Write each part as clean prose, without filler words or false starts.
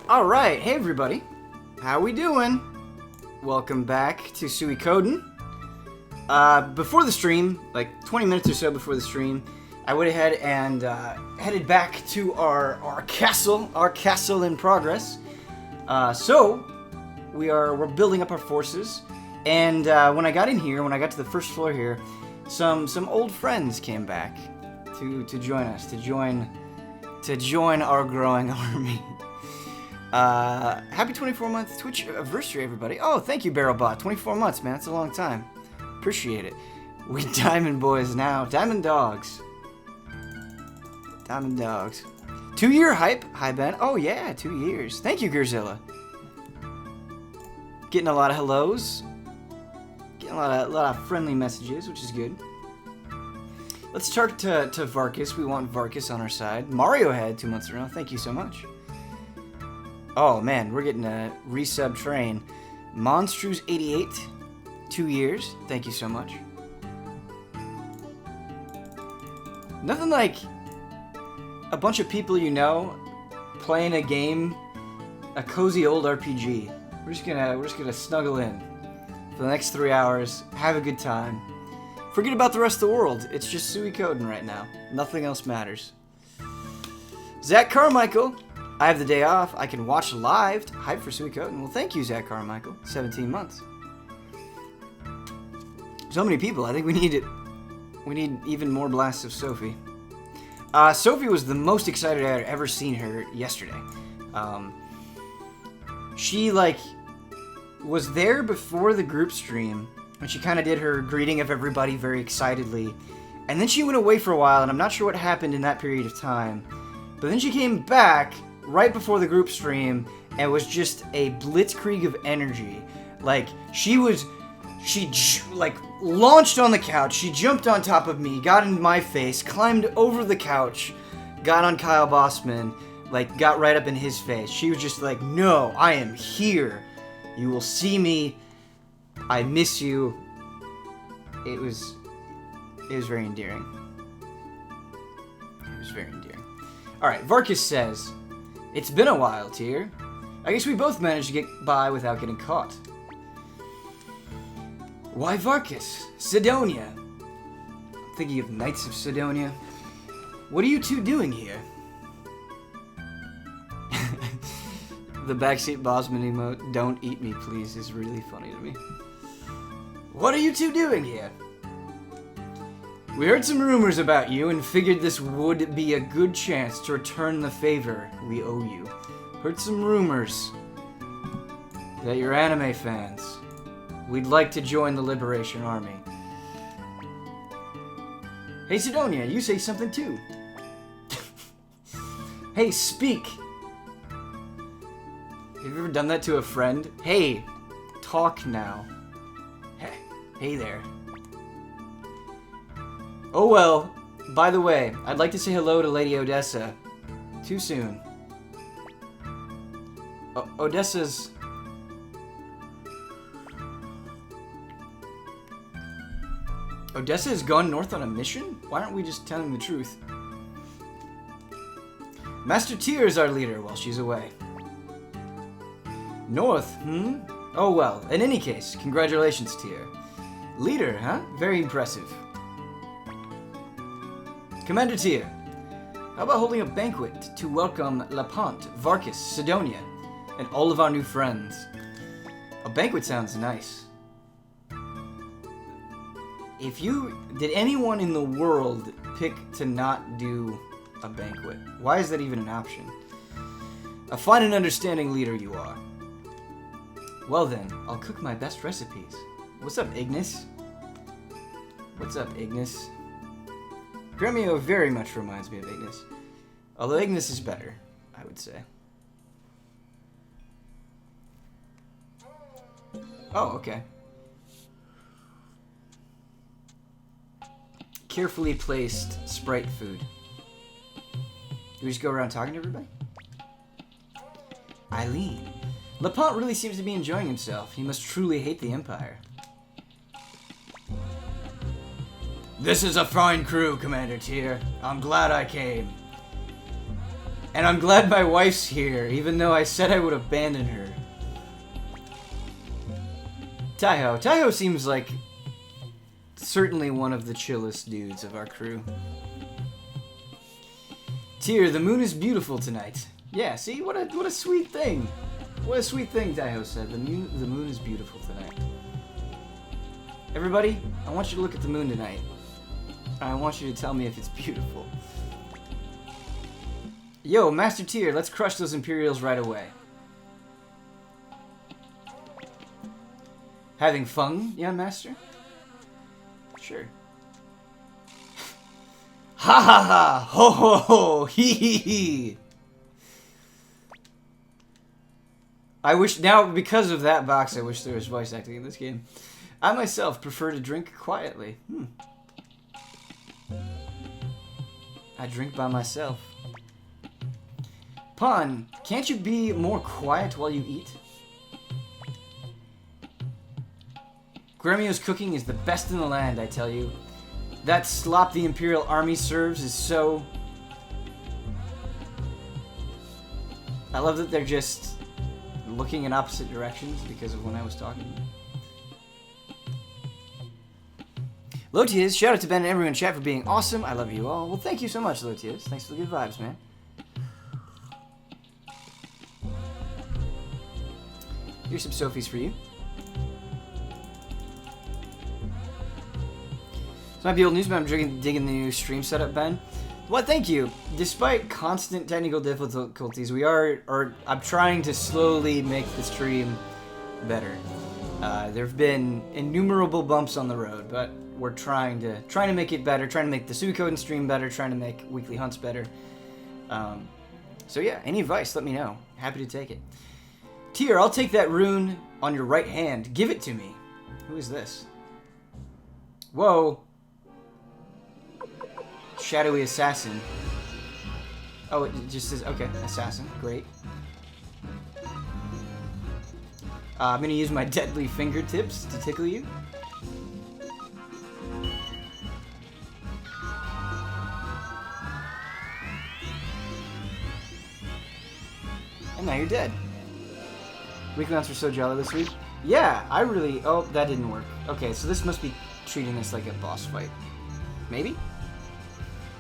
Alright, hey everybody. How we doing? Welcome back to Suikoden. Before the stream, like 20 minutes or so before the stream, I went ahead and headed back to our castle in progress. So we're building up our forces, and when I got in here, when I got to the first floor here, some old friends came back to join us, to join our growing army. Happy 24-month Twitch anniversary, everybody. Oh, thank you, BarrelBot. 24 months, man. That's a long time. Appreciate it. We Diamond Boys now. Diamond Dogs. Diamond Dogs. 2-year hype. Hi, Ben. Oh, yeah, 2 years. Thank you, Gerzilla. Getting a lot of hellos. Getting a lot of friendly messages, which is good. Let's talk to Varkas. We want Varkas on our side. Mario Head, 2 months ago. Thank you so much. Oh, man, we're getting a resub train. Monstrews88, 2 years. Thank you so much. Nothing like a bunch of people you know playing a game, a cozy old RPG. We're just gonna snuggle in for the next 3 hours, have a good time. Forget about the rest of the world. It's just Suikoden right now. Nothing else matters. Zach Carmichael. I have the day off. I can watch live. Hype for Suikoden. Well, thank you, Zach Carmichael. 17 months. So many people. I think we need it. We need even more blasts of Sophie. Sophie was the most excited I had ever seen her yesterday. She, was there before the group stream, and she kind of did her greeting of everybody very excitedly. And then she went away for a while, and I'm not sure what happened in that period of time. But then she came back right before the group stream, and it was just a blitzkrieg of energy. She launched on the couch, she jumped on top of me, got in my face, climbed over the couch, got on Kyle Bossman, got right up in his face. She was just like, no, I am here. You will see me. I miss you. It was very endearing. It was very endearing. Alright, Varkas says, it's been a while, Tyr. I guess we both managed to get by without getting caught. Why Varkas? Sidonia. I'm thinking of Knights of Sidonia. What are you two doing here? The backseat Bosman emote, don't eat me please, is really funny to me. What are you two doing here? We heard some rumors about you and figured this would be a good chance to return the favor we owe you. Heard some rumors that you're anime fans. We'd like to join the Liberation Army. Hey Sidonia, you say something too. Hey, speak. Have you ever done that to a friend? Hey, talk now. Hey there. Oh well, by the way, I'd like to say hello to Lady Odessa. Too soon. Odessa's Odessa has gone north on a mission? Why aren't we just telling the truth? Master Tyr is our leader while she's away. North, Oh well, in any case, congratulations, Tyr. Leader, huh? Very impressive. Commander Tyr, how about holding a banquet to welcome Lapont, Varkas, Sidonia, and all of our new friends? A banquet sounds nice. Did anyone in the world pick to not do a banquet? Why is that even an option? A fine and understanding leader you are. Well then, I'll cook my best recipes. What's up, Ignis? What's up, Ignis? Gremio very much reminds me of Ignis. Although Ignis is better, I would say. Oh, okay. Carefully placed Sprite food. Do we just go around talking to everybody? Eileen. Lapont really seems to be enjoying himself. He must truly hate the Empire. This is a fine crew, Commander Tyr. I'm glad I came. And I'm glad my wife's here, even though I said I would abandon her. Taiho. Taiho seems like certainly one of the chillest dudes of our crew. Tyr, the moon is beautiful tonight. Yeah, see? What a sweet thing. What a sweet thing Taiho said. The moon is beautiful tonight. Everybody, I want you to look at the moon tonight. I want you to tell me if it's beautiful. Yo, Master Tyr, let's crush those Imperials right away. Having fun, young Master? Sure. Ha ha ha! Ho ho ho! Hee hee hee! I wish, now, because of that box, I wish there was voice acting in this game. I myself prefer to drink quietly. I drink by myself. Pun, can't you be more quiet while you eat? Gremio's cooking is the best in the land, I tell you. That slop the Imperial Army serves is so... I love that they're just looking in opposite directions because of when I was talking. Lotius, shout out to Ben and everyone in chat for being awesome. I love you all. Well, thank you so much, Lotius. Thanks for the good vibes, man. Here's some Sophies for you. This might be old news, but I'm digging the new stream setup, Ben. Well, thank you. Despite constant technical difficulties, I'm trying to slowly make the stream better. There have been innumerable bumps on the road, but we're trying to make it better, trying to make the Suikoden stream better, trying to make weekly hunts better. So yeah, any advice, let me know. Happy to take it. Tyr, I'll take that rune on your right hand. Give it to me. Who is this? Whoa. Shadowy assassin. Oh, it just says, okay, assassin. Great. I'm going to use my deadly fingertips to tickle you. And now you're dead. Weekly hunts were so jolly this week. Yeah, I really... Oh, that didn't work. Okay, so this must be treating this like a boss fight. Maybe?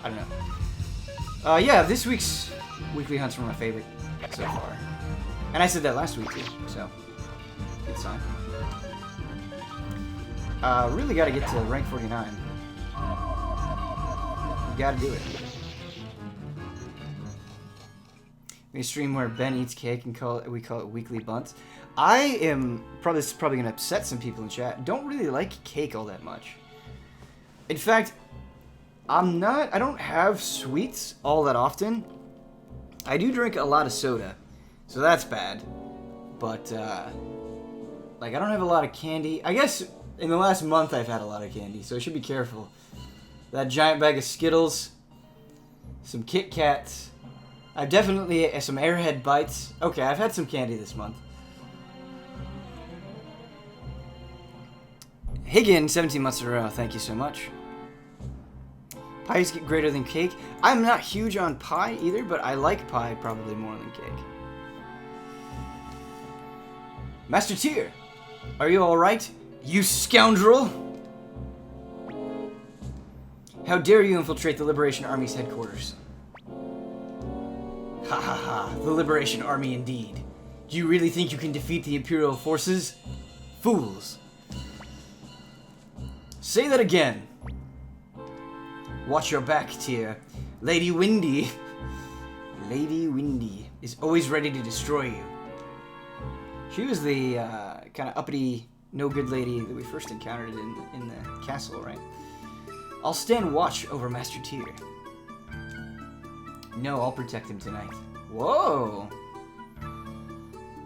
I don't know. Yeah, this week's weekly hunts were my favorite so far. And I said that last week too, so... Good sign. Really gotta get to rank 49. You gotta do it. We stream where Ben eats cake and we call it weekly bunts. This is probably gonna upset some people in chat. Don't really like cake all that much. In fact, I don't have sweets all that often. I do drink a lot of soda, so that's bad. But like I don't have a lot of candy. I guess in the last month I've had a lot of candy, so I should be careful. That giant bag of Skittles, some Kit Kats. I've definitely some Airhead Bites. Okay, I've had some candy this month. Higgin, 17 months in a row. Thank you so much. Pies get greater than cake. I'm not huge on pie either, but I like pie probably more than cake. Master Tyr, are you alright? You scoundrel! How dare you infiltrate the Liberation Army's headquarters? Ha ha ha, the Liberation Army indeed. Do you really think you can defeat the Imperial forces? Fools. Say that again. Watch your back, Tyr. Lady Windy is always ready to destroy you. She was the kind of uppity, no-good lady that we first encountered in the castle, right? I'll stand watch over Master Tyr. No, I'll protect him tonight. Whoa!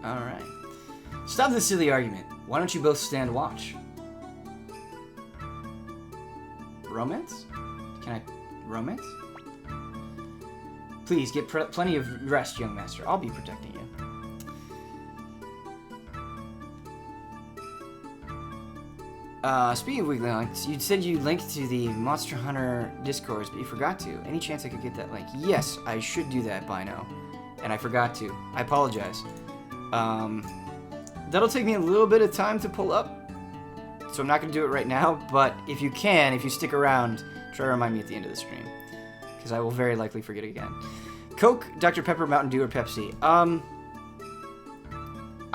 Alright. Stop this silly argument. Why don't you both stand watch? Romance? Can I... romance? Please, get plenty of rest, young master. I'll be protecting you. Speaking of weekly links, you said you linked to the Monster Hunter Discourse, but you forgot to. Any chance I could get that link? Yes, I should do that by now. And I forgot to. I apologize. That'll take me a little bit of time to pull up, so I'm not going to do it right now, but if you can, if you stick around, try to remind me at the end of the stream, because I will very likely forget again. Coke, Dr. Pepper, Mountain Dew, or Pepsi? I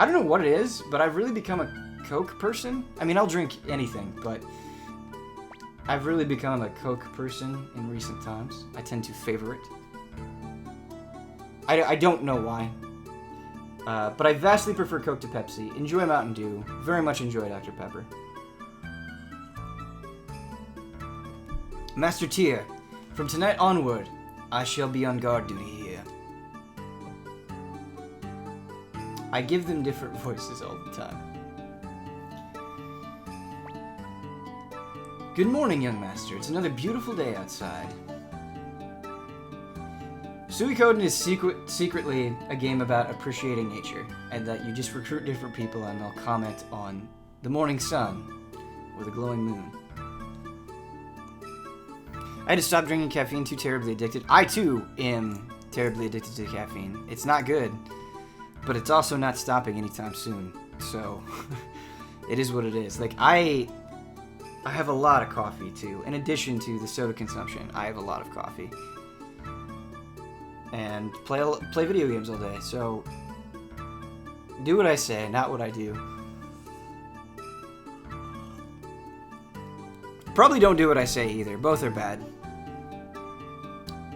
don't know what it is, but I've really become a Coke person. I mean, I'll drink anything, but I've really become a Coke person in recent times. I tend to favor it. I don't know why. But I vastly prefer Coke to Pepsi. Enjoy Mountain Dew. Very much enjoy Dr. Pepper. Master Tier, from tonight onward, I shall be on guard duty here. I give them different voices all the time. Good morning, young master. It's another beautiful day outside. Suikoden is secretly a game about appreciating nature, and that you just recruit different people and they'll comment on the morning sun or the glowing moon. I had to stop drinking caffeine, too terribly addicted. I, too, am terribly addicted to caffeine. It's not good, but it's also not stopping anytime soon, so it is what it is. Like, I have a lot of coffee, too. In addition to the soda consumption, I have a lot of coffee. And play video games all day, so do what I say, not what I do. Probably don't do what I say either. Both are bad.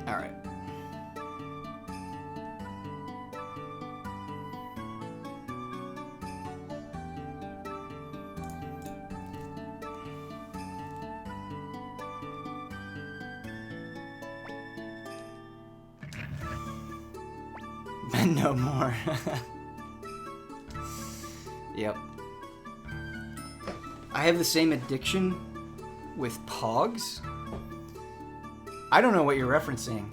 Alright. No more. Yep. I have the same addiction with Pogs. I don't know what you're referencing.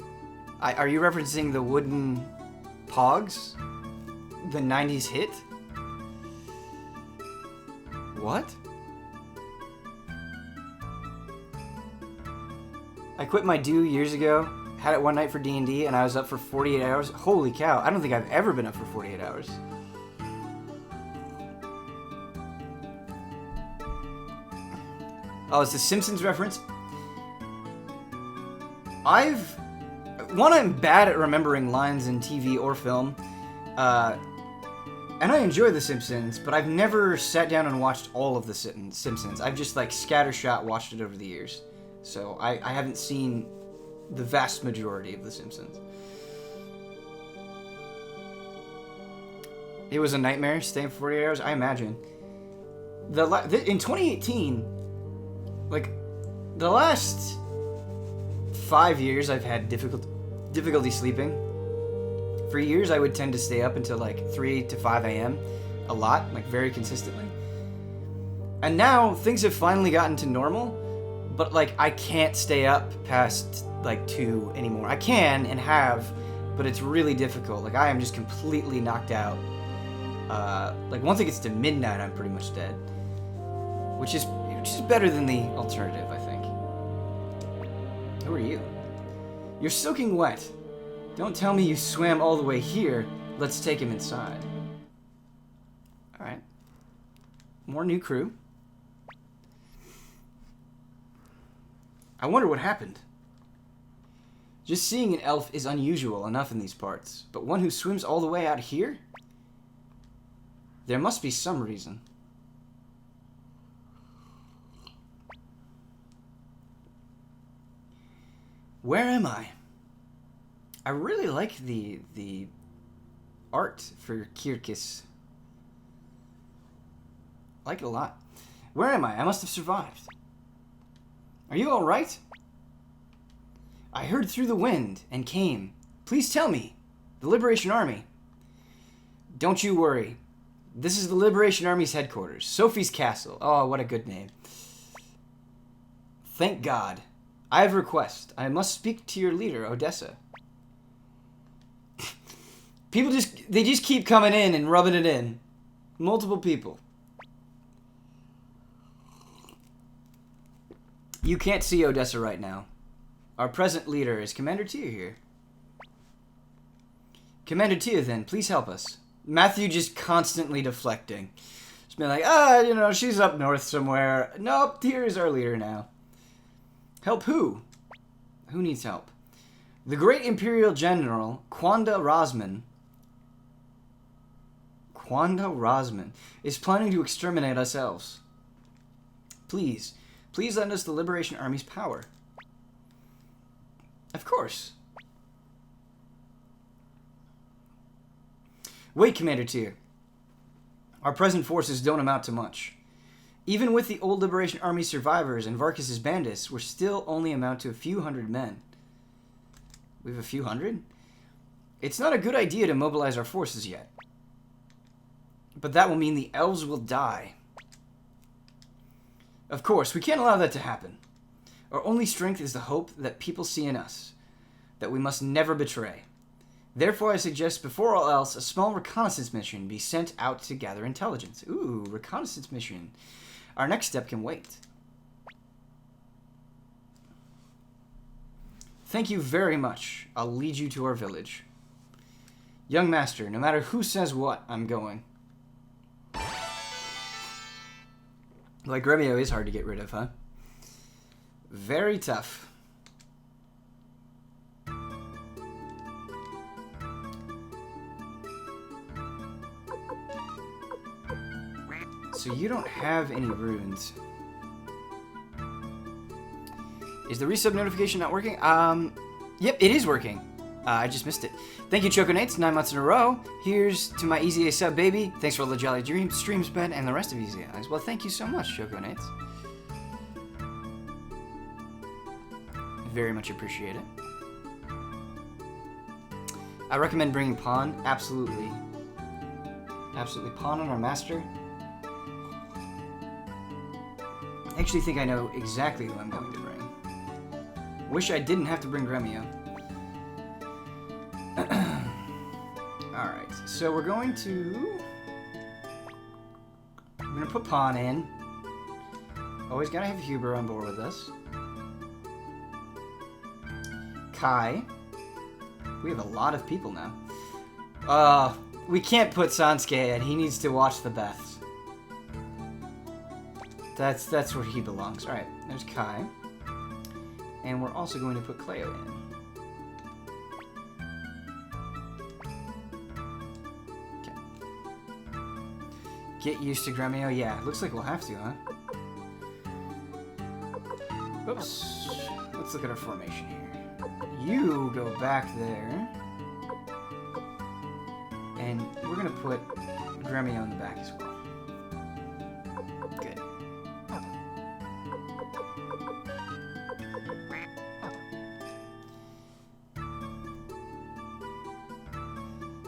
Are you referencing the wooden Pogs? The 90s hit? What? I quit my Dew years ago. Had it one night for D&D, and I was up for 48 hours. Holy cow, I don't think I've ever been up for 48 hours. Oh, it's the Simpsons reference? I'm bad at remembering lines in TV or film, and I enjoy The Simpsons, but I've never sat down and watched all of The Simpsons. I've just, like, scattershot watched it over the years. So I haven't seen the vast majority of The Simpsons. It was a nightmare staying for 48 hours, I imagine. In 2018, like, the last 5 years I've had difficulty sleeping. For years I would tend to stay up until like 3 to 5 a.m. a lot, like very consistently. And now things have finally gotten to normal, but like I can't stay up past like 2 anymore. I can and have, but it's really difficult. Like I am just completely knocked out. Like once it gets to midnight, I'm pretty much dead, which is better than the alternative, I think. Who are you? You're soaking wet. Don't tell me you swam all the way here. Let's take him inside. All right. More new crew. I wonder what happened. Just seeing an elf is unusual enough in these parts, but one who swims all the way out here? There must be some reason. Where am I? I really like the art for Kirkis. I like it a lot. Where am I? I must have survived. Are you all right? I heard through the wind and came. Please tell me. The Liberation Army. Don't you worry. This is the Liberation Army's headquarters. Sophie's Castle. Oh, what a good name. Thank God. I have a request. I must speak to your leader, Odessa. People they just keep coming in and rubbing it in. Multiple people. You can't see Odessa right now. Our present leader is Commander Tia here. Commander Tia, then, please help us. Matthew just constantly deflecting. Just being like, you know, she's up north somewhere. Nope, Tia is our leader now. Help who? Who needs help? The great Imperial General, Kwanda Rosman, is planning to exterminate us elves. Please lend us the Liberation Army's power. Of course. Wait, Commander Tyr. Our present forces don't amount to much. Even with the old Liberation Army survivors and Varkus's bandits, we're still only amount to a few hundred men. We have a few hundred? It's not a good idea to mobilize our forces yet. But that will mean the elves will die. Of course, we can't allow that to happen. Our only strength is the hope that people see in us, that we must never betray. Therefore, I suggest, before all else, a small reconnaissance mission be sent out to gather intelligence. Ooh, reconnaissance mission. Our next step can wait. Thank you very much. I'll lead you to our village. Young master, no matter who says what, I'm going. Like, Gremio is hard to get rid of, huh? Very tough. So you don't have any runes. Is the resub notification not working? Yep, it is working. I just missed it. Thank you, Choconates, 9 months in a row. Here's to my Easy A sub, baby. Thanks for all the jolly dreams, streams, Ben, and the rest of Easy Eyes. Well, thank you so much, Choconates. Very much appreciate it. I recommend bringing Pawn. Absolutely. Absolutely. Pawn on our master. I actually think I know exactly who I'm going to bring. Wish I didn't have to bring Gremio. Alright, so we're going to put Pawn in. Always gotta have Huber on board with us. Kai. We have a lot of people now. We can't put Sansuke in. He needs to watch the Beths. That's where he belongs. Alright, there's Kai. And we're also going to put Cleo in. Okay. Get used to Gremio? Yeah, looks like we'll have to, huh? Oops. Let's look at our formation here. You go back there. And we're going to put Gremio in the back as well. Good.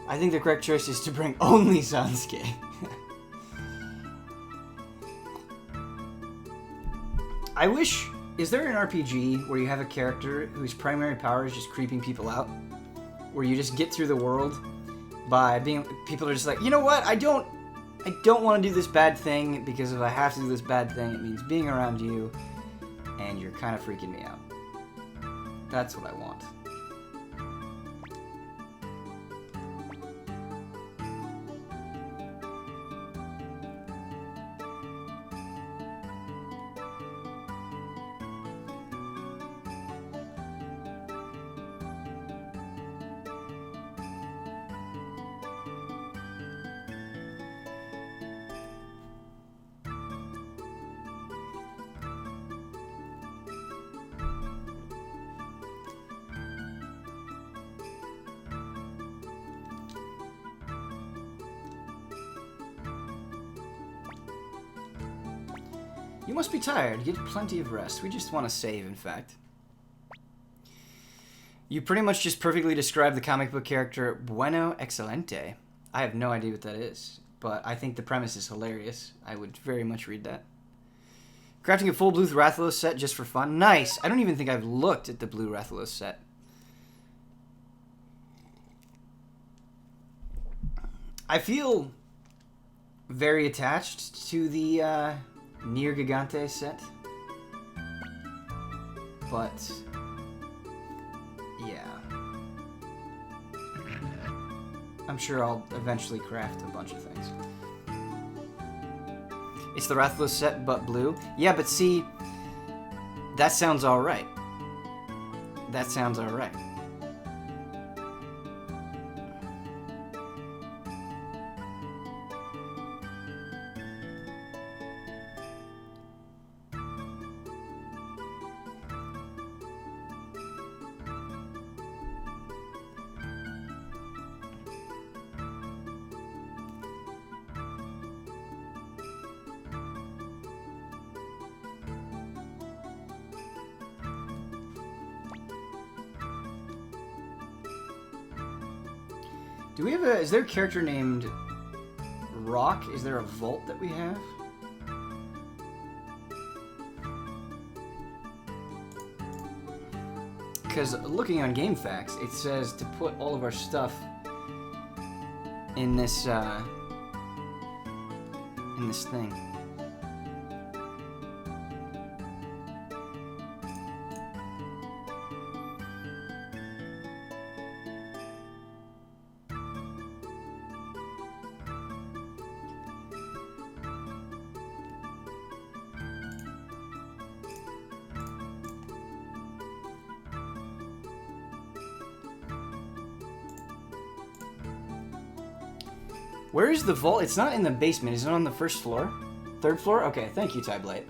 I think the correct choice is to bring only Sansuke. I wish... Is there an RPG where you have a character whose primary power is just creeping people out? Where you just get through the world by being... People are just like, you know what? I don't want to do this bad thing, because if I have to do this bad thing, it means being around you, and you're kind of freaking me out. That's what I want. You must be tired. Get plenty of rest. We just want to save, in fact. You pretty much just perfectly described the comic book character Bueno Excelente. I have no idea what that is, but I think the premise is hilarious. I would very much read that. Crafting a full blue Rathalos set just for fun. Nice! I don't even think I've looked at the blue Rathalos set. I feel very attached to the... Near Gigante set. but yeah. I'm sure I'll eventually craft a bunch of things. It's the Rathalos set, but blue. Yeah, but see, that sounds alright. That sounds alright. Do we have a... Is there a character named Rock? Is there a vault that we have? Because looking on GameFAQs, it says to put all of our stuff in this thing. Where is the vault? It's not in the basement. Is it on the first floor? Third floor? Okay, thank you, Tyblight.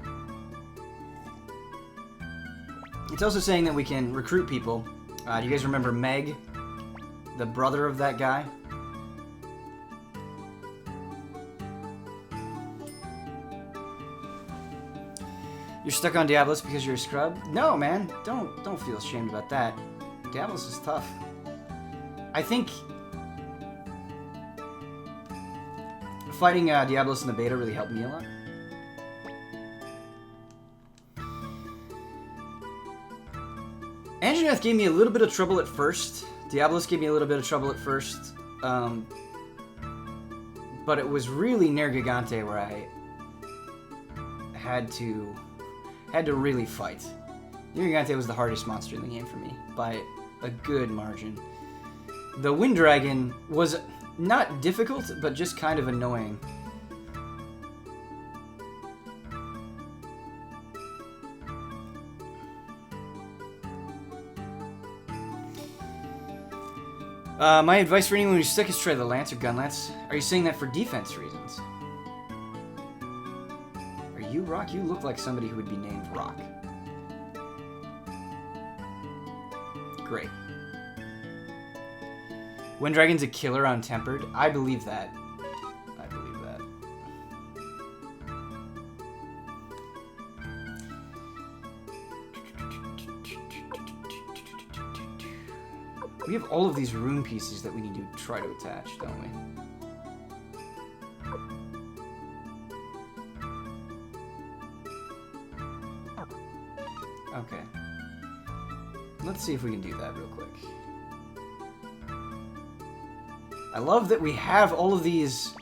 It's also saying that we can recruit people. Do you guys remember Meg? The brother of that guy? You're stuck on Diablos because you're a scrub? No, man. Don't feel ashamed about that. Diablos is tough. I think... fighting Diablos in the beta really helped me a lot. Anjanath gave me a little bit of trouble at first. Diablos gave me a little bit of trouble at first. But it was really Nergigante where I had to really fight. Nergigante was the hardest monster in the game for me by a good margin. The Wind Dragon was not difficult, but just kind of annoying. My advice for anyone who's sick is try the Lance or Gun Lance. Are you saying that for defense reasons? Are you Rock? You look like somebody who would be named Rock. Great. Wind Dragon's a killer on Tempered? I believe that. I believe that. We have all of these rune pieces that we need to try to attach, don't we? Okay. Let's see if we can do that real quick. I love that we have all of these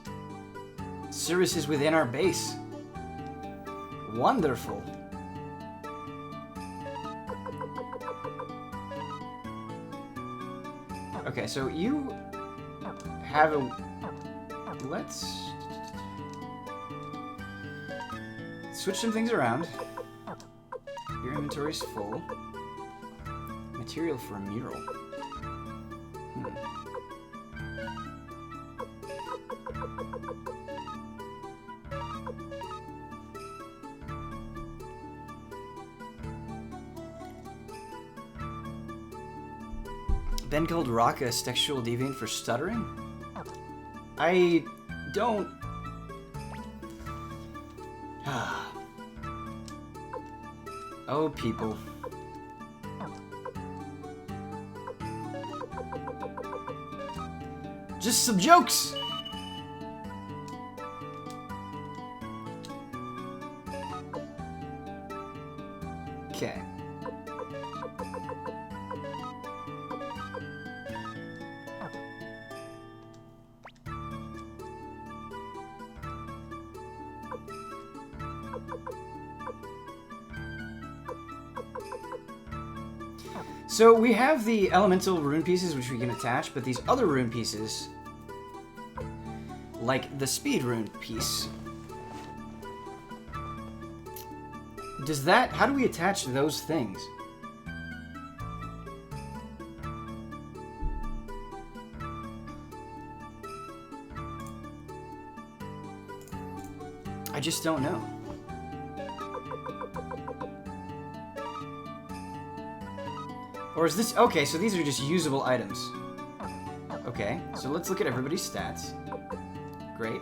services within our base. Wonderful. Okay, so you have a... Let's switch some things around. Your inventory's full. Material for a mural. Ben called Rock a sexual deviant for stuttering? I don't... Oh, people. Just some jokes! Okay. So we have the elemental rune pieces which we can attach, but these other rune pieces, like the speed rune piece, how do we attach those things? I just don't know. Or is this... Okay, so these are just usable items. Okay, so let's look at everybody's stats. Great.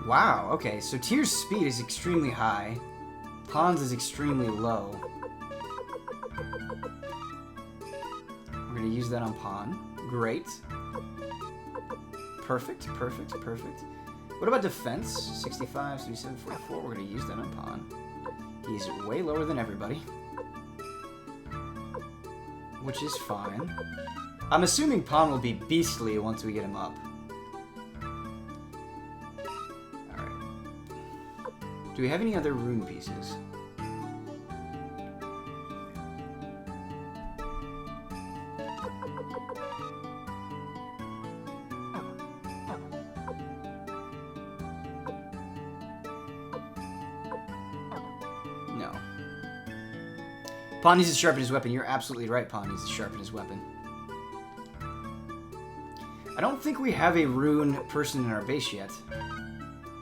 Wow, okay, so Tyr's speed is extremely high. Pon's is extremely low. We're gonna use that on Pon. Great. Perfect, perfect, perfect. What about defense? 65, 77, 44. We're going to use that on Pon. He's way lower than everybody. Which is fine. I'm assuming Pon will be beastly once we get him up. Alright. Do we have any other rune pieces? No. Pon needs to sharpen his weapon. You're absolutely right, Pon needs to sharpen his weapon. I don't think we have a rune person in our base yet.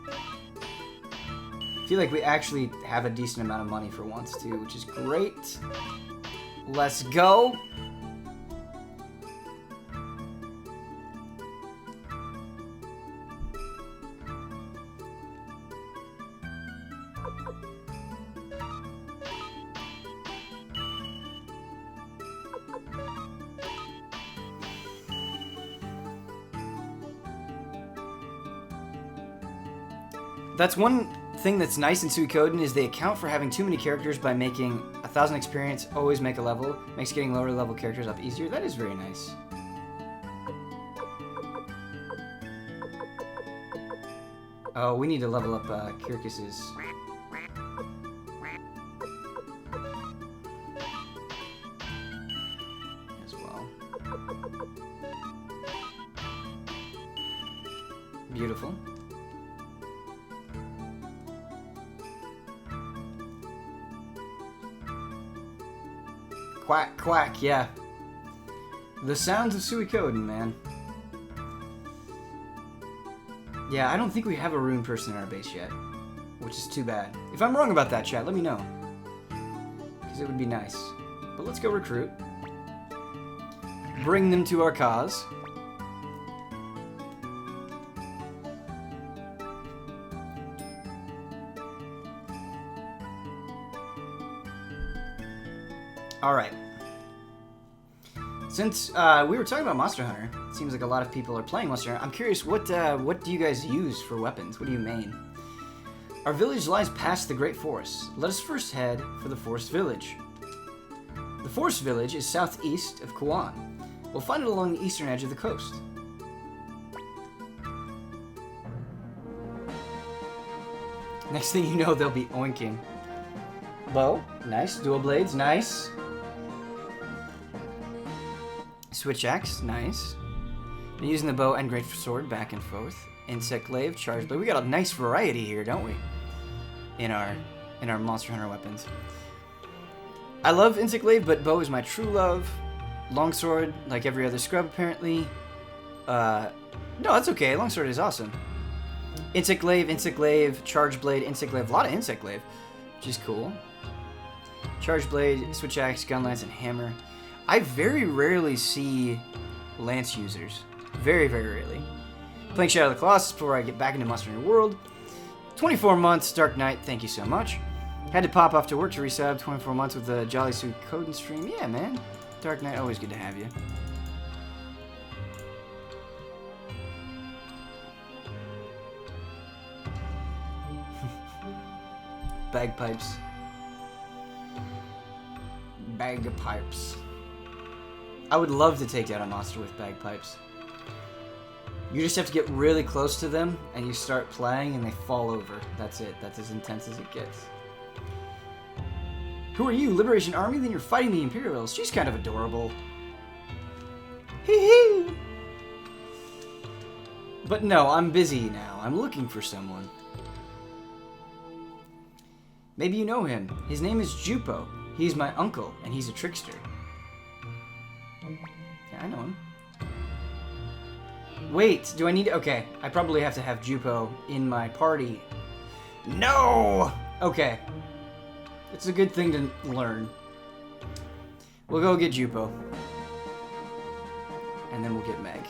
I feel like we actually have a decent amount of money for once, too, which is great. Let's go! That's one thing that's nice in Suikoden is they account for having too many characters by making 1,000 experience always make a level. Makes getting lower level characters up easier. That is very nice. Oh, we need to level up Kirkus's. As well. Beautiful. Quack, quack, yeah. The sounds of Suikoden, man. Yeah, I don't think we have a rune person in our base yet, which is too bad. If I'm wrong about that, chat, let me know. Because it would be nice. But let's go recruit. Bring them to our cause. Alright. Since we were talking about Monster Hunter, it seems like a lot of people are playing Monster Hunter. I'm curious, what do you guys use for weapons? What do you main? Our village lies past the Great Forest. Let us first head for the Forest Village. The Forest Village is southeast of Kuan. We'll find it along the eastern edge of the coast. Next thing you know, they'll be oinking. Bow, nice. Dual blades, nice. Switch axe, nice. Been using the bow and great sword back and forth. Insect glaive, charge blade. We got a nice variety here, don't we? In our Monster Hunter weapons. I love insect glaive, but bow is my true love. Longsword, like every other scrub, apparently. No, that's okay. Longsword is awesome. Insect glaive, charge blade, insect glaive. A lot of insect glaive, which is cool. Charge blade, switch axe, gun lance, and hammer. I very rarely see lance users. Very, very rarely. Playing Shadow of the Colossus before I get back into Monster Hunter World. 24 months, Dark Knight, thank you so much. Had to pop off to work to resub. 24 months with the Jolly Suikoden stream. Yeah, man. Dark Knight, always good to have you. Bagpipes. Bagpipes. I would love to take down a monster with bagpipes. You just have to get really close to them, and you start playing, and they fall over. That's it. That's as intense as it gets. Who are you, Liberation Army? Then you're fighting the Imperials. She's kind of adorable. Hee-hee! But no, I'm busy now. I'm looking for someone. Maybe you know him. His name is Jupo. He's my uncle, and he's a trickster. Yeah, I know him. Wait, do I need to... Okay, I probably have to have Jupo in my party. No! Okay. It's a good thing to learn. We'll go get Jupo. And then we'll get Meg.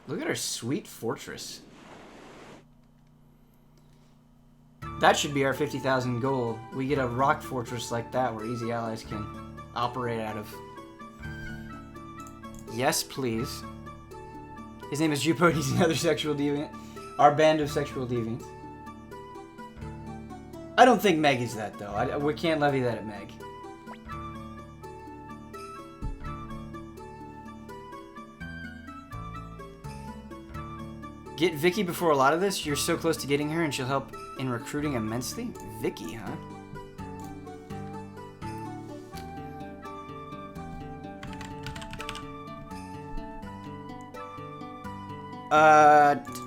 Look at our sweet fortress. That should be our 50,000 goal. We get a rock fortress like that where easy allies can operate out of. Yes, please. His name is Jupo. He's another sexual deviant. Our band of sexual deviants. I don't think Meg is that, though. We can't levy that at Meg. Get Vicky before a lot of this? You're so close to getting her and she'll help in recruiting immensely? Vicky, huh?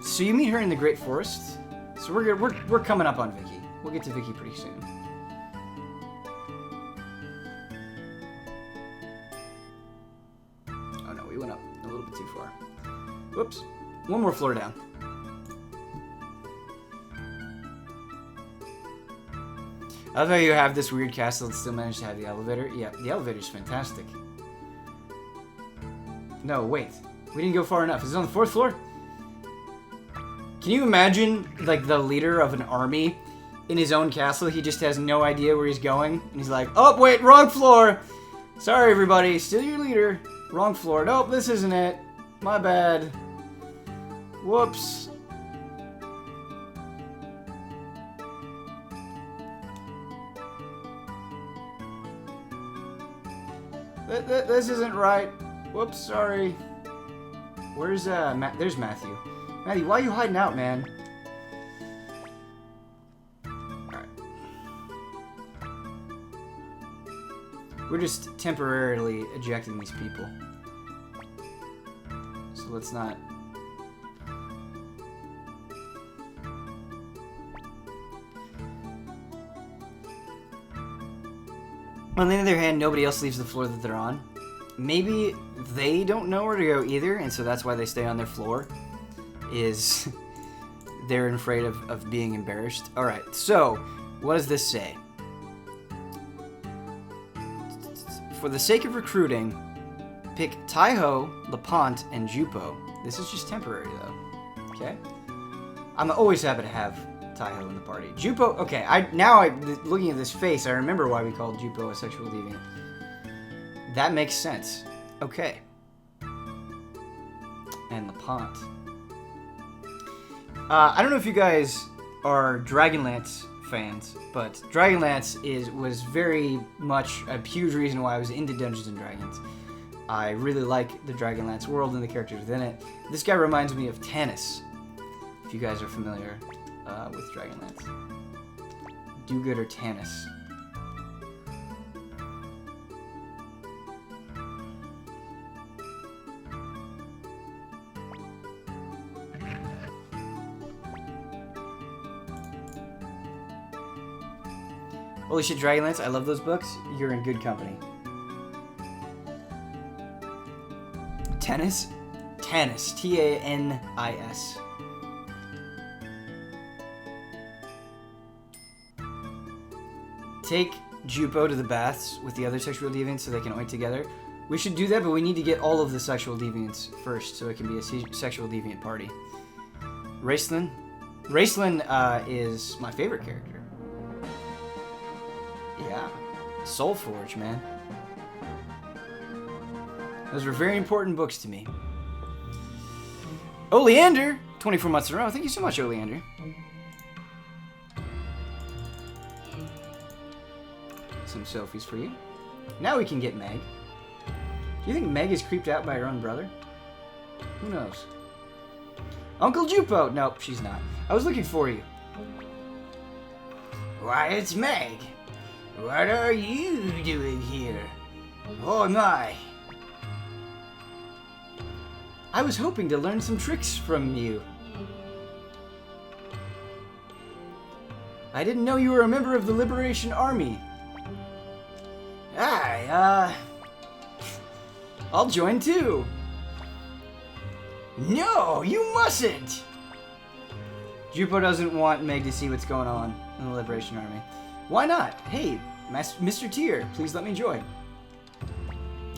So you meet her in the Great Forest? So we're coming up on Vicky. We'll get to Vicky pretty soon. Oh no, we went up a little bit too far. Whoops. One more floor down. I love how you have this weird castle and still manage to have the elevator. Yeah, the elevator's fantastic. No, wait. We didn't go far enough. Is it on the 4th floor? Can you imagine, like, the leader of an army in his own castle? He just has no idea where he's going. And he's like, oh, wait, wrong floor. Sorry, everybody. Still your leader. Wrong floor. Nope, this isn't it. My bad. Whoops. This isn't right. Whoops, sorry. Where's, there's Matthew. Matthew, why are you hiding out, man? Alright. We're just temporarily ejecting these people. So let's not... On the other hand, nobody else leaves the floor that they're on. Maybe they don't know where to go either, and so that's why they stay on their floor. Is they're afraid of being embarrassed. Alright, so what does this say? For the sake of recruiting, pick Taiho, Lepant, and Jupo. This is just temporary though. Okay? I'm always happy to have Taiho in the party. Jupo, okay, looking at this face, I remember why we called Jupo a sexual deviant. That makes sense. Okay. And Lepant. I don't know if you guys are Dragonlance fans, but Dragonlance was very much a huge reason why I was into Dungeons & Dragons. I really like the Dragonlance world and the characters within it. This guy reminds me of Tannis, if you guys are familiar with Dragonlance. Do-Gooder Tannis. Holy shit, Dragonlance, I love those books. You're in good company. Tannis? Tannis. T-A-N-I-S. Take Jupo to the baths with the other sexual deviants so they can oint together. We should do that, but we need to get all of the sexual deviants first so it can be a sexual deviant party. Raceland? Raceland is my favorite character. Yeah. Soulforge, man. Those were very important books to me. Oleander! 24 months in a row. Thank you so much, Oleander. some selfies for you. Now we can get Meg. Do you think Meg is creeped out by her own brother? Who knows? Uncle Jupo! Nope, she's not. I was looking for you. Why, it's Meg. What are you doing here? Oh my. I was hoping to learn some tricks from you. I didn't know you were a member of the Liberation Army. I'll join too. No, you mustn't! Jupo doesn't want Meg to see what's going on in the Liberation Army. Why not? Hey, Mr. Tier, please let me join.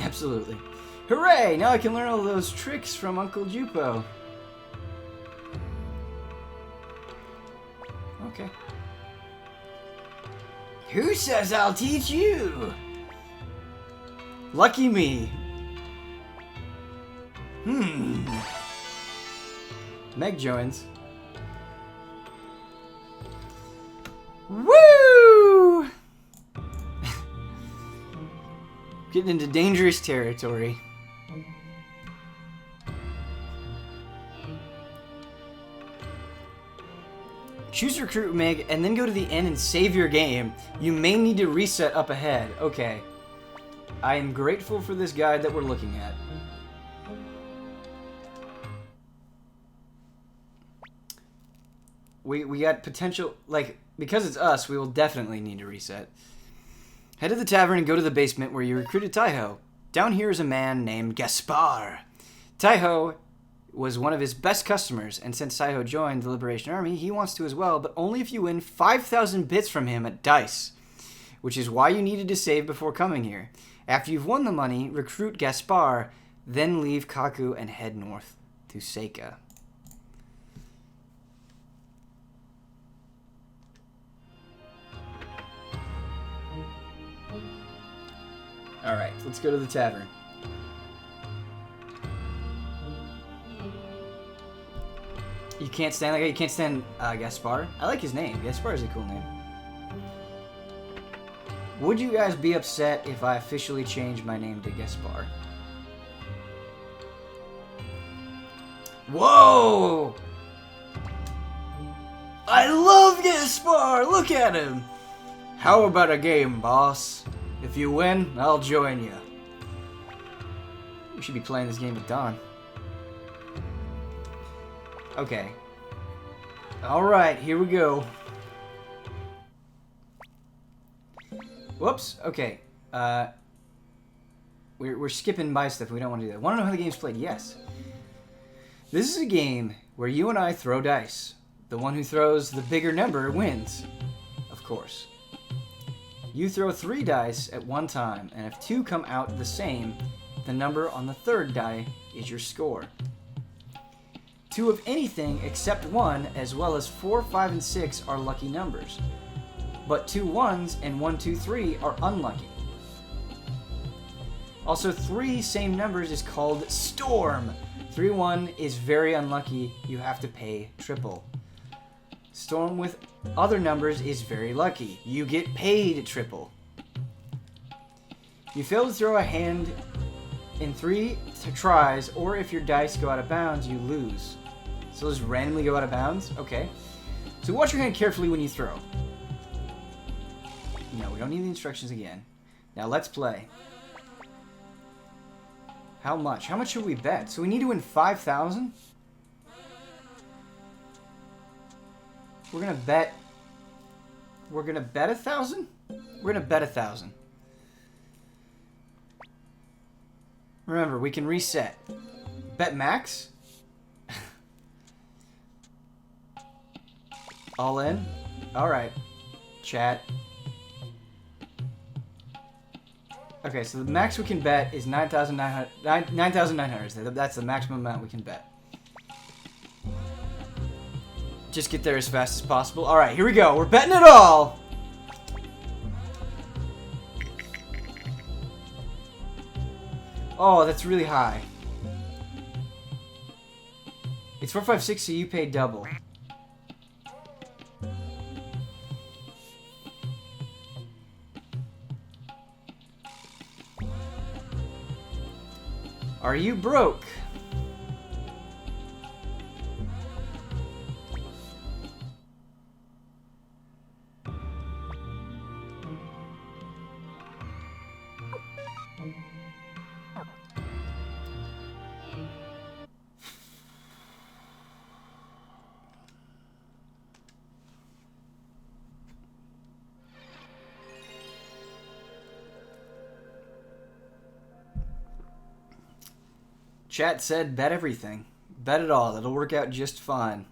Absolutely. Hooray! Now I can learn all those tricks from Uncle Jupo. Okay. Who says I'll teach you? Lucky me. Meg joins. Woo! Getting into dangerous territory. Choose Recruit Meg and then go to the end and save your game. You may need to reset up ahead. Okay. I am grateful for this guide that we're looking at. We got potential, like, because it's us, we will definitely need to reset. Head to the tavern and go to the basement where you recruited Taiho. Down here is a man named Gaspar. Taiho was one of his best customers, and since Taiho joined the Liberation Army, he wants to as well, but only if you win 5,000 bits from him at dice, which is why you needed to save before coming here. After you've won the money, recruit Gaspar, then leave Kaku and head north to Seika. Alright, let's go to the tavern. You can't stand that guy? You can't stand Gaspar? I like his name. Gaspar is a cool name. Would you guys be upset if I officially changed my name to Gaspar? Whoa! I love Gaspar! Look at him! How about a game, boss? If you win, I'll join you. We should be playing this game with Don. Okay. Alright, here we go. Whoops, okay. We're skipping by stuff. We don't want to do that. Want to know how the game's played? Yes. This is a game where you and I throw dice. The one who throws the bigger number wins. Of course. You throw 3 dice at one time, and if 2 come out the same, the number on the 3rd die is your score. 2 of anything except 1, as well as 4, 5, and 6 are lucky numbers. But 2 1s and 1, 2, 3 are unlucky. Also, 3 same numbers is called Storm. 3, 1 is very unlucky. You have to pay triple. Storm with other numbers is very lucky. You get paid triple. You fail to throw a hand in 3 tries, or if your dice go out of bounds, you lose. So just randomly go out of bounds? Okay. So watch your hand carefully when you throw. No, we don't need the instructions again. Now let's play. How much? How much should we bet? So we need to win 5,000? We're gonna bet 1,000? We're gonna bet 1,000. Remember, we can reset. Bet max? All in? Alright. Chat. Okay, so the max we can bet is 9,900. That's the maximum amount we can bet. Just get there as fast as possible. Alright, here we go. We're betting it all! Oh, that's really high. It's 456, so you pay double. Are you broke? Chat said bet everything. Bet it all. It'll work out just fine.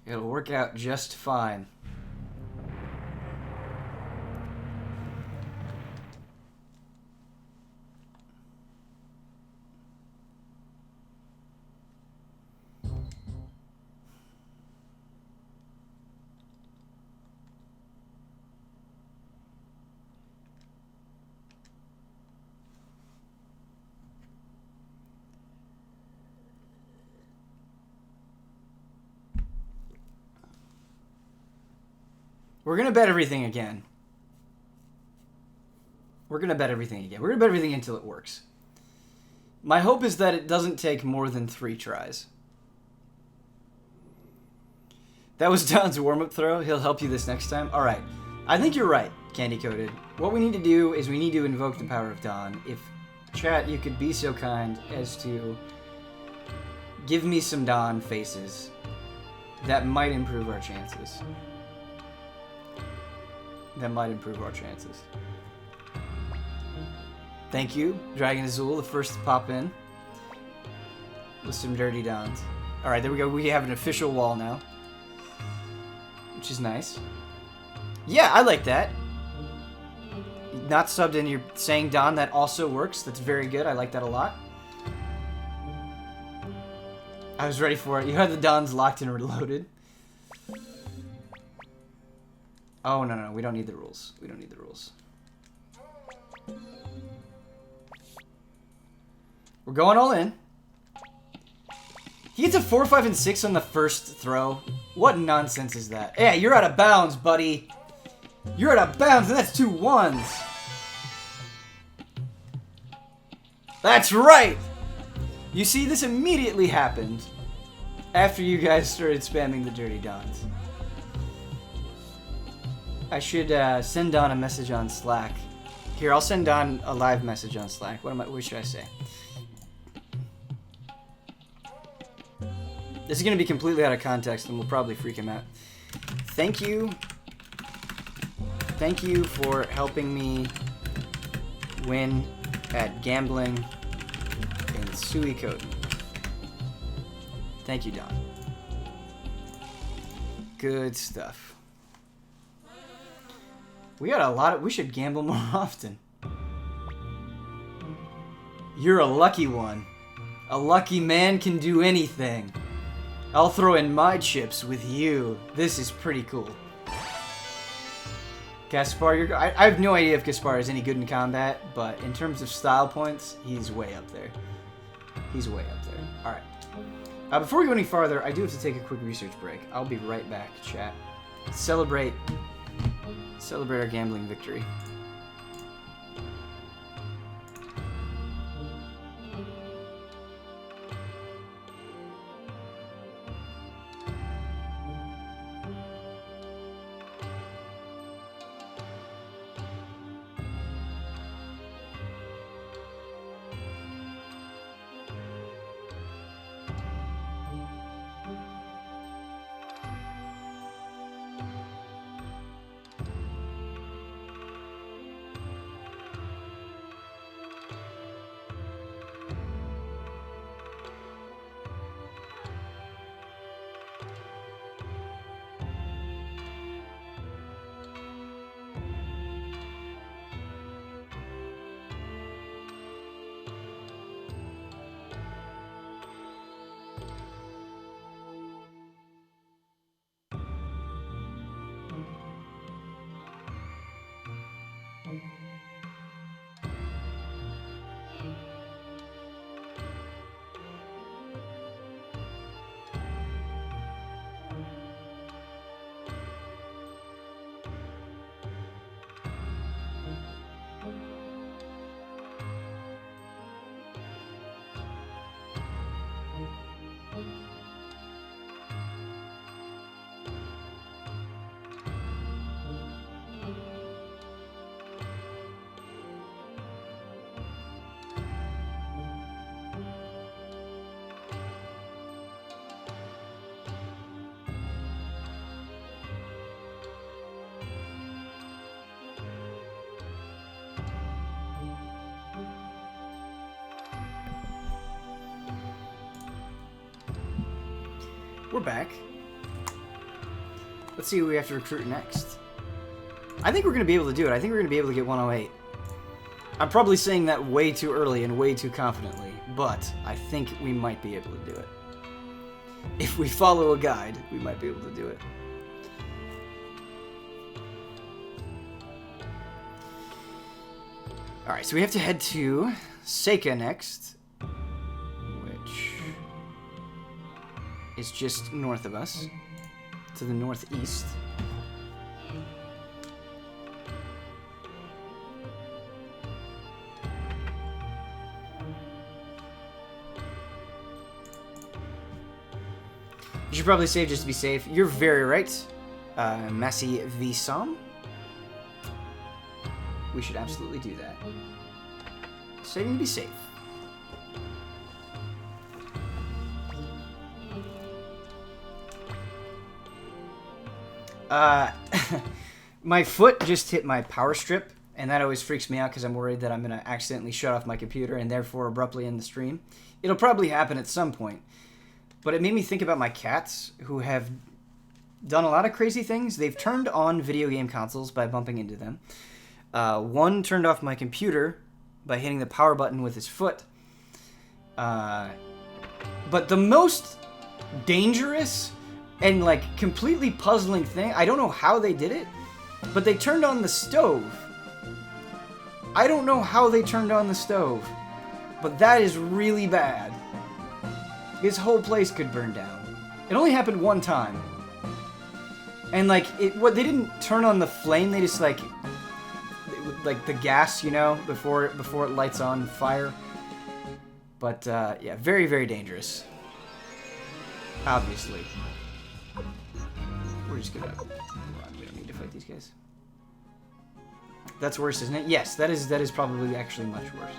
It'll work out just fine. We're going to bet everything again. We're going to bet everything again. We're going to bet everything until it works. My hope is that it doesn't take more than 3 tries. That was Don's warm-up throw. He'll help you this next time. All right. I think you're right, Candy Coated. What we need to do is we need to invoke the power of Don. If, chat, you could be so kind as to give me some Don faces, that might improve our chances. That might improve our chances. Thank you, Dragon Azul, the first to pop in with some dirty Dons. All right, there we go. We have an official wall now, which is nice. Yeah, I like that. Not subbed in, you're saying Don, that also works. That's very good. I like that a lot. I was ready for it. You had the Dons locked and reloaded. Oh, no, we don't need the rules. We don't need the rules. We're going all in. He gets a 4, 5, and 6 on the first throw. What nonsense is that? Yeah, you're out of bounds, buddy. You're out of bounds, and that's 2 1s. That's right! You see, this immediately happened after you guys started spamming the Dirty Dons. I should send Don a message on Slack. Here, I'll send Don a live message on Slack. What should I say? This is going to be completely out of context and will probably freak him out. Thank you. Thank you for helping me win at gambling in Suikoden. Thank you, Don. Good stuff. We got a lot of... We should gamble more often. You're a lucky one. A lucky man can do anything. I'll throw in my chips with you. This is pretty cool. Gaspar, I have no idea if Gaspar is any good in combat, but in terms of style points, he's way up there. He's way up there. Alright. Before we go any farther, I do have to take a quick research break. I'll be right back, chat. Celebrate our gambling victory. we're back. Let's see who we have to recruit next. I think we're going to be able to do it. I think we're going to be able to get 108. I'm probably saying that way too early and way too confidently, but I think we might be able to do it. If we follow a guide, we might be able to do it. Alright, so we have to head to Seika next, which is just north of us, to the northeast. You should probably save just to be safe. You're very right, Massey Visam. We should absolutely do that. Saving to be safe. My foot just hit my power strip, and that always freaks me out because I'm worried that I'm going to accidentally shut off my computer and therefore abruptly end the stream. It'll probably happen at some point. But it made me think about my cats, who have done a lot of crazy things. They've turned on video game consoles by bumping into them. One turned off my computer by hitting the power button with his foot. But the most dangerous and, like, completely puzzling thing, I don't know how they did it, but they turned on the stove. I don't know how they turned on the stove, but that is really bad. His whole place could burn down. It only happened one time. And, like, they didn't turn on the flame, they just, like the gas, you know, before it lights on fire. But, yeah, very, very dangerous. Obviously. We're just gonna... We don't need to fight these guys. That's worse, isn't it? Yes, that is probably actually much worse.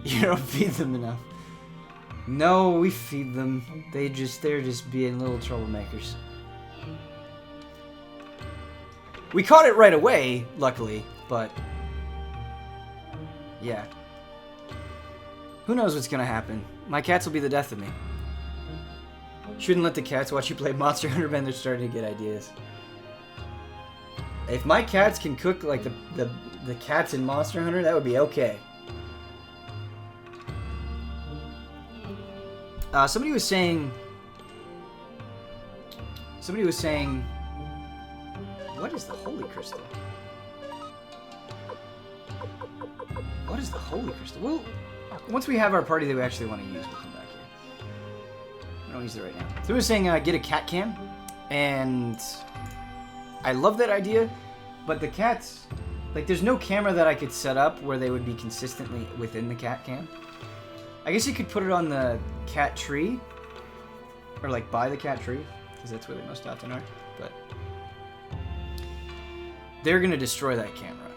You don't feed them enough. No, we feed them. They're just being little troublemakers. We caught it right away, luckily, but yeah. Who knows what's gonna happen? My cats will be the death of me. Shouldn't let the cats watch you play Monster Hunter, Ben. They're starting to get ideas. If my cats can cook like the cats in Monster Hunter, that would be okay. Somebody was saying, what is the Holy Crystal? What is the Holy Crystal? Well, once we have our party that we actually want to use, we'll come back here. I don't use it right now. So we were saying, get a cat cam, and I love that idea, but the cats, like, there's no camera that I could set up where they would be consistently within the cat cam. I guess you could put it on the cat tree, or like by the cat tree, because that's where they most often are, but they're going to destroy that camera,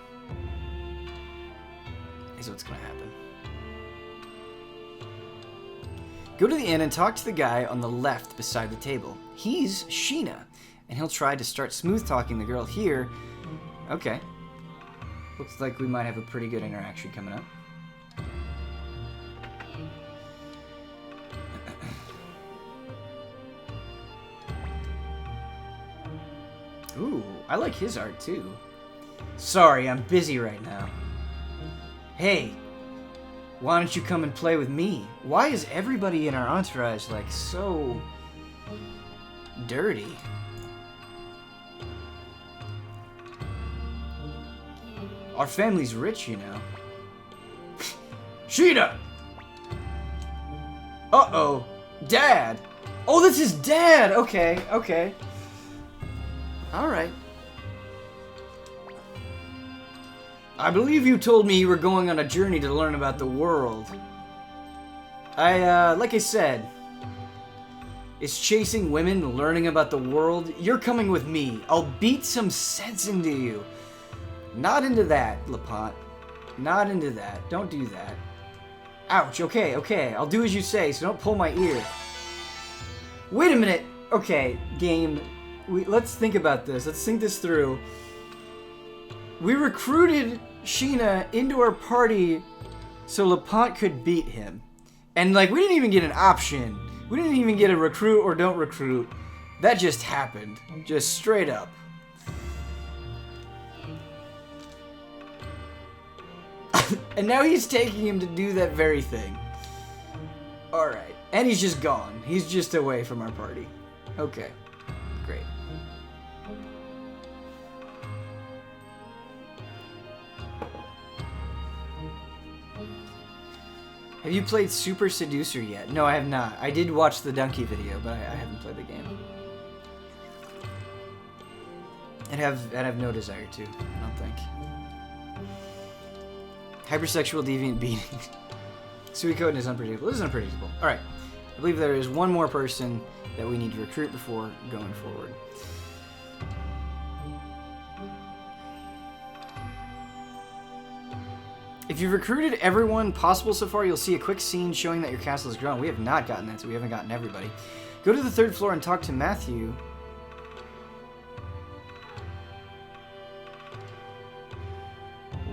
is what's going to happen. Go to the inn and talk to the guy on the left beside the table. He's Sheena, and he'll try to start smooth-talking the girl here. Okay. Looks like we might have a pretty good interaction coming up. Ooh, I like his art too. Sorry, I'm busy right now. Hey, why don't you come and play with me? Why is everybody in our entourage, like, so dirty? Our family's rich, you know. Sheena! Uh-oh. Dad! Oh, this is Dad! Okay, okay. Alright. I believe you told me you were going on a journey to learn about the world. Like I said, is chasing women learning about the world? You're coming with me. I'll beat some sense into you. Not into that, Lapont. Not into that. Don't do that. Ouch, okay, okay. I'll do as you say, so don't pull my ear. Wait a minute. Okay, game. Let's think about this. Let's think this through. We recruited Sheena into our party so Lapont could beat him. And, like, we didn't even get an option. We didn't even get a recruit or don't recruit. That just happened. Just straight up. And now he's taking him to do that very thing. Alright. And he's just gone. He's just away from our party. Okay. Great. Have you played Super Seducer yet? No, I have not. I did watch the Donkey video, but I haven't played the game. I'd have no desire to, I don't think. Hypersexual deviant beating. Suikoden is unpredictable. This is unpredictable. Alright. I believe there is one more person that we need to recruit before going forward. If you've recruited everyone possible so far, you'll see a quick scene showing that your castle has grown. We have not gotten that, so we haven't gotten everybody. Go to the 3rd floor and talk to Matthew.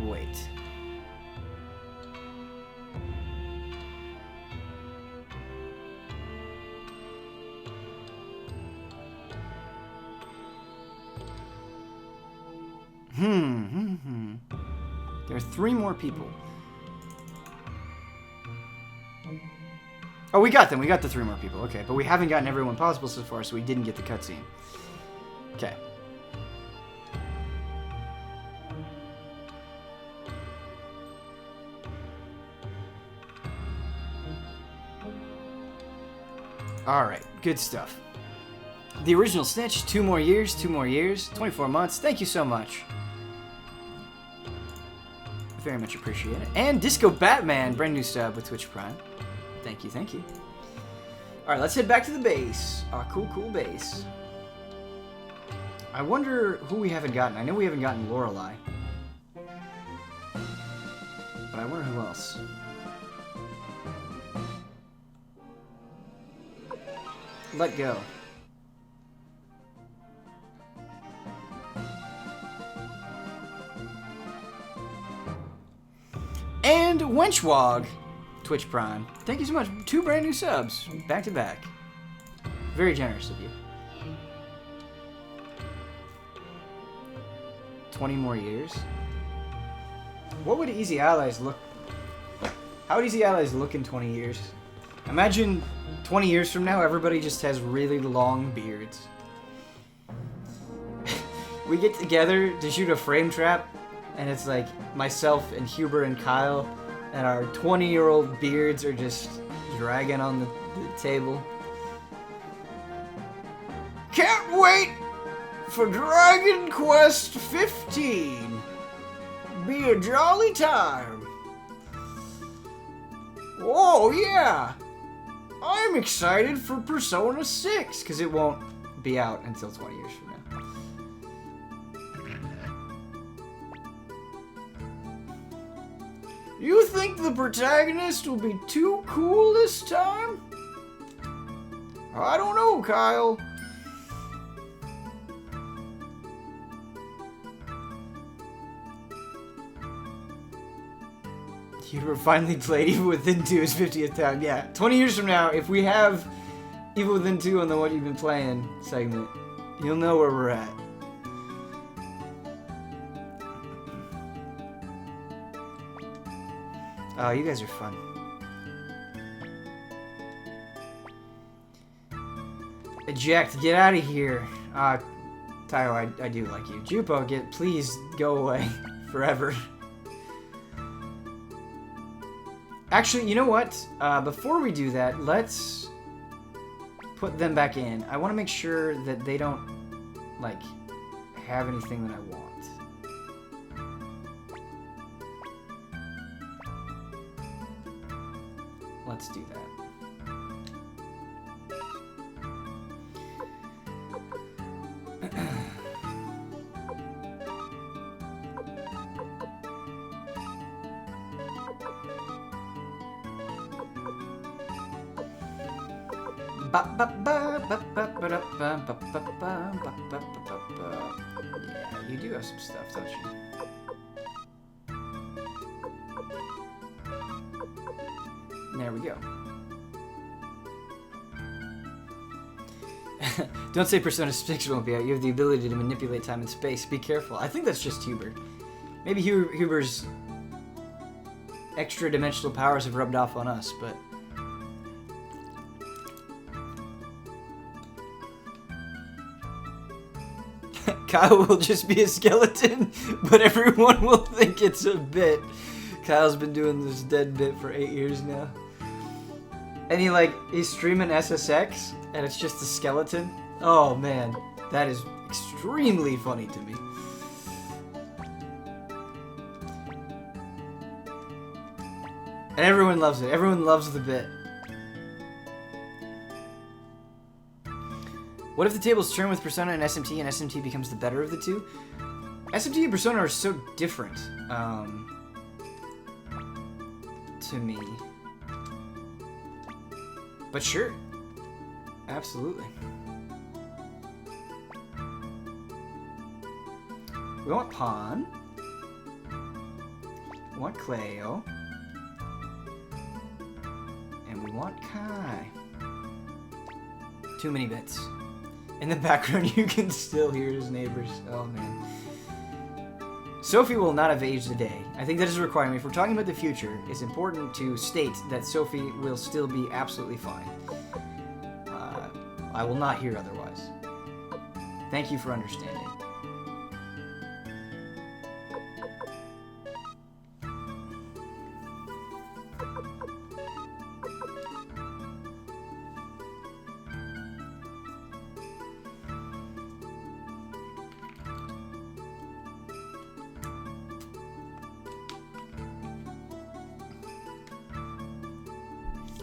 Wait. There are 3 more people. Oh, we got them. We got the 3 more people. Okay, but we haven't gotten everyone possible so far, so we didn't get the cutscene. Okay. Alright, good stuff. The original Snitch, 2 more years, 2 more years, 24 months. Thank you so much. Very much appreciate it. And Disco Batman, brand new sub with Twitch Prime. Thank you, thank you. Alright, let's head back to the base. Cool base. I wonder who we haven't gotten. I know we haven't gotten Lorelei. But I wonder who else. Let go. And Wenchwog, Twitch Prime. Thank you so much. 2 brand new subs, back to back. Very generous of you. 20 more years. What would Easy Allies look? How would Easy Allies look in 20 years? Imagine 20 years from now, everybody just has really long beards. We get together to shoot a frame trap. And it's like myself and Huber and Kyle, and our 20-year-old beards are just dragging on the table. Can't wait for Dragon Quest 15. Be a jolly time. Oh yeah, I'm excited for Persona 6 because it won't be out until 20 years from now. You think the protagonist will be too cool this time? I don't know, Kyle. You finally played Evil Within 2 his 50th time. Yeah, 20 years from now, if we have Evil Within 2 on the What You've Been Playing segment, you'll know where we're at. Oh, you guys are fun. Eject, get out of here. Tayo, I do like you. Jupo, please go away forever. Actually, you know what? Before we do that, let's put them back in. I want to make sure that they don't, like, have anything that I want. Let's do that. Yeah, you do have some stuff, don't you? There we go. Don't say Persona 6 won't be out. You have the ability to manipulate time and space. Be careful. I think that's just Hubert. Maybe Huber's extra dimensional powers have rubbed off on us, but... Kyle will just be a skeleton, but everyone will think it's a bit. Kyle's been doing this dead bit for 8 years now. And he's streaming SSX, and it's just a skeleton. Oh man, that is extremely funny to me. And everyone loves it. Everyone loves the bit. What if the tables turn with Persona and SMT, and SMT becomes the better of the two? SMT and Persona are so different, to me. But sure. Absolutely. We want Pawn. We want Cleo. And we want Kai. Too many bits. In the background, you can still hear his neighbors. Oh, man. Sophie will not have aged a day. I think that is a requirement. If we're talking about the future, it's important to state that Sophie will still be absolutely fine. I will not hear otherwise. Thank you for understanding.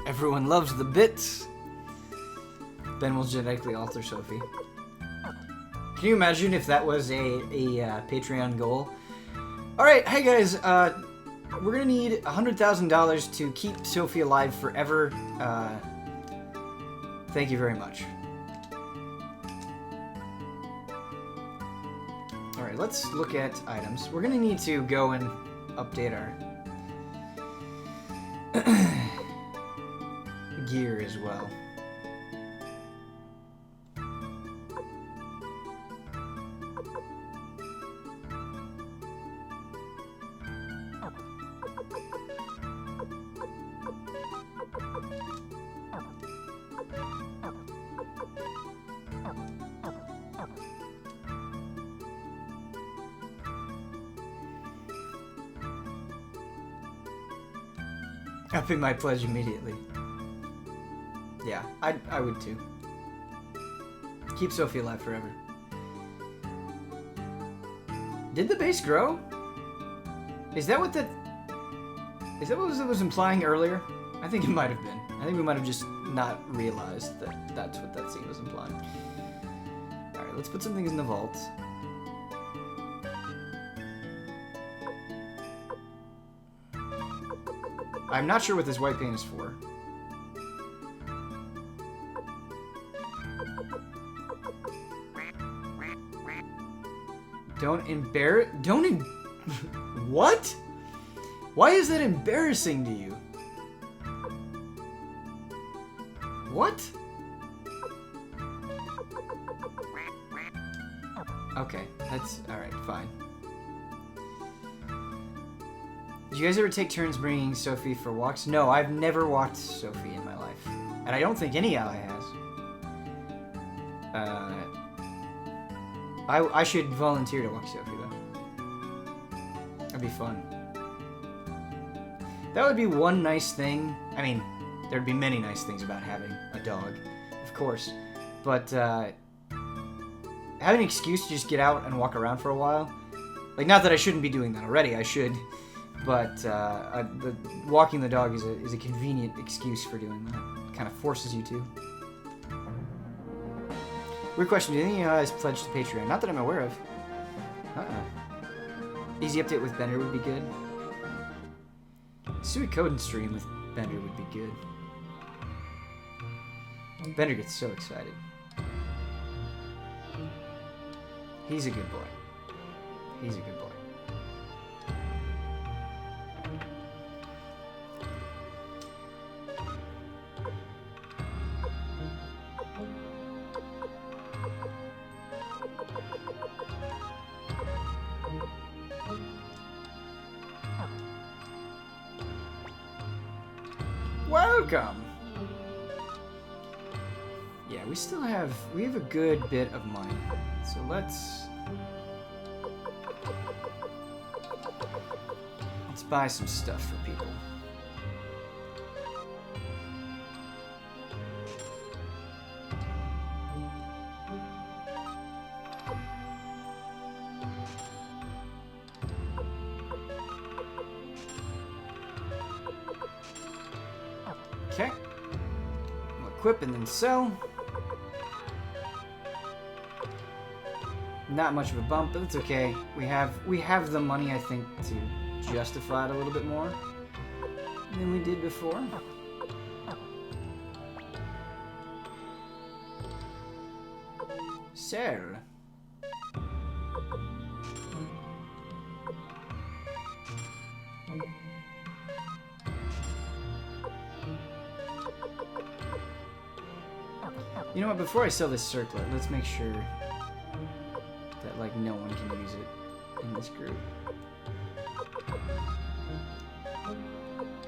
Everyone loves the bits. Ben will genetically alter Sophie. Can you imagine if that was a Patreon goal? Alright, hey guys, we're gonna need $100,000 to keep Sophie alive forever. Thank you very much. Alright, let's look at items. We're gonna need to go and update our gear as well. I pay my pledge immediately. Yeah, I would too. Keep Sophie alive forever. Did the base grow? Is that what it was implying earlier? I think it might have been. I think we might have just not realized that that's what that scene was implying. Alright, let's put some things in the vault. I'm not sure what this white paint is for. What? Why is that embarrassing to you? What? Okay, that's alright, fine. Do you guys ever take turns bringing Sophie for walks? No, I've never walked Sophie in my life. And I don't think any ally has. I should volunteer to walk Sophie, though. That'd be fun. That would be one nice thing. I mean, there'd be many nice things about having a dog, of course. But, having an excuse to just get out and walk around for a while. Like, not that I shouldn't be doing that already, I should. But walking the dog is a convenient excuse for doing that. It kind of forces you to. Weird question, do any of you guys pledge to Patreon? Not that I'm aware of. Easy update with Bender would be good. Suikoden stream with Bender would be good. Bender gets so excited. He's a good boy. He's a good boy. Welcome. Yeah, we have a good bit of money. So let's buy some stuff for people. Okay. We'll equip and then sell. Not much of a bump, but it's okay. We have the money, I think, to justify it a little bit more than we did before. Sell. You know what, before I sell this circlet, let's make sure that, like, no one can use it in this group.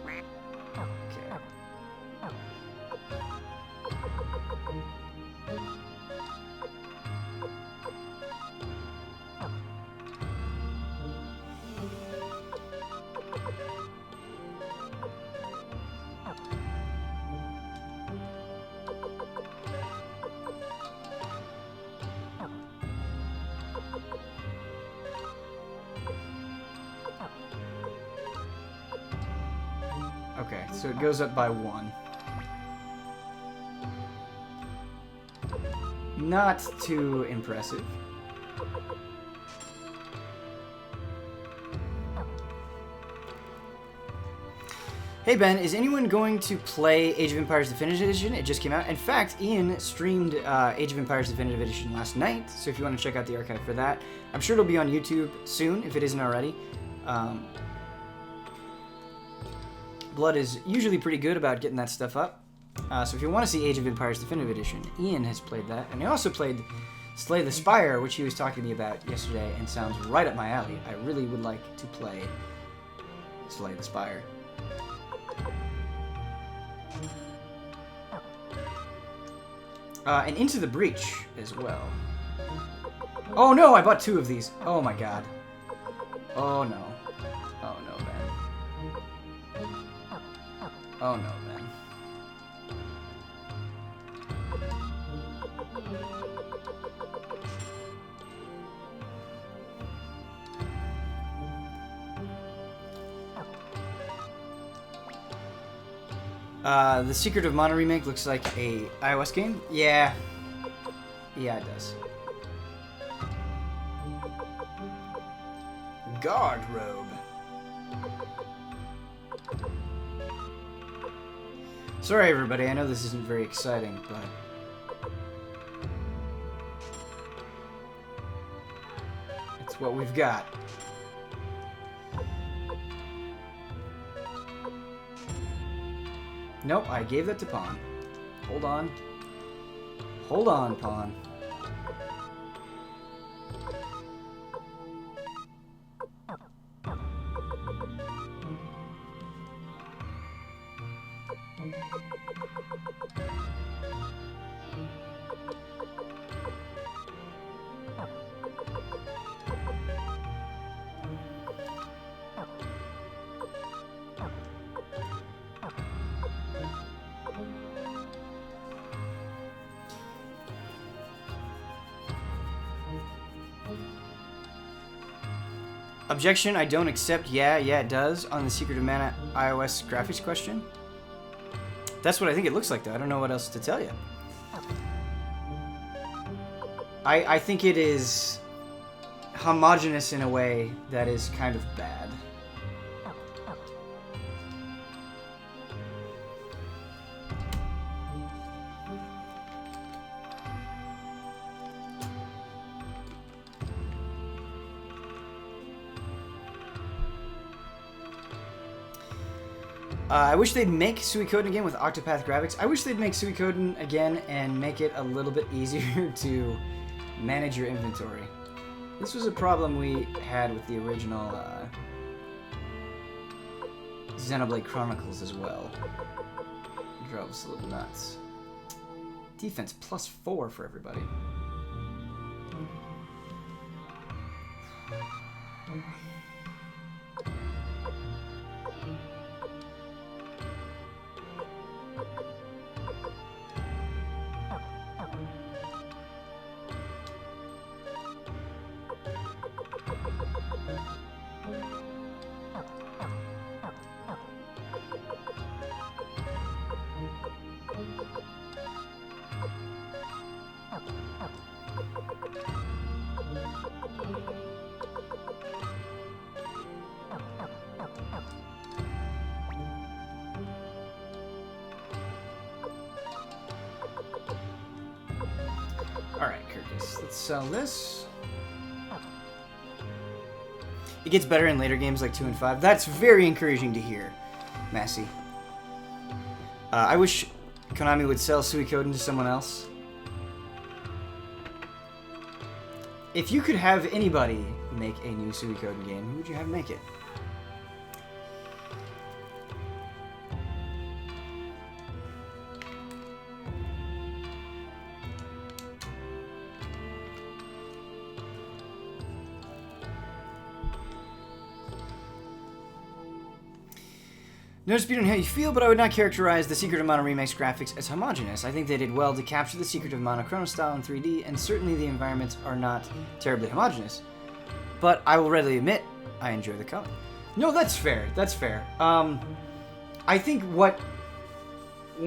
Okay. Okay, so it goes up by 1. Not too impressive. Hey Ben, is anyone going to play Age of Empires Definitive Edition? It just came out. In fact, Ian streamed Age of Empires Definitive Edition last night, so if you want to check out the archive for that, I'm sure it'll be on YouTube soon, if it isn't already. Blood is usually pretty good about getting that stuff up. So if you want to see Age of Empires Definitive Edition, Ian has played that. And he also played Slay the Spire, which he was talking to me about yesterday, and sounds right up my alley. I really would like to play Slay the Spire. And Into the Breach as well. Oh no, I bought 2 of these. Oh my god. Oh no. Oh no, man. Oh no, man. The Secret of Mana remake looks like a iOS game. Yeah. Yeah, it does. Guard robe. Sorry, everybody. I know this isn't very exciting, but it's what we've got. Nope, I gave that to Pawn. Hold on. Hold on, Pawn. Objection, I don't accept yeah, it does on the Secret of Mana iOS graphics question. That's what I think it looks like, though. I don't know what else to tell you. I think it is homogeneous in a way that is kind of bad. I wish they'd make Suikoden again with Octopath graphics. I wish they'd make Suikoden again and make it a little bit easier to manage your inventory. This was a problem we had with the original Xenoblade Chronicles as well. drove us a little nuts. Defense +4 for everybody. Alright, Kirkus, let's sell this. It gets better in later games like 2 and 5. That's very encouraging to hear, Massey. I wish Konami would sell Suikoden to someone else. If you could have anybody make a new Suikoden game, who would you have make it? No dispute on how you feel, but I would not characterize the Secret of Mana Remake's graphics as homogeneous. I think they did well to capture the Secret of Mana Chrono style in 3D, and certainly the environments are not terribly homogeneous. But I will readily admit, I enjoy the color. No, that's fair. That's fair. I think when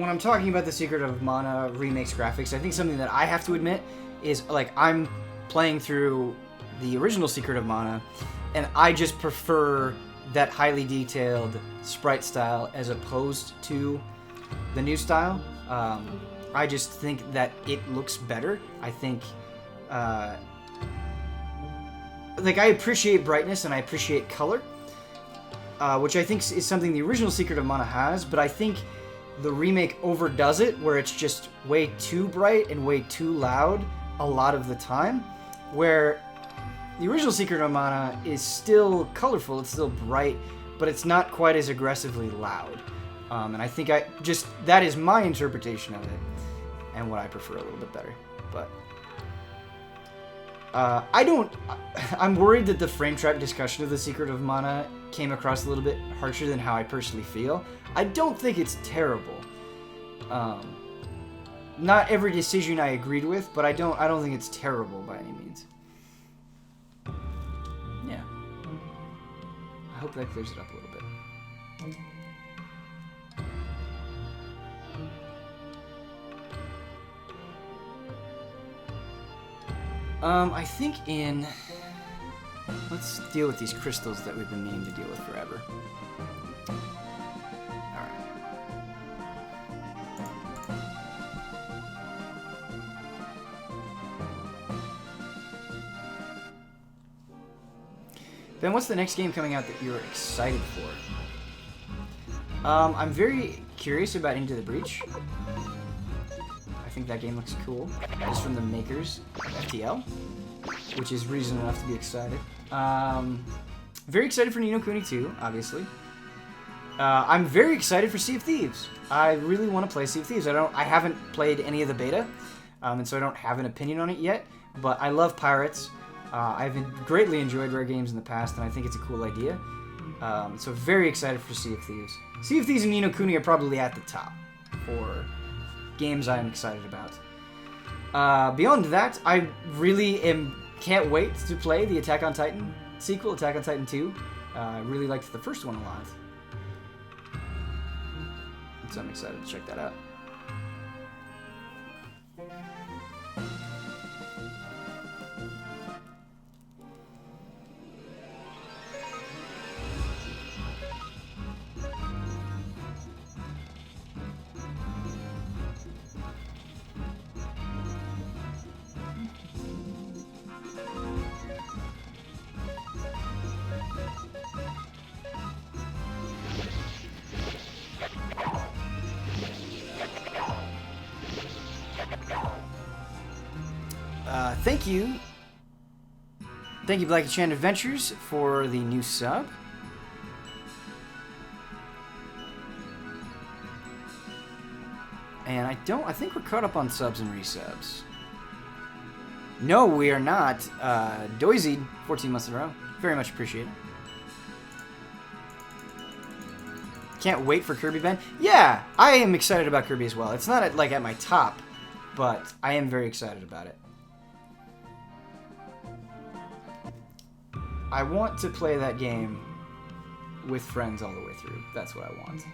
I'm talking about the Secret of Mana Remake's graphics, I think something that I have to admit is, like, I'm playing through the original Secret of Mana, and I just prefer that highly detailed sprite style as opposed to the new style. I just think that it looks better. I think, like, I appreciate brightness and I appreciate color, which I think is something the original Secret of Mana has, but I think the remake overdoes it, where it's just way too bright and way too loud a lot of the time, where the original Secret of Mana is still colorful, it's still bright, but it's not quite as aggressively loud. And I think that is my interpretation of it, and what I prefer a little bit better. But I'm worried that the frame trap discussion of the Secret of Mana came across a little bit harsher than how I personally feel. I don't think it's terrible. Not every decision I agreed with, but I don't think it's terrible by any means. Yeah. I hope that clears it up a little bit. I think let's deal with these crystals that we've been meaning to deal with forever. Ben, what's the next game coming out that you're excited for? I'm very curious about Into the Breach. I think that game looks cool. It's from the makers of FTL, which is reason enough to be excited. Very excited for Ni no Kuni 2, obviously. I'm very excited for Sea of Thieves. I really want to play Sea of Thieves. I haven't played any of the beta, and so I don't have an opinion on it yet, but I love pirates. I've greatly enjoyed Rare games in the past, and I think it's a cool idea. So very excited for Sea of Thieves. Sea of Thieves and Ni no Kuni are probably at the top for games I'm excited about. Beyond that, I really can't wait to play the Attack on Titan sequel, Attack on Titan 2. I really liked the first one a lot. So I'm excited to check that out. Thank you. Thank you, Black Enchant Adventures, for the new sub. And I think we're caught up on subs and resubs. No, we are not. Doized, 14 months in a row. Very much appreciated. Can't wait for Kirby, Ben. Yeah, I am excited about Kirby as well. It's not at my top, but I am very excited about it. I want to play that game with friends all the way through. That's what I want.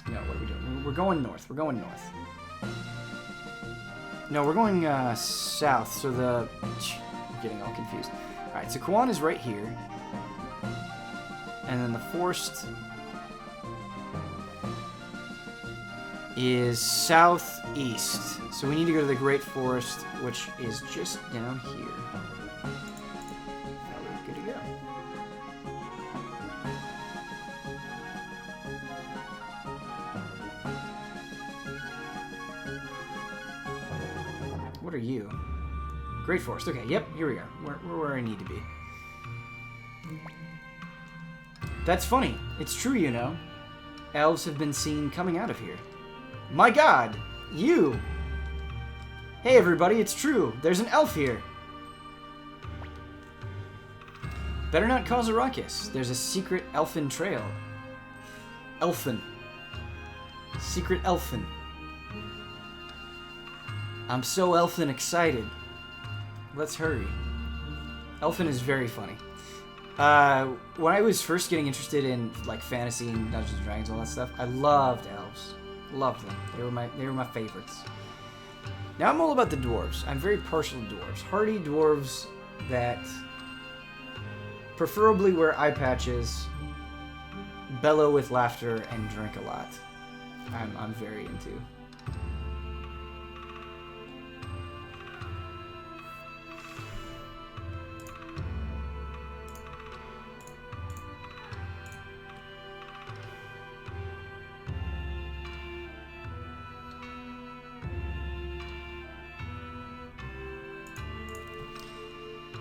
No, what are we doing? We're going north. We're going north. No, we're going south, so I'm getting all confused. Alright, so Kawan is right here. And then the forest is southeast. So we need to go to the Great Forest, which is just down here. Now we're good to go. What are you? Great Forest. Okay, yep, here we are. We're where I need to be. That's funny. It's true, you know. Elves have been seen coming out of here. My god! You! Hey everybody, it's true. There's an elf here. Better not cause a ruckus. There's a secret elfin trail. Elfin. Secret elfin. I'm so elfin excited. Let's hurry. Elfin is very funny. When I was first getting interested in fantasy and Dungeons and Dragons and all that stuff, I loved elves. Loved them. They were my favorites. Now I'm all about the dwarves. I'm very partial to dwarves. Hardy dwarves that preferably wear eye patches, bellow with laughter, and drink a lot. I'm very into.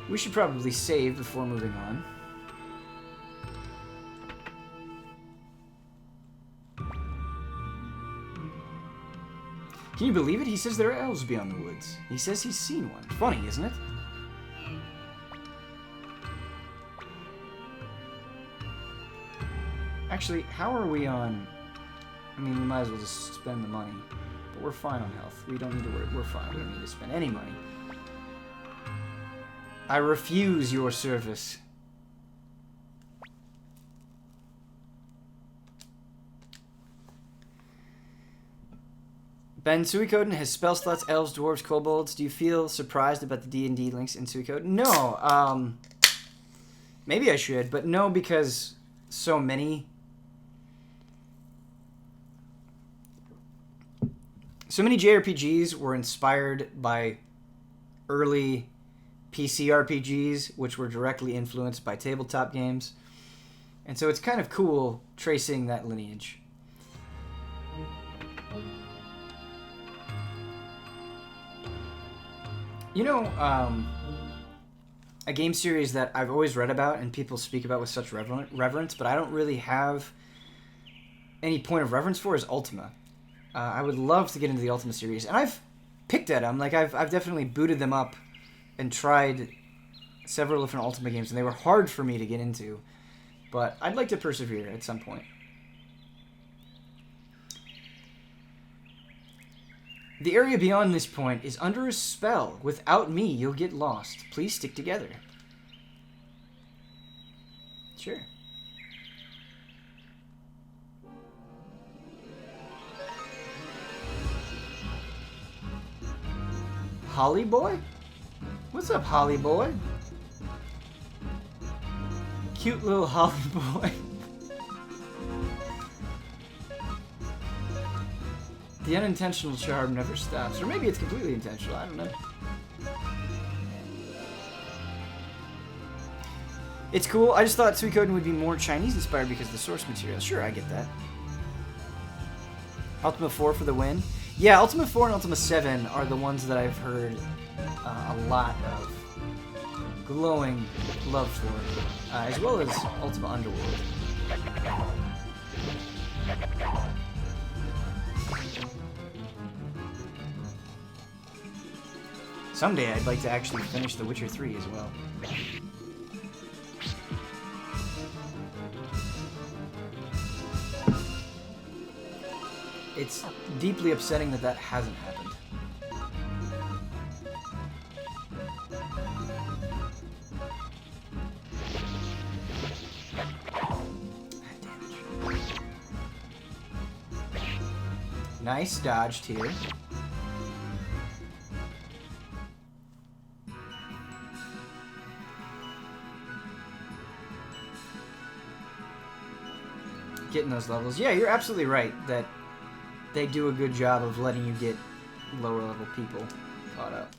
We should probably save before moving on. Can you believe it? He says there are elves beyond the woods. He says he's seen one. Funny, isn't it? Actually, how are we on... I mean, we might as well just spend the money. But we're fine on health. We don't need to worry. We're fine. We don't need to spend any money. I refuse your service. Ben, Suikoden has spell slots, elves, dwarves, kobolds. Do you feel surprised about the D&D links in Suikoden? No. Maybe I should, but no, because so many JRPGs were inspired by early PC RPGs, which were directly influenced by tabletop games. And so it's kind of cool tracing that lineage. You know, a game series that I've always read about and people speak about with such reverence, but I don't really have any point of reference for is Ultima. I would love to get into the Ultima series, and I've picked at them. I've definitely booted them up and tried several different Ultima games, and they were hard for me to get into. But I'd like to persevere at some point. The area beyond this point is under a spell. Without me, you'll get lost. Please stick together. Sure. Holly boy? What's up, Holly boy? Cute little Holly boy. The unintentional charm never stops. Or maybe it's completely intentional, I don't know. It's cool. I just thought Suikoden would be more Chinese inspired because of the source material. Sure, I get that. Ultima 4 for the win. Yeah, Ultima 4 and Ultima 7 are the ones that I've heard a lot of glowing love for, as well as Ultima Underworld. Someday I'd like to actually finish The Witcher 3 as well. It's deeply upsetting that that hasn't happened. Nice dodged here. Getting those levels. Yeah, you're absolutely right that they do a good job of letting you get lower level people caught up.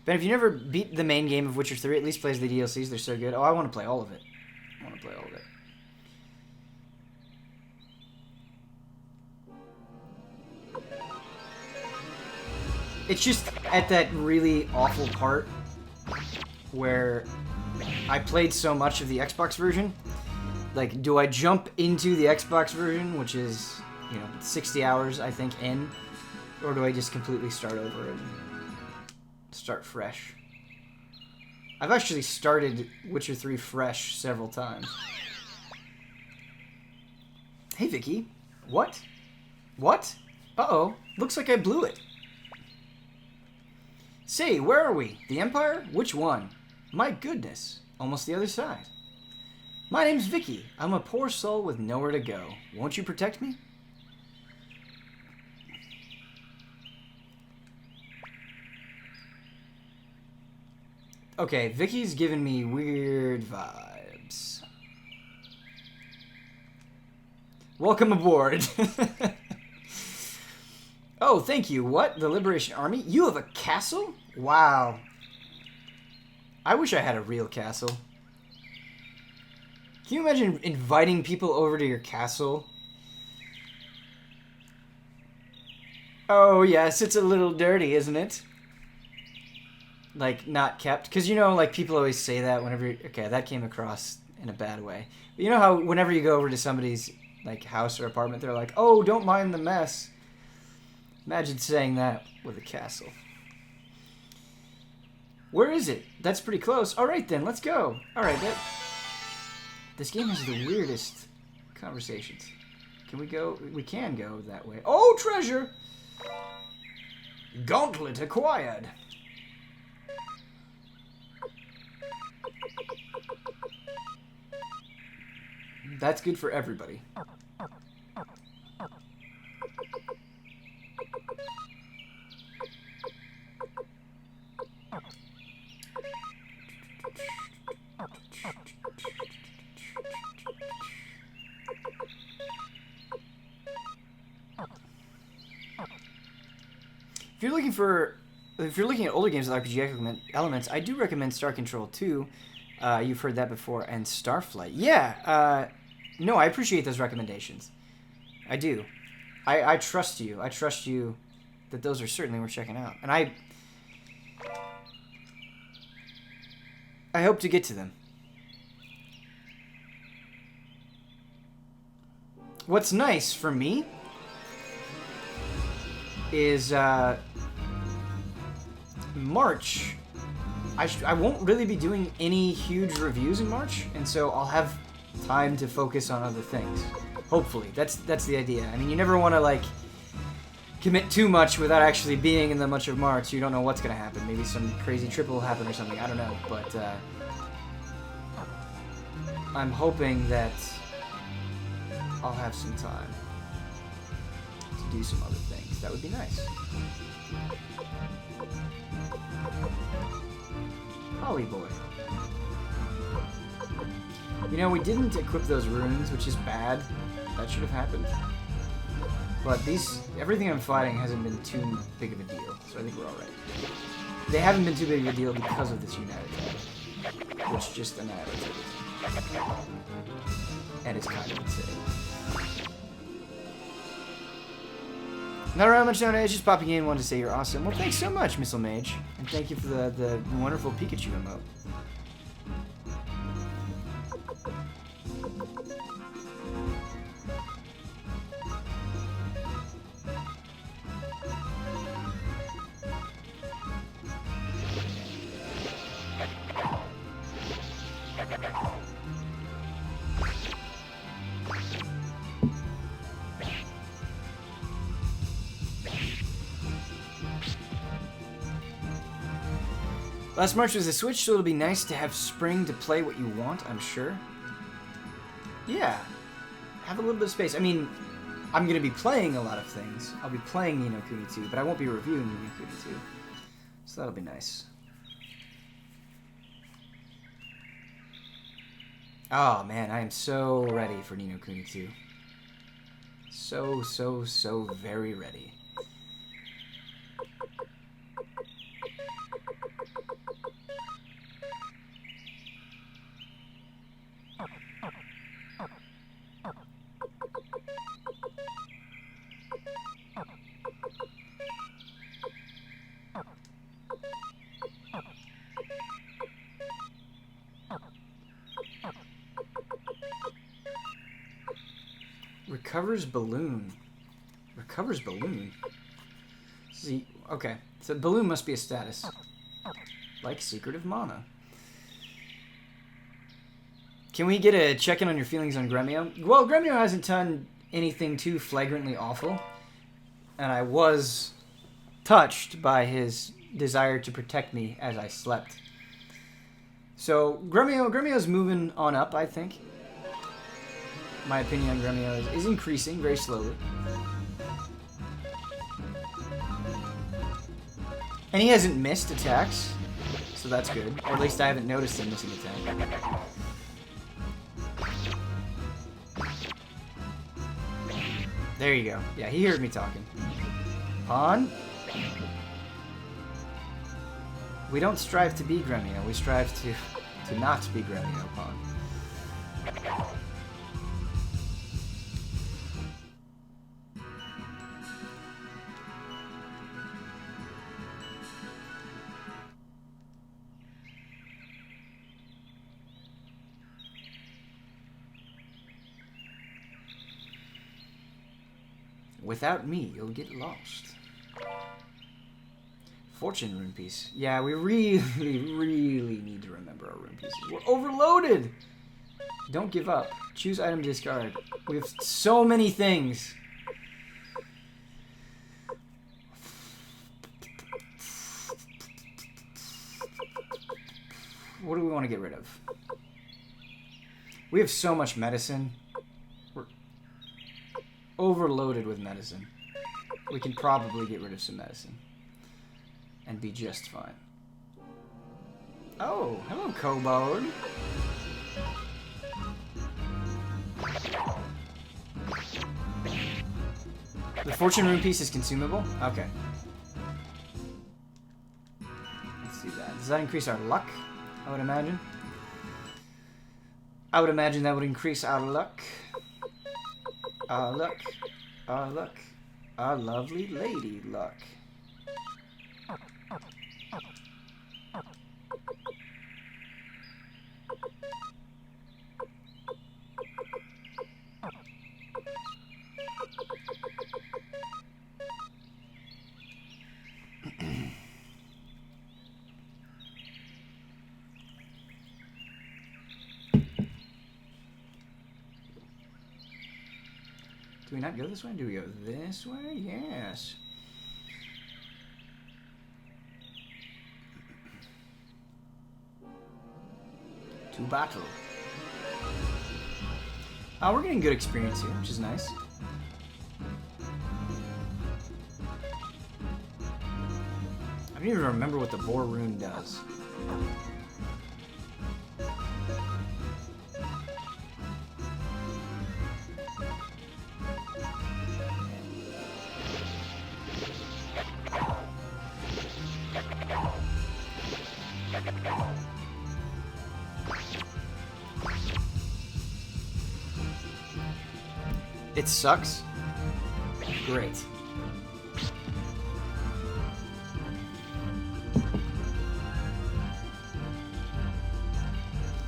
But if you never beat the main game of Witcher 3, at least plays the DLCs. They're so good. Oh, I want to play all of it. I want to play all of it. It's just at that really awful part where I played so much of the Xbox version. Like, do I jump into the Xbox version, which is, 60 hours, I think, in, or do I just completely start over and start fresh? I've actually started Witcher 3 fresh several times. Hey, Vicky. What? What? Uh-oh. Looks like I blew it. Say, where are we? The Empire? Which one? My goodness. Almost the other side. My name's Vicky. I'm a poor soul with nowhere to go. Won't you protect me? Okay, Vicky's giving me weird vibes. Welcome aboard. Oh, thank you. What? The Liberation Army? You have a castle? Wow. I wish I had a real castle. Can you imagine inviting people over to your castle? Oh, yes, it's a little dirty, isn't it? Like, not kept. Because, like, people always say that whenever... Okay, that came across in a bad way. But you know how whenever you go over to somebody's, like, house or apartment, they're like, oh, don't mind the mess. Imagine saying that with a castle. Where is it? That's pretty close. All right, then. Let's go. All right, this game has the weirdest conversations. Can we go? We can go that way. Oh, treasure! Gauntlet acquired. That's good for everybody. If you're looking at older games with RPG elements, I do recommend Star Control 2. You've heard that before, and Starflight. Yeah, no, I appreciate those recommendations. I do. I trust you. I trust you that those are certainly worth checking out. And I hope to get to them. What's nice for me is March. I won't really be doing any huge reviews in March, and so I'll have time to focus on other things. Hopefully, that's the idea. I mean, you never want to like commit too much without actually being in the month of March. You don't know what's gonna happen. Maybe some crazy trip will happen or something. I don't know, but I'm hoping that I'll have some time to do some other things. That would be nice. Holly boy. We didn't equip those runes, which is bad. That should have happened. But everything I'm fighting hasn't been too big of a deal, so I think we're alright. They haven't been too big of a deal because of this United Tab, which just annihilates everything. And it's kind of insane. Not around much nowadays, just popping in, wanted to say you're awesome. Well, thanks so much, Missile Mage. And thank you for the wonderful Pikachu emote. Last March was a Switch, so it'll be nice to have spring to play what you want, I'm sure. Yeah. Have a little bit of space. I mean, I'm going to be playing a lot of things. I'll be playing Ni no Kuni 2, but I won't be reviewing Ni no Kuni 2. So that'll be nice. Oh, man, I am so ready for Ni no Kuni 2. So very ready. Recovers balloon. Recovers balloon? See, okay. So balloon must be a status. Like secretive mana. Can we get a check-in on your feelings on Gremio? Well, Gremio hasn't done anything too flagrantly awful. And I was touched by his desire to protect me as I slept. So Gremio's moving on up, I think. My opinion on Gremio is increasing very slowly. And he hasn't missed attacks, so that's good. Or at least I haven't noticed him missing attack. There you go. Yeah, he heard me talking. Pawn. We don't strive to be Gremio. We strive to not be Gremio, Pawn. Without me, you'll get lost. Fortune rune piece. Yeah, we really need to remember our rune pieces. We're overloaded! Don't give up. Choose item discard. We have so many things. What do we want to get rid of? We have so much medicine. We're overloaded with medicine. We can probably get rid of some medicine. And be just fine. Oh, hello, Kobold. The fortune rune piece is consumable? Okay. Let's do that. Does that increase our luck? I would imagine. I would imagine that would increase our luck. Our luck. Our luck. Our lovely lady luck. Do we not go this way? Do we go this way? Yes. To battle. Oh, we're getting good experience here, which is nice. I don't even remember what the boar rune does. It sucks? Great.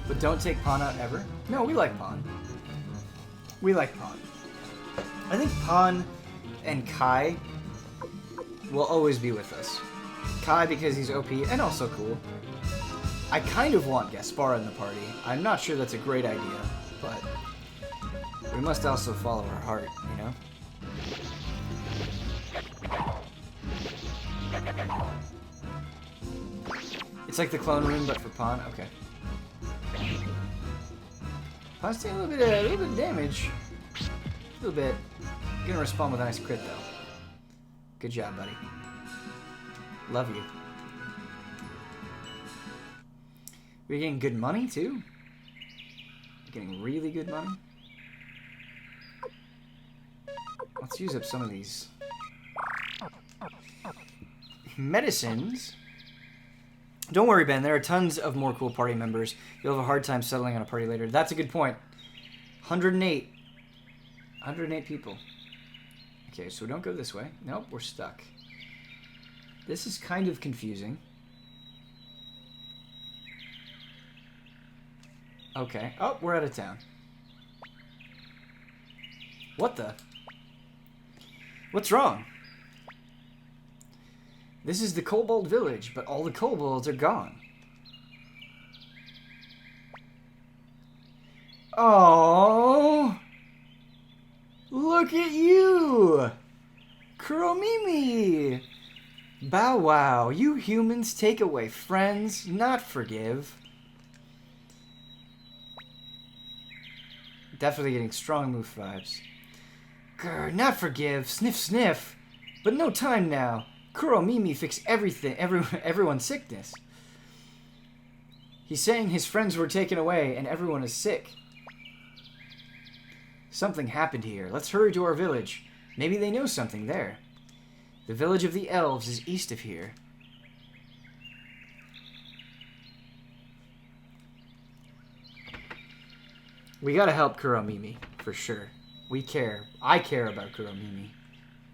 But don't take Pawn out ever? No, we like Pawn. We like Pawn. I think Pawn and Kai will always be with us. Kai because he's OP and also cool. I kind of want Gaspar in the party. I'm not sure that's a great idea, but we must also follow our heart, you know? It's like the clone room, but for Pawn. Okay. Pawn's taking a little bit of damage. A little bit. Gonna respond with a nice crit, though. Good job, buddy. Love you. We're getting good money, too. Getting really good money. Let's use up some of these medicines. Don't worry, Ben. There are tons of more cool party members. You'll have a hard time settling on a party later. That's a good point. 108. 108 people. Okay, so don't go this way. Nope, we're stuck. This is kind of confusing. Okay. Oh, we're out of town. What the? What's wrong? This is the Kobold village, but all the kobolds are gone. Oh, look at you! Kuromimi! Bow wow, you humans take away friends, not forgive. Definitely getting strong move vibes. Grr, not forgive, sniff sniff. But no time now. Kuromimi fix everything, everyone's sickness. He's saying his friends were taken away and everyone is sick. Something happened here. Let's hurry to our village. Maybe they know something there. The village of the elves is east of here. We gotta help Kuromimi, for sure. We care. I care about Kuromimi.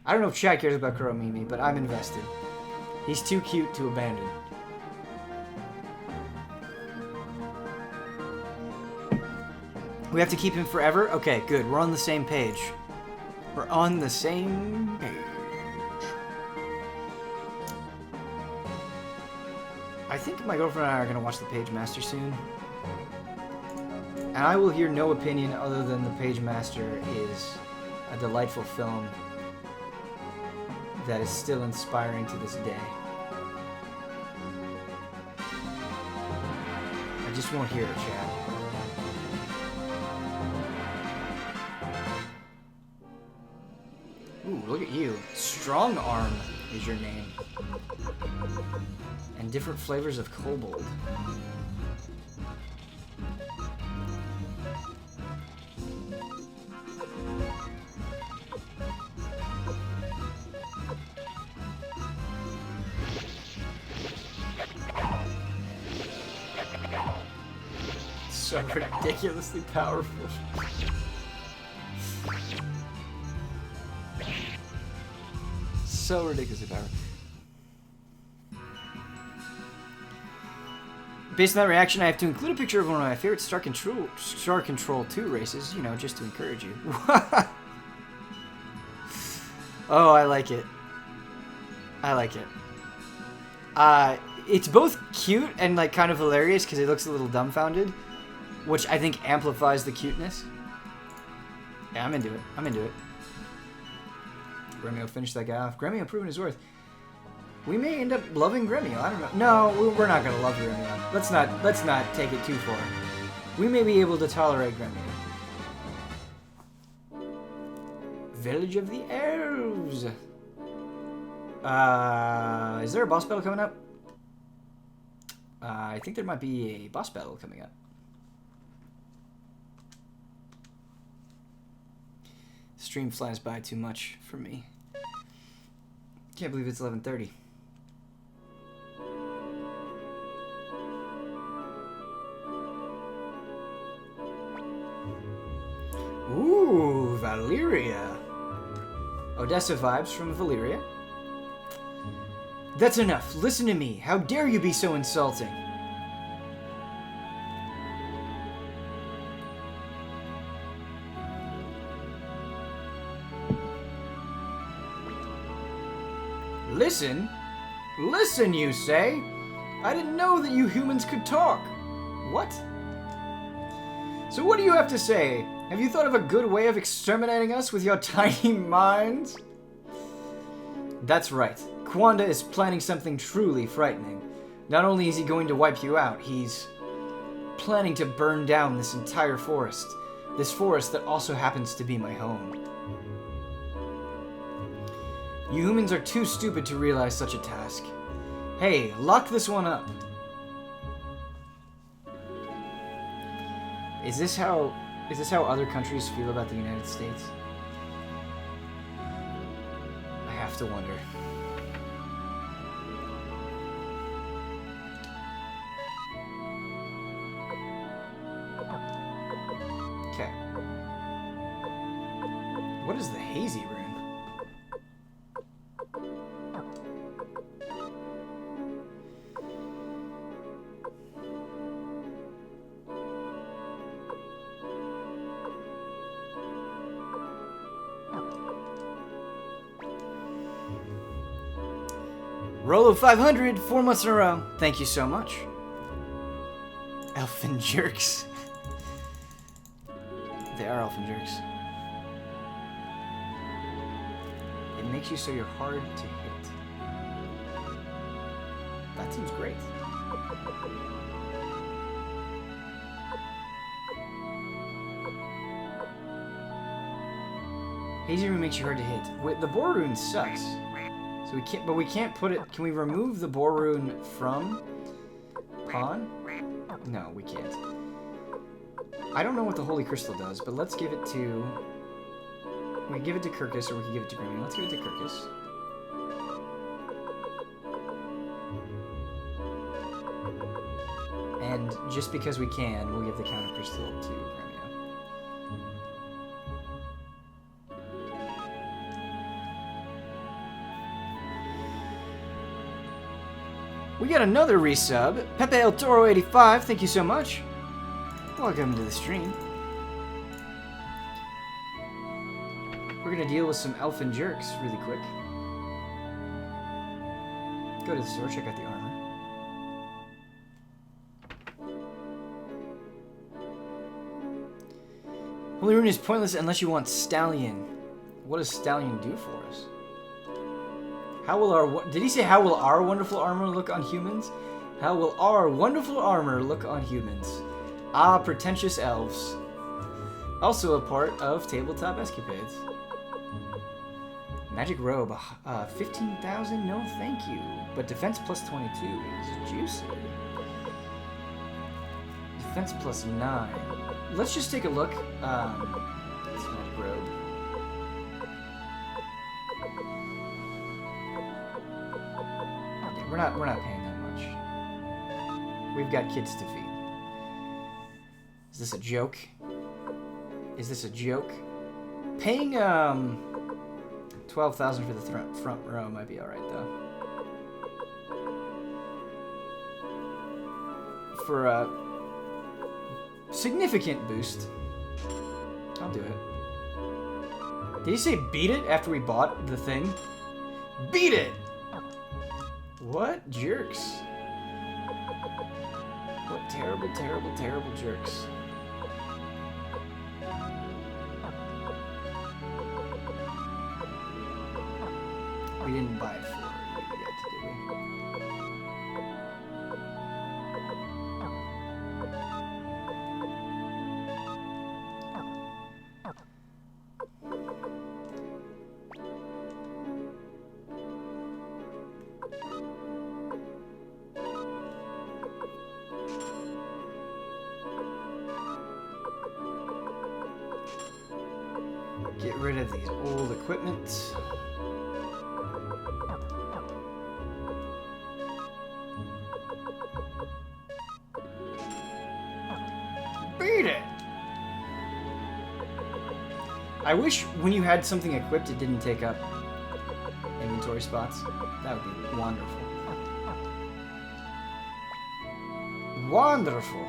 I don't know if Chad cares about Kuromimi, but I'm invested. He's too cute to abandon. We have to keep him forever? Okay, good. We're on the same page. We're on the same page. I think my girlfriend and I are going to watch The Page Master soon. And I will hear no opinion other than The Page Master is a delightful film that is still inspiring to this day. I just won't hear it, Chad. Ooh, look at you. Strong Arm is your name. And different flavors of Kobold. So ridiculously powerful. So ridiculously powerful. Based on that reaction, I have to include a picture of one of my favorite Star Control 2 races, you know, just to encourage you. Oh, I like it. I like it. It's both cute and like kind of hilarious because it looks a little dumbfounded, which I think amplifies the cuteness. Yeah, I'm into it. I'm into it. Gremio finished that guy off. Gremio proven his worth. We may end up loving Gremio. I don't know. No, we're not gonna love Gremio. Let's not take it too far. We may be able to tolerate Gremio. Village of the Elves. Is there a boss battle coming up? I think there might be a boss battle coming up. Stream flies by too much for me. Can't believe it's 11:30. Ooh, Valyria. Odessa vibes from Valyria. That's enough. Listen to me. How dare you be so insulting? Listen? Listen, you say? I didn't know that you humans could talk. What? So what do you have to say? Have you thought of a good way of exterminating us with your tiny minds? That's right. Kwanda is planning something truly frightening. Not only is he going to wipe you out, he's planning to burn down this entire forest. This forest that also happens to be my home. You humans are too stupid to realize such a task. Hey, lock this one up. Is this how other countries feel about the United States? I have to wonder. Okay. What is the hazy rune? Roll of 500, 4 months in a row. Thank you so much. Elfin jerks. They are elfin jerks. It makes you so you're hard to hit. That seems great. Hazy rune makes you hard to hit. Wait, the boar rune sucks. So we can't put it. Can we remove the boar rune from pawn? No, we can't. I don't know what the holy crystal does, but let's give it to. We can give it to Kirkus, or we can give it to Grimmy. Let's give it to Kirkus. And just because we can, we'll give the counter crystal to Grimmy. We got another resub. Pepe El Toro 85, thank you so much. Welcome to the stream. We're gonna deal with some elfin jerks really quick. Go to the store, check out the armor. Holy rune is pointless unless you want Stallion. What does Stallion do for us? How will our... Did he say, how will our wonderful armor look on humans? How will our wonderful armor look on humans? Ah, pretentious elves. Also a part of Tabletop Escapades. Magic robe. 15,000? No, thank you. But defense plus 22 is juicy. Defense plus 9. Let's just take a look. It's magic robe. We're not paying that much. We've got kids to feed. Is this a joke? Is this a joke? Paying 12,000 for the front row might be all right though. For a significant boost, I'll do it. Did he say beat it after we bought the thing? Beat it! What jerks? What terrible, terrible, terrible jerks. We didn't buy it for you yet, did we? Get rid of these old equipment. Beat it! I wish when you had something equipped it didn't take up inventory spots. That would be wonderful. Wonderful!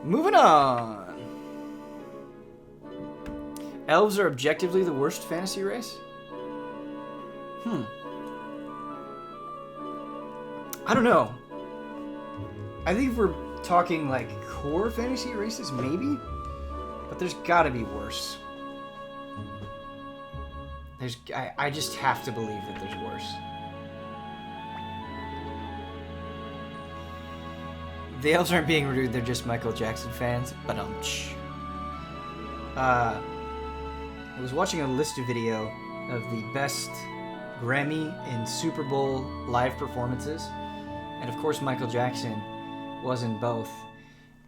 Moving on. Elves are objectively the worst fantasy race? I don't know. I think if we're talking like core fantasy races, maybe. But there's gotta be worse. I just have to believe that there's worse. The elves aren't being rude, they're just Michael Jackson fans. But I was watching a list video of the best Grammy and Super Bowl live performances. And of course Michael Jackson was in both.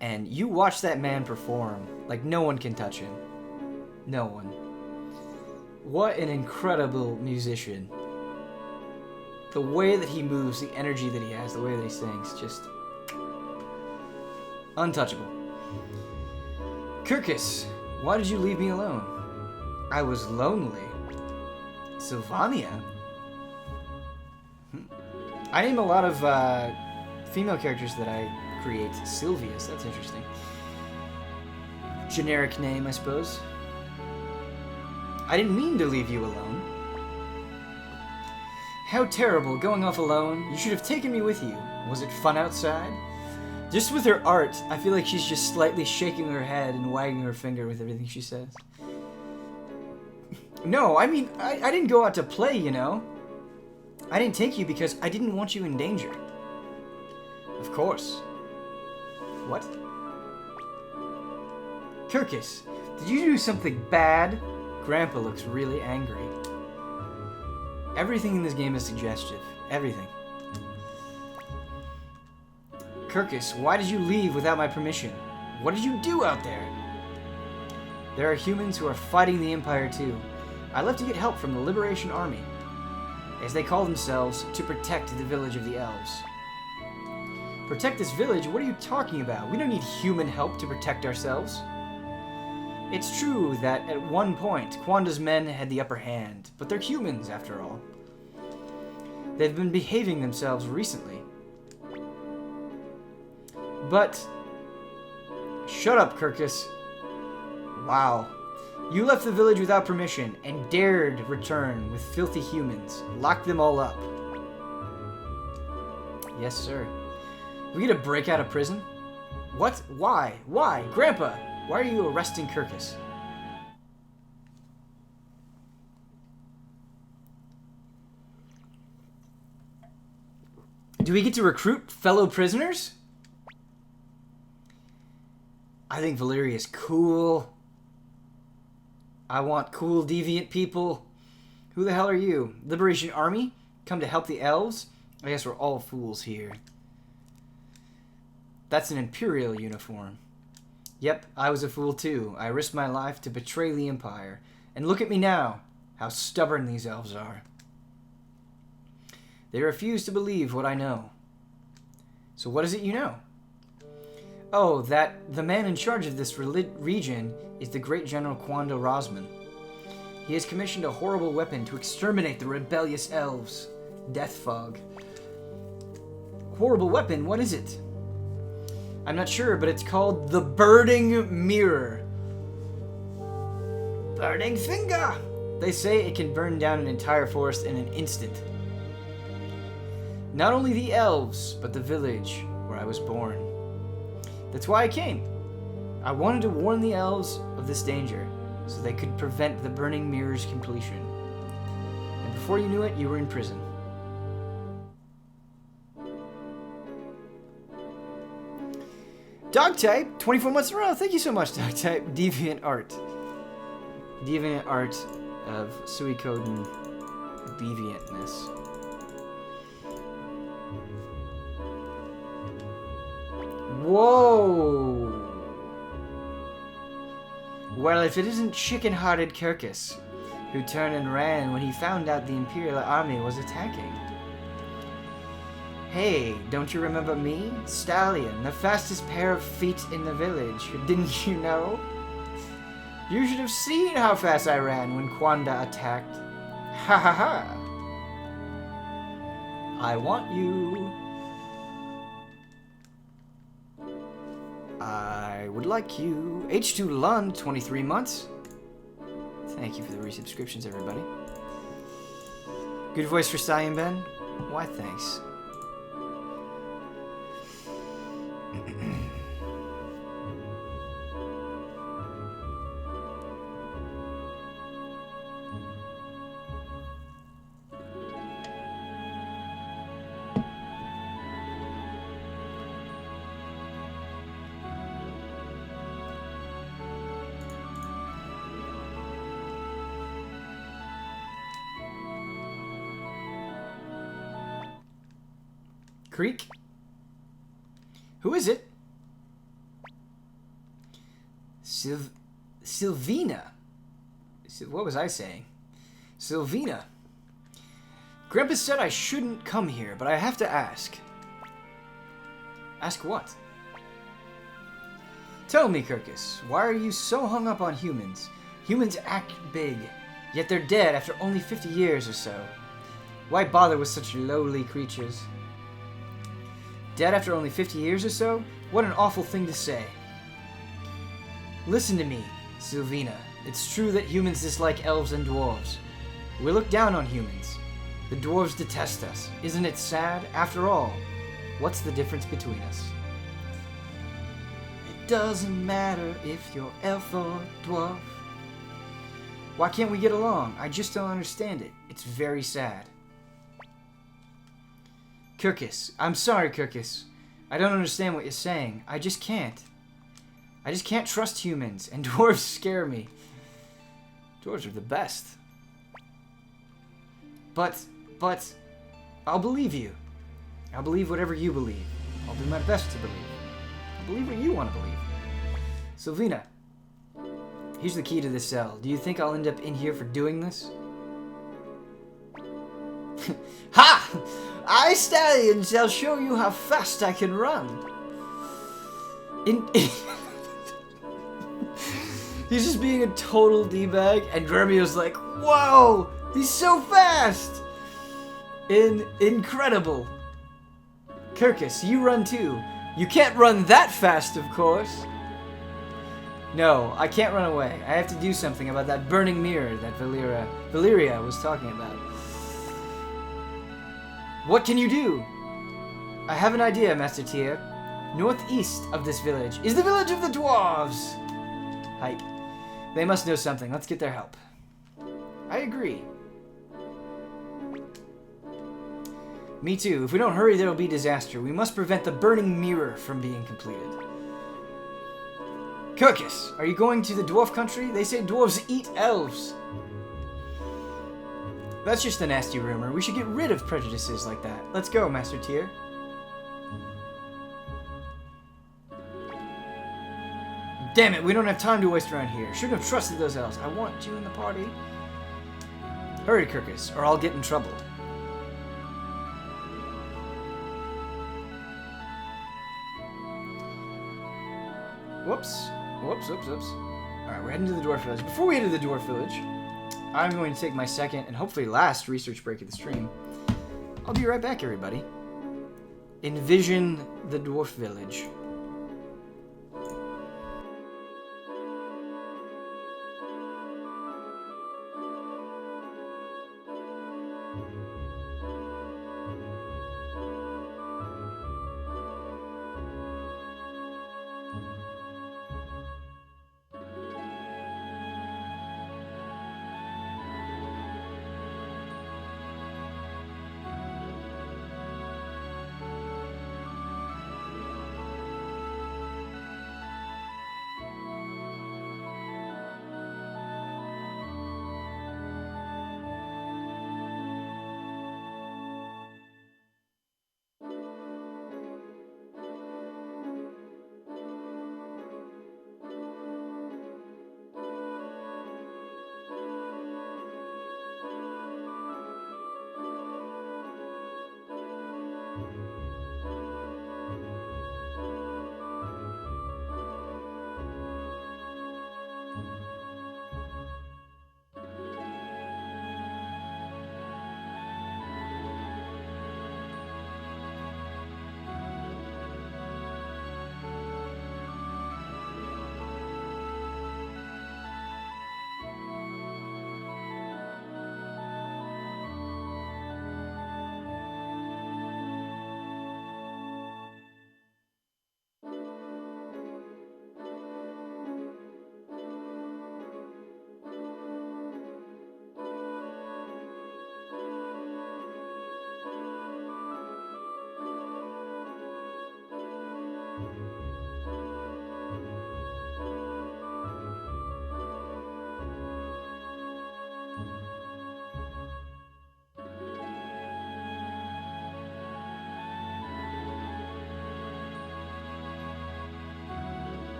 And you watch that man perform, like no one can touch him. No one. What an incredible musician. The way that he moves, the energy that he has, the way that he sings, just untouchable. Kirkus, why did you leave me alone? I was lonely. Sylvania? I name a lot of female characters that I create. Sylvius, that's interesting. Generic name, I suppose. I didn't mean to leave you alone. How terrible, going off alone. You should have taken me with you. Was it fun outside? Just with her art, I feel like she's just slightly shaking her head and wagging her finger with everything she says. No, I mean, I didn't go out to play, you know. I didn't take you because I didn't want you in danger. Of course. What? Kirkus, did you do something bad? Grandpa looks really angry. Everything in this game is suggestive. Everything. Kirkus, why did you leave without my permission? What did you do out there? There are humans who are fighting the Empire too. I left to get help from the Liberation Army, as they call themselves, to protect the village of the elves. Protect this village? What are you talking about? We don't need human help to protect ourselves. It's true that at one point, Kwanda's men had the upper hand, but they're humans after all. They've been behaving themselves recently. But... Shut up, Kirkus. Wow. You left the village without permission and dared return with filthy humans. Lock them all up. Yes, sir. We get a break out of prison? What? Why? Why? Grandpa, why are you arresting Kirkus? Do we get to recruit fellow prisoners? I think Valeria's cool. I want cool, deviant people. Who the hell are you? Liberation Army? Come to help the elves? I guess we're all fools here. That's an Imperial uniform. Yep, I was a fool too. I risked my life to betray the Empire. And look at me now. How stubborn these elves are. They refuse to believe what I know. So what is it you know? Oh, that the man in charge of this region is the great General Kwanda Rosman. He has commissioned a horrible weapon to exterminate the rebellious elves. Death Fog. Horrible weapon? What is it? I'm not sure, but it's called the Burning Mirror. Burning Finger! They say it can burn down an entire forest in an instant. Not only the elves, but the village where I was born. That's why I came. I wanted to warn the elves of this danger, so they could prevent the Burning Mirror's completion. And before you knew it, you were in prison. Dog type, 24 months in a row. Thank you so much, Dog type. Deviant art. Deviant art of Suikoden deviantness. Whoa! Well, if it isn't chicken-hearted Kirkus, who turned and ran when he found out the Imperial Army was attacking. Hey, don't you remember me? Stallion, the fastest pair of feet in the village. Didn't you know? You should have seen how fast I ran when Kwanda attacked. Ha ha ha! I want you. I would like you. H2 Lund, 23 months. Thank you for the resubscriptions, everybody. Good voice for Stallion Ben? Why, thanks. Creek? Who is it? Sylvina. What was I saying? Sylvina. Grandpa said I shouldn't come here, but I have to ask. Ask what? Tell me, Kirkus, why are you so hung up on humans? Humans act big, yet they're dead after only 50 years or so. Why bother with such lowly creatures? Dead after only 50 years or so? What an awful thing to say. Listen to me, Sylvina. It's true that humans dislike elves and dwarves. We look down on humans. The dwarves detest us. Isn't it sad? After all, what's the difference between us? It doesn't matter if you're elf or dwarf. Why can't we get along? I just don't understand it. It's very sad. Kirkus. I'm sorry, Kirkus. I don't understand what you're saying. I just can't. I just can't trust humans, and dwarves scare me. Dwarves are the best. But, I'll believe you. I'll believe whatever you believe. I'll do my best to believe. I'll believe what you want to believe. Sylvina, here's the key to this cell. Do you think I'll end up in here for doing this? Ha! I stallion shall show you how fast I can run. He's just being a total D-bag, and Dremio's like, whoa! He's so fast! Incredible. Kirkus, you run too. You can't run that fast, of course. No, I can't run away. I have to do something about that burning mirror that Valeria was talking about. What can you do? I have an idea, Master Tyr. Northeast of this village is the village of the dwarves. Hype. They must know something. Let's get their help. I agree. Me too. If we don't hurry, there will be disaster. We must prevent the burning mirror from being completed. Kirkus, are you going to the dwarf country? They say dwarves eat elves. That's just a nasty rumor. We should get rid of prejudices like that. Let's go, Master Tyr. Damn it, we don't have time to waste around here. Shouldn't have trusted those elves. I want you in the party. Hurry, Kirkus, or I'll get in trouble. Whoops. Alright, we're heading to the dwarf village. Before we head to the dwarf village, I'm going to take my second and hopefully last research break of the stream. I'll be right back, everybody. Envision the dwarf village.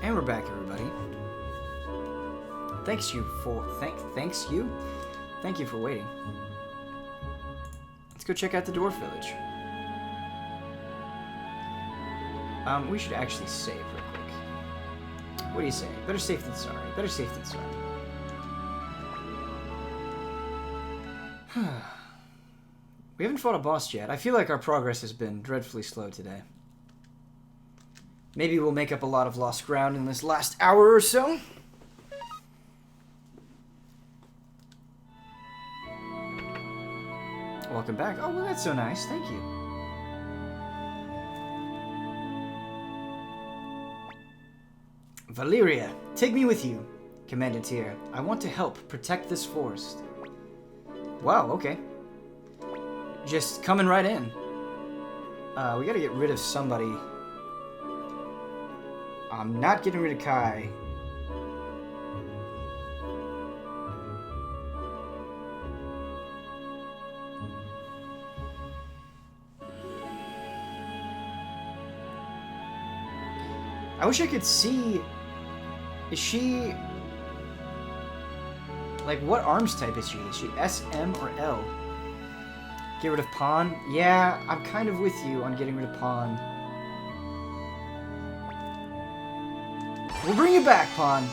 And we're back, everybody. Thank you for waiting. Let's go check out the Dwarf Village. We should actually save real quick. What do you say? Better safe than sorry. Better safe than sorry. We haven't fought a boss yet. I feel like our progress has been dreadfully slow today. Maybe we'll make up a lot of lost ground in this last hour or so. Welcome back. Oh, well, that's so nice. Thank you. Valeria, take me with you, commanded Tyr. I want to help protect this forest. Wow, okay. Just coming right in. We gotta get rid of somebody. I'm not getting rid of Kai. I wish I could see... Is she... Like, what arms type is she? Is she S, M, or L? Get rid of Pawn? Yeah, I'm kind of with you on getting rid of Pawn. We'll bring you back, Pawn.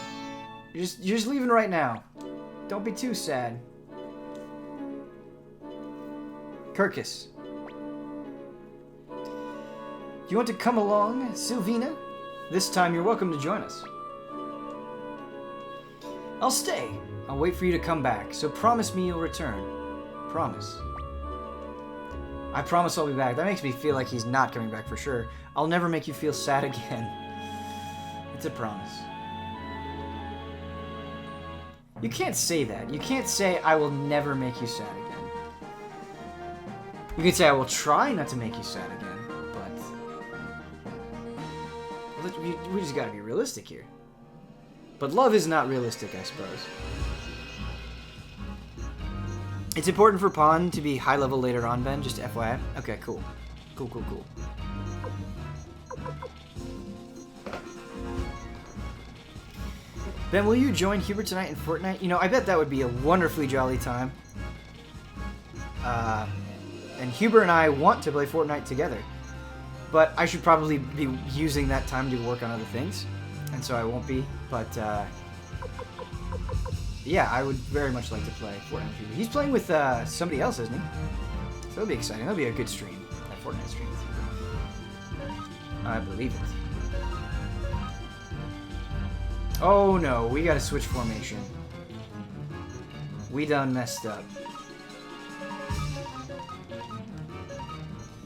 You're just leaving right now. Don't be too sad. Kirkus. Do you want to come along, Sylvina? This time you're welcome to join us. I'll stay. I'll wait for you to come back, so promise me you'll return. Promise. I promise I'll be back. That makes me feel like he's not coming back for sure. I'll never make you feel sad again. It's a promise. You can't say that. You can't say, I will never make you sad again. You can say, I will try not to make you sad again, but... we just gotta be realistic here. But love is not realistic, I suppose. It's important for Pawn to be high level later on, Ben, just FYI. Okay, cool. Cool. Ben, will you join Hubert tonight in Fortnite? You know, I bet that would be a wonderfully jolly time. And Hubert and I want to play Fortnite together. But I should probably be using that time to work on other things. And so I won't be. But, yeah, I would very much like to play Fortnite with Hubert. He's playing with somebody else, isn't he? So that'll be exciting. That'll be a good stream. A Fortnite stream with Hubert. I believe it. Oh no, we gotta switch formation. We done messed up.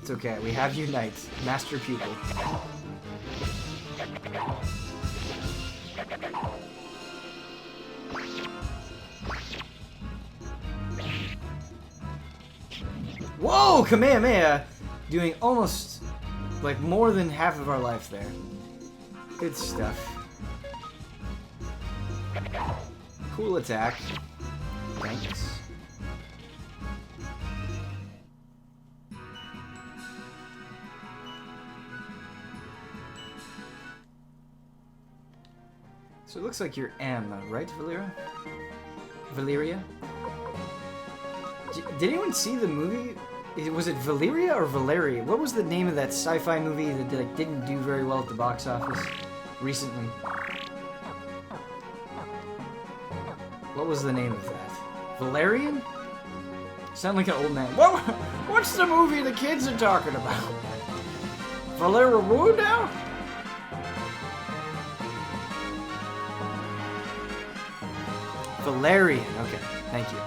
It's okay, we have Unite, Master Pupil. Whoa, Kamehameha! Doing almost, like, more than half of our life there. Good stuff. Cool attack. Thanks. So it looks like you're M, right, Valeria? Did anyone see the movie? Was it Valeria or Valeria? What was the name of that sci-fi movie that like, didn't do very well at the box office recently? What was the name of that? Valerian? Sound like an old man. What's the movie the kids are talking about? Valeria Wu now? Valerian. Okay, thank you.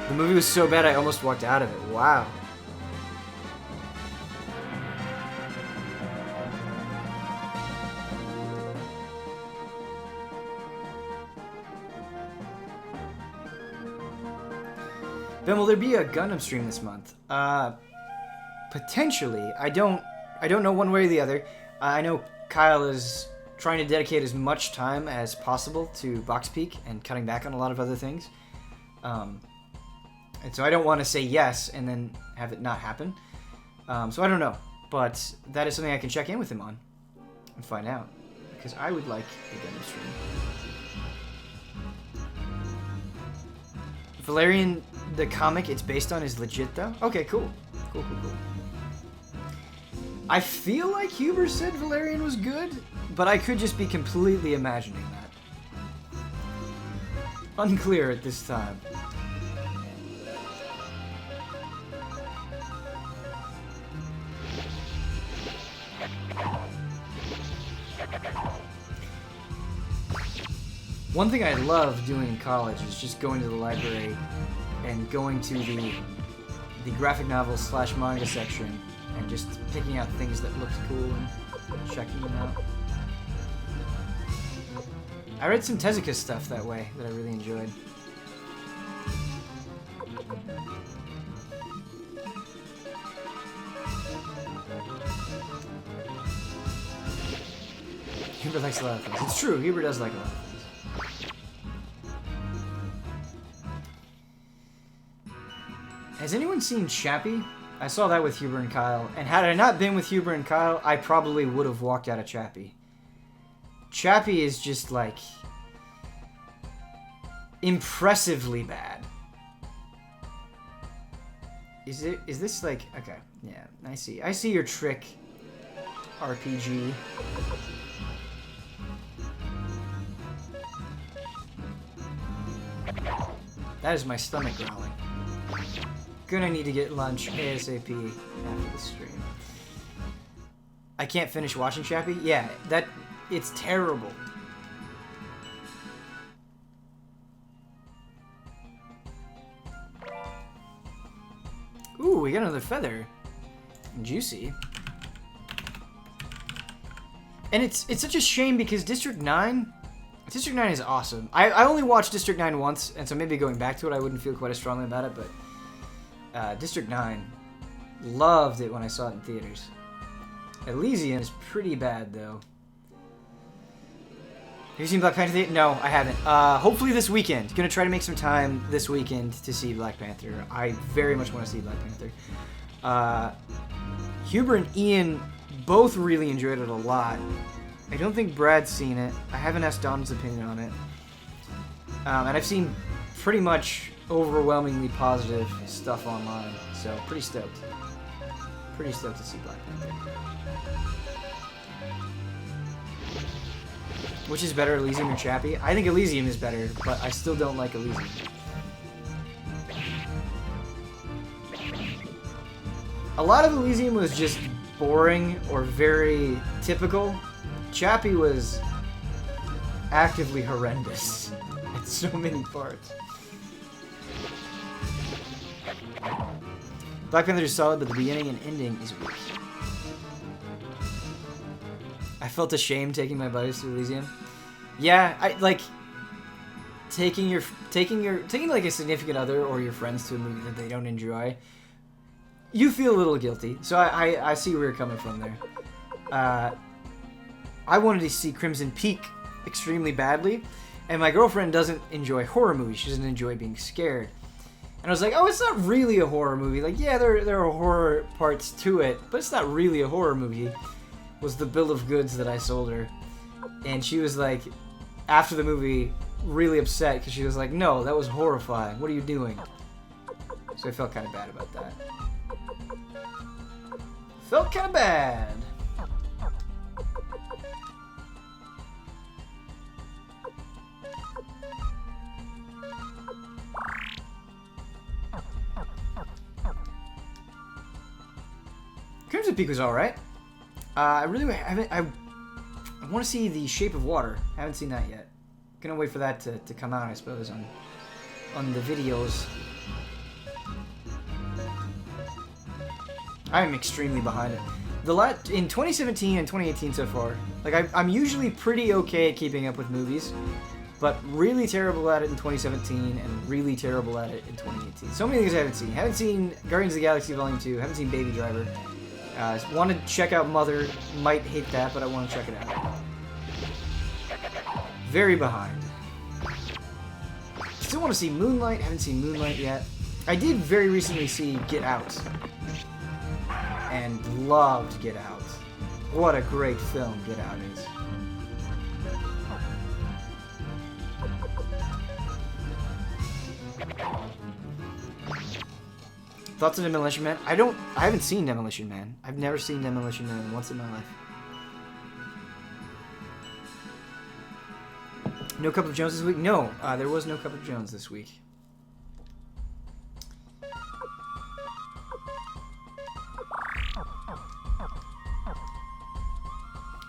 The movie was so bad I almost walked out of it. Wow. Ben, will there be a Gundam stream this month? Potentially. I don't know one way or the other. I know Kyle is trying to dedicate as much time as possible to Box Peak and cutting back on a lot of other things. And so I don't want to say yes and then have it not happen. So I don't know. But that is something I can check in with him on and find out. Because I would like a Gundam stream. Valerian, the comic it's based on, is legit though? Okay, cool. Cool. I feel like Huber said Valerian was good, but I could just be completely imagining that. Unclear at this time. One thing I love doing in college is just going to the library and going to the graphic novel / manga section and just picking out things that looked cool and checking them out. I read some Tezuka stuff that way that I really enjoyed. Huber likes a lot of things. It's true, Huber does like a lot of things. Has anyone seen Chappie? I saw that with Huber and Kyle, and had I not been with Huber and Kyle, I probably would have walked out of Chappie. Chappie is just, like, impressively bad. Is this, like, okay, yeah, I see your trick, RPG. That is my stomach growling. Gonna need to get lunch ASAP after the stream. I can't finish watching Chappie? Yeah, it's terrible. Ooh, we got another feather. Juicy. And it's such a shame because District 9 is awesome. I only watched District 9 once, and so maybe going back to it I wouldn't feel quite as strongly about it, but District 9, loved it when I saw it in theaters. Elysium is pretty bad, though. Have you seen Black Panther? No, I haven't. Hopefully this weekend. Gonna try to make some time this weekend to see Black Panther. I very much want to see Black Panther. Huber and Ian both really enjoyed it a lot. I don't think Brad's seen it. I haven't asked Don's opinion on it. And I've seen pretty much overwhelmingly positive stuff online, so pretty stoked. Pretty stoked to see Black Panther. Which is better, Elysium or Chappie? I think Elysium is better, but I still don't like Elysium. A lot of Elysium was just boring or very typical. Chappie was actively horrendous at so many parts. Black Panther is solid, but the beginning and ending is weak. I felt ashamed taking my buddies to Elysium. Yeah, I like taking like a significant other or your friends to a movie that they don't enjoy. You feel a little guilty, so I see where you're coming from there. I wanted to see Crimson Peak extremely badly, and my girlfriend doesn't enjoy horror movies. She doesn't enjoy being scared. And I was like, oh, it's not really a horror movie. Like, yeah, there are horror parts to it, but it's not really a horror movie, was the bill of goods that I sold her. And she was like, after the movie, really upset, because she was like, no, that was horrifying. What are you doing? So I felt kind of bad about that. Felt kind of bad. Crimson Peak was alright. I really haven't. I want to see The Shape of Water. I haven't seen that yet. Gonna wait for that to come out, I suppose, on the videos. I am extremely behind it. In 2017 and 2018 so far, like I'm usually pretty okay at keeping up with movies, but really terrible at it in 2017 and really terrible at it in 2018. So many things I haven't seen. Haven't seen Guardians of the Galaxy Volume 2. Haven't seen Baby Driver. Want to check out Mother. Might hate that, but I want to check it out. Very behind. Still want to see Moonlight. Haven't seen Moonlight yet. I did very recently see Get Out. And loved Get Out. What a great film Get Out is. Thoughts on Demolition Man? I haven't seen Demolition Man. I've never seen Demolition Man once in my life. No Cup of Jones this week? No, there was no Cup of Jones this week.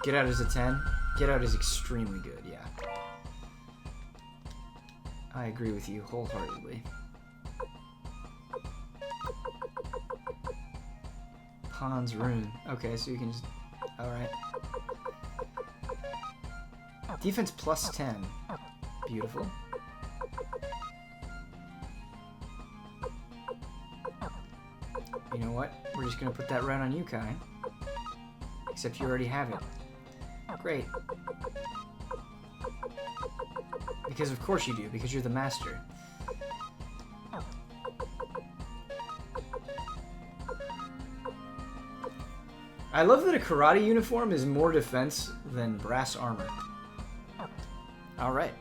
Get Out is a 10. Get Out is extremely good, yeah. I agree with you wholeheartedly. Pon's Rune. Okay, so you can just... Alright. Defense plus 10. Beautiful. You know what? We're just gonna put that right on you, Kai. Except you already have it. Great. Because of course you do, because you're the master. I love that a karate uniform is more defense than brass armor. Alright.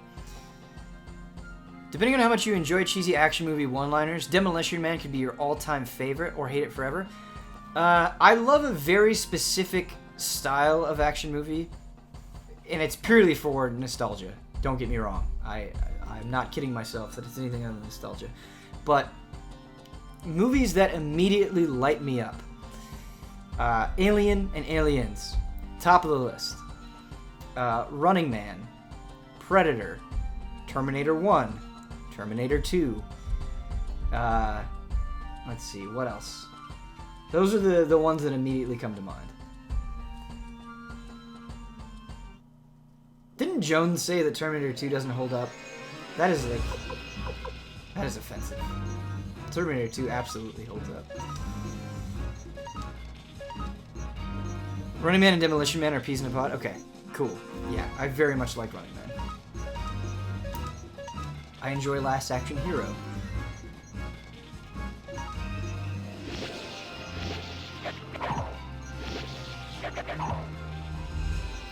Depending on how much you enjoy cheesy action movie one-liners, Demolition Man could be your all-time favorite or hate it forever. I love a very specific style of action movie, and it's purely for nostalgia. Don't get me wrong. I'm not kidding myself that it's anything other than nostalgia. But movies that immediately light me up. Alien and Aliens, top of the list. Running Man, Predator, Terminator 1, Terminator 2. Let's see, what else? Those are the ones that immediately come to mind. Didn't Jones say that Terminator 2 doesn't hold up? That is offensive. Terminator 2 absolutely holds up. Running Man and Demolition Man are peas in a pod? Okay, cool. Yeah, I very much like Running Man. I enjoy Last Action Hero.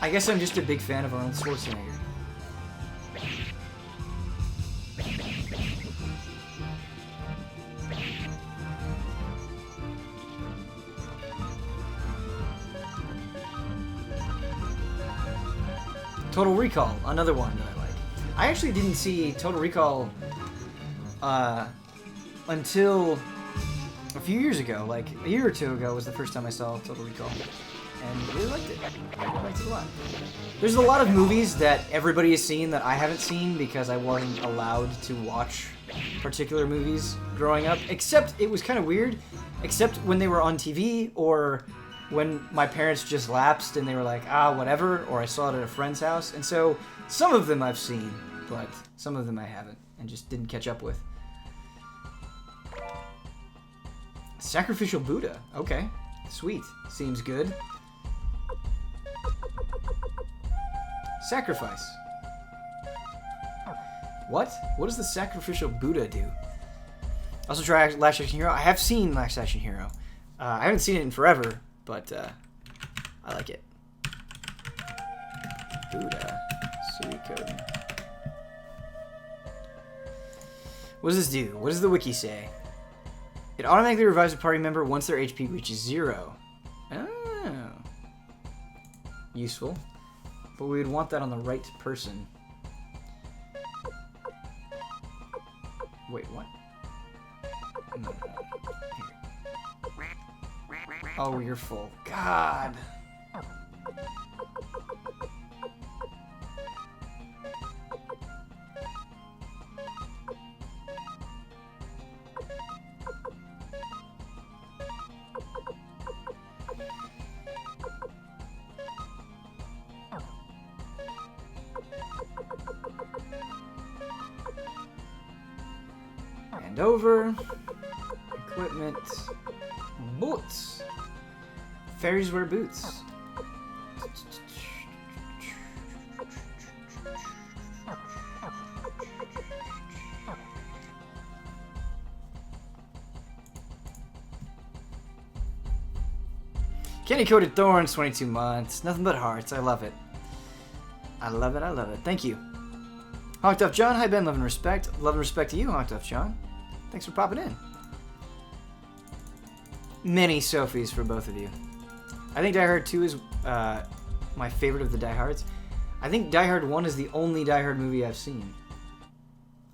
I guess I'm just a big fan of Arnold Schwarzenegger. Total Recall, another one that I like. I actually didn't see Total Recall until a few years ago. Like a year or two ago was the first time I saw Total Recall. And really liked it. I liked it a lot. There's a lot of movies that everybody has seen that I haven't seen because I wasn't allowed to watch particular movies growing up. Except it was kind of weird. Except when they were on TV or when my parents just lapsed and they were like, whatever, or I saw it at a friend's house. And so some of them I've seen, but some of them I haven't and just didn't catch up with. Sacrificial Buddha. Okay. Sweet. Seems good. Sacrifice. What? What does the Sacrificial Buddha do? Also try Last Action Hero. I have seen Last Action Hero. I haven't seen it in forever, but I like it. Buddha. Suikoden. What does this do? What does the wiki say? It automatically revives a party member once their HP reaches 0. Oh. Useful. But we would want that on the right person. Wait, what? No. Here. Oh, you're full. God. And over. Equipment. Boots. Fairies wear boots. Candy Coated Thorns, 22 months. Nothing but hearts. I love it. I love it. I love it. Thank you. Honked Off John. Hi, Ben. Love and respect. Love and respect to you, Honked Off John. Thanks for popping in. Many Sophies for both of you. I think Die Hard 2 is my favorite of the Die Hards. I think Die Hard 1 is the only Die Hard movie I've seen.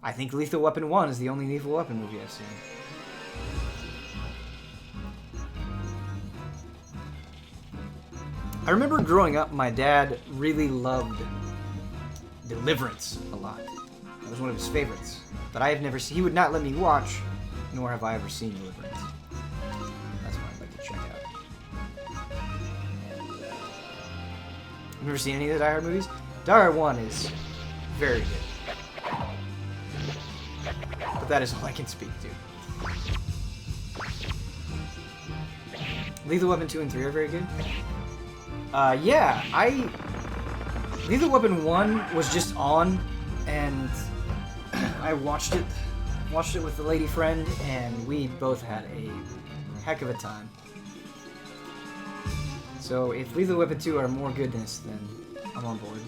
I think Lethal Weapon 1 is the only Lethal Weapon movie I've seen. I remember growing up, my dad really loved Deliverance a lot. That was one of his favorites. But I have never seen... He would not let me watch, nor have I ever seen Deliverance. That's one I'd like to check out. I've never seen any of the Die Hard movies. Die Hard 1 is very good. But that is all I can speak to. Lethal Weapon 2 and 3 are very good. Yeah, Lethal Weapon 1 was just on, and I watched it with the lady friend, and we both had a heck of a time. So if Lethal Weapon 2 are more goodness, then I'm on board.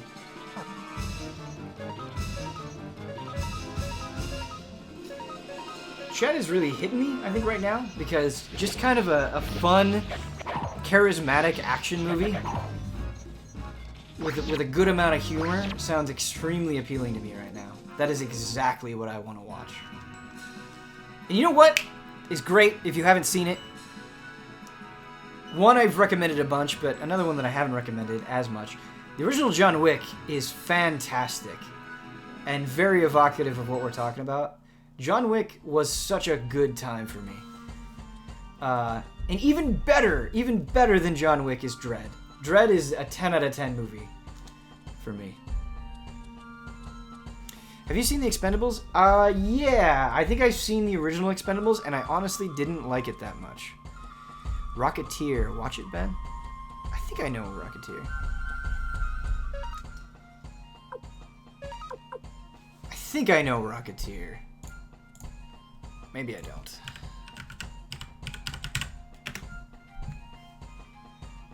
Chat is really hitting me, I think, right now, because just kind of a fun, charismatic action movie with a good amount of humor sounds extremely appealing to me right now. That is exactly what I want to watch. And you know what is great if you haven't seen it? One I've recommended a bunch, but another one that I haven't recommended as much. The original John Wick is fantastic and very evocative of what we're talking about. John Wick was such a good time for me. And even better than John Wick is Dredd. Dredd is a 10 out of 10 movie for me. Have you seen The Expendables? Yeah. I think I've seen the original Expendables, and I honestly didn't like it that much. Rocketeer. Watch it, Ben? I think I know Rocketeer. I think I know Rocketeer. Maybe I don't.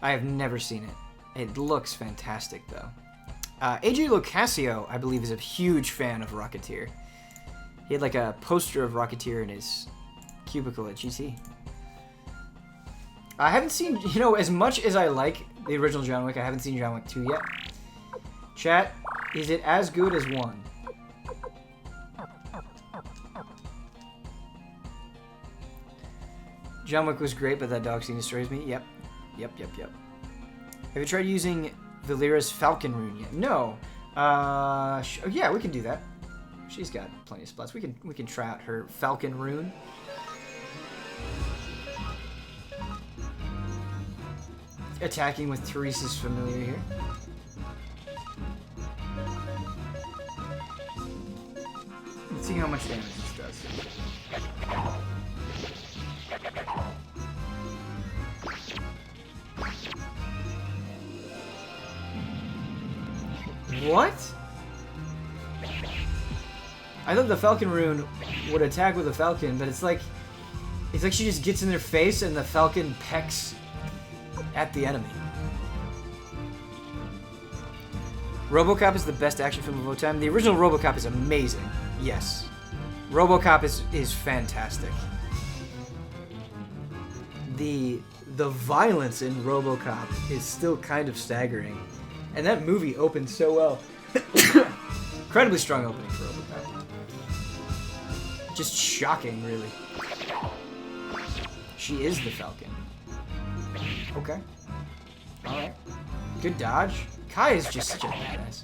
I have never seen it. It looks fantastic, though. AJ Locascio, I believe, is a huge fan of Rocketeer. He had like a poster of Rocketeer in his cubicle at GT. I haven't seen, you know, as much as I like the original John Wick, I haven't seen John Wick 2 yet. Chat, is it as good as 1? John Wick was great, but that dog scene destroys me. Yep. Yep. Have you tried using Valera's Falcon Rune yet? No. Yeah, we can do that. She's got plenty of spots. We can try out her Falcon Rune. Attacking with Therese is familiar here. Let's see how much damage this does. What? I thought the Falcon Rune would attack with a falcon, but it's like she just gets in their face and the falcon pecks at the enemy. RoboCop is the best action film of all time. The original RoboCop is amazing. Yes. RoboCop is fantastic. The violence in RoboCop is still kind of staggering. And that movie opened so well. Incredibly strong opening for RoboCop. Just shocking, really. She is the Falcon. Okay. Alright. Good dodge. Kai is just such a badass.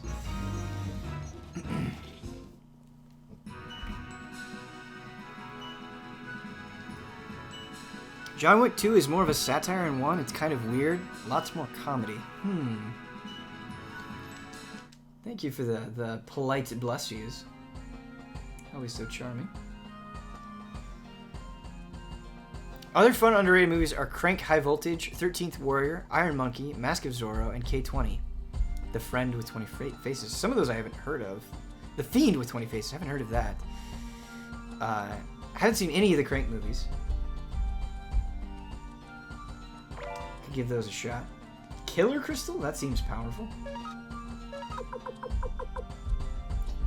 John Wick 2 is more of a satire in 1. It's kind of weird. Lots more comedy. Thank you for the polite bless yous. Always so charming. Other fun underrated movies are Crank High Voltage, 13th Warrior, Iron Monkey, Mask of Zorro, and K-20. The Friend with 20 Faces. Some of those I haven't heard of. The Fiend with 20 Faces. I haven't heard of that. I haven't seen any of the Crank movies. give those a shot. Killer Crystal? That seems powerful.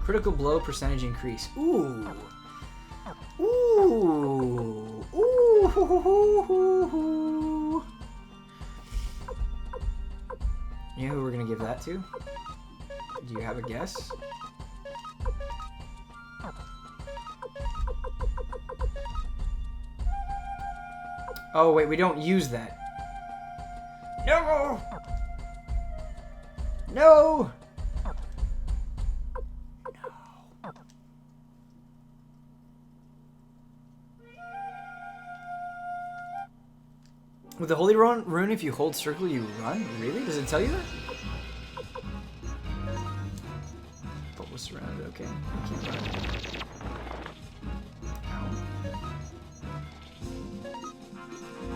Critical blow percentage increase. Ooh. Ooh. Ooh. You know who we're gonna give that to? Do you have a guess? Oh wait, we don't use that. No! No! With the Holy Rune, if you hold circle, you run? Really? Does it tell you that? But we're surrounded, okay. I can't run.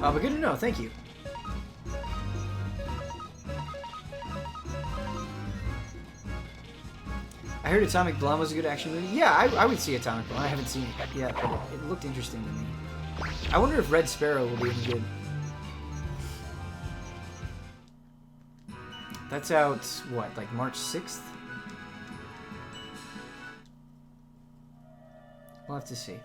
Ow. But good to know, thank you. I heard Atomic Blonde was a good action movie. Yeah, I would see Atomic Blonde. I haven't seen it yet, but it looked interesting to me. I wonder if Red Sparrow will be any good. That's out, what, like March 6th? We'll have to see.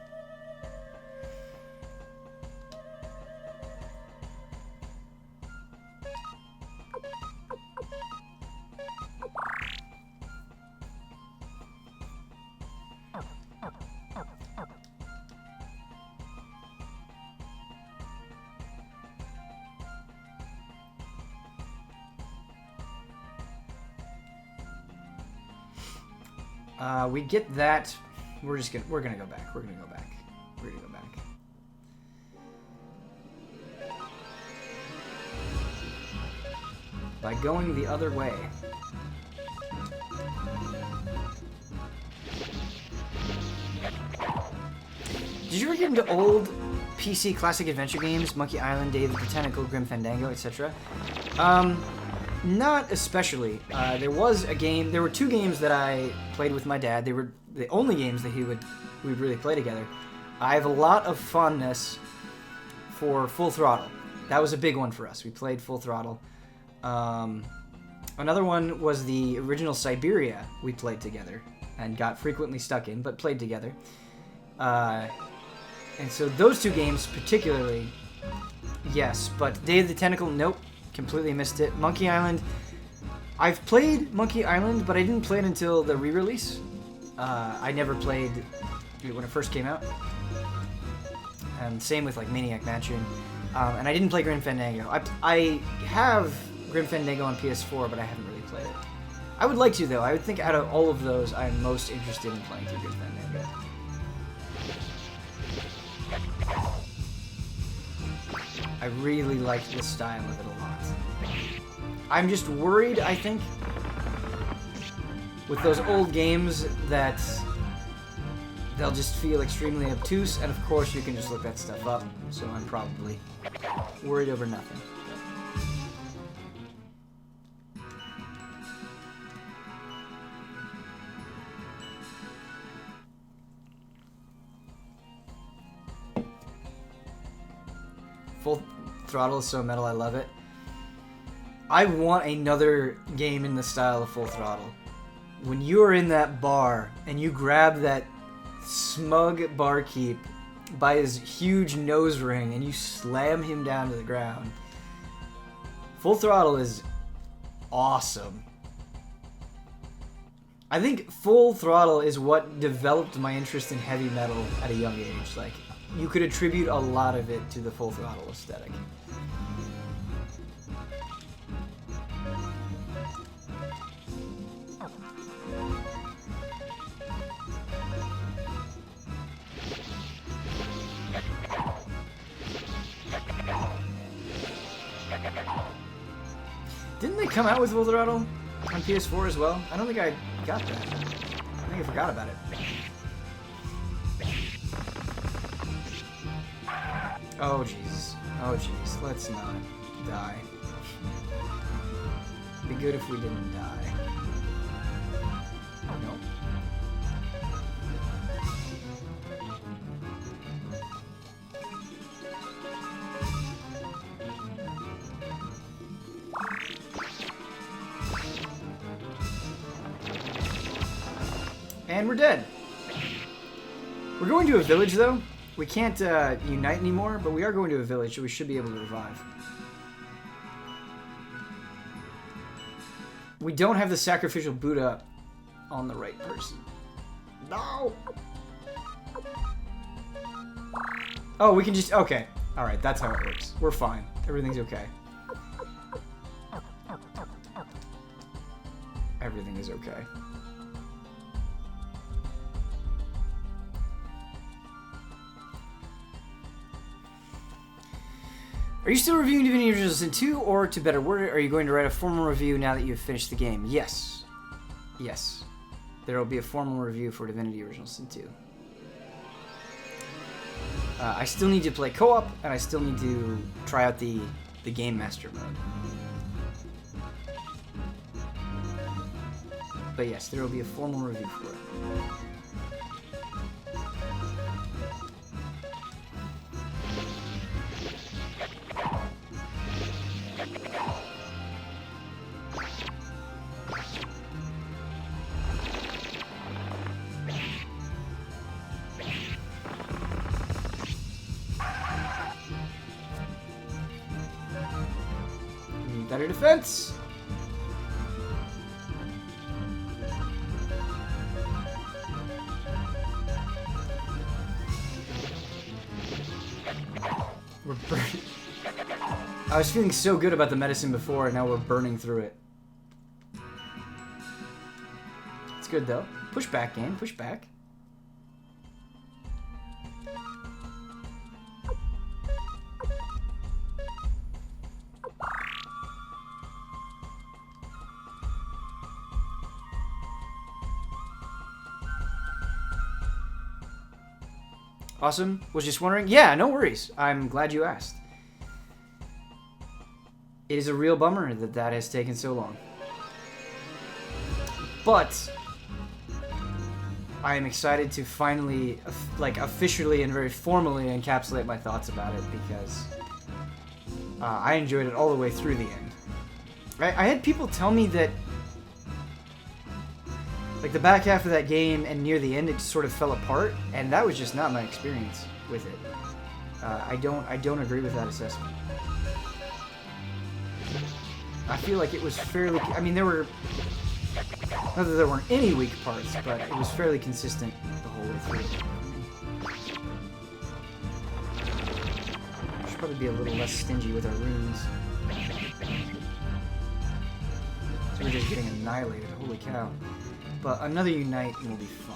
We get that. We're gonna go back. We're gonna go back. We're gonna go back. By going the other way. Did you ever get into old PC classic adventure games? Monkey Island, Day of the Tentacle, Grim Fandango, etc.? Not especially. There was a game. There were two games that I played with my dad. They were the only games that we'd really play together. I have a lot of fondness for Full Throttle. That was a big one for us. We played Full Throttle. Another one was the original Siberia. We played together and got frequently stuck in, but played together. And so those two games particularly, yes. But Day of the Tentacle, nope. Completely missed it. Monkey Island. I've played Monkey Island, but I didn't play it until the re-release. I never played it when it first came out. And same with like Maniac Mansion. And I didn't play Grim Fandango. I have Grim Fandango on PS4, but I haven't really played it. I would like to, though. I would think out of all of those, I'm most interested in playing through Grim Fandango. I really liked the style of it a lot. I'm just worried, I think, with those old games that they'll just feel extremely obtuse, and of course you can just look that stuff up, so I'm probably worried over nothing. Full Throttle is so metal, I love it. I want another game in the style of Full Throttle. When you are in that bar and you grab that smug barkeep by his huge nose ring and you slam him down to the ground. Full Throttle is awesome. I think Full Throttle is what developed my interest in heavy metal at a young age. Like, you could attribute a lot of it to the Full Throttle aesthetic. Didn't they come out with Full Throttle on PS4 as well? I don't think I got that. I think I forgot about it. Oh jeez. Oh jeez. Let's not die. It'd be good if we didn't die. Nope. And we're dead. We're going to a village, though. We can't unite anymore, but we are going to a village, so we should be able to revive. We don't have the sacrificial Buddha on the right person. No! Oh, we can just... Okay. Alright, that's how it works. We're fine. Everything's okay. Everything is okay. Are you still reviewing Divinity Original Sin 2, or to better word it, are you going to write a formal review now that you've finished the game? Yes. Yes. There will be a formal review for Divinity Original Sin 2. I still need to play co-op, and I still need to try out the Game Master mode. But yes, there will be a formal review for it. Better defense. We're burning. I was feeling so good about the medicine before, and now we're burning through it. It's good though. Push back, game. Push back. Awesome. Was just wondering. Yeah, no worries. I'm glad you asked. It is a real bummer that that has taken so long. But I am excited to finally, like, officially and very formally encapsulate my thoughts about it, because I enjoyed it all the way through the end. I had people tell me that, like, the back half of that game and near the end, it sort of fell apart, and that was just not my experience with it. I don't agree with that assessment. I feel like it was fairly... I mean, there were... Not that there weren't any weak parts, but it was fairly consistent the whole way through. Should probably be a little less stingy with our runes. So we're just getting annihilated. Holy cow. But another unite will be fine.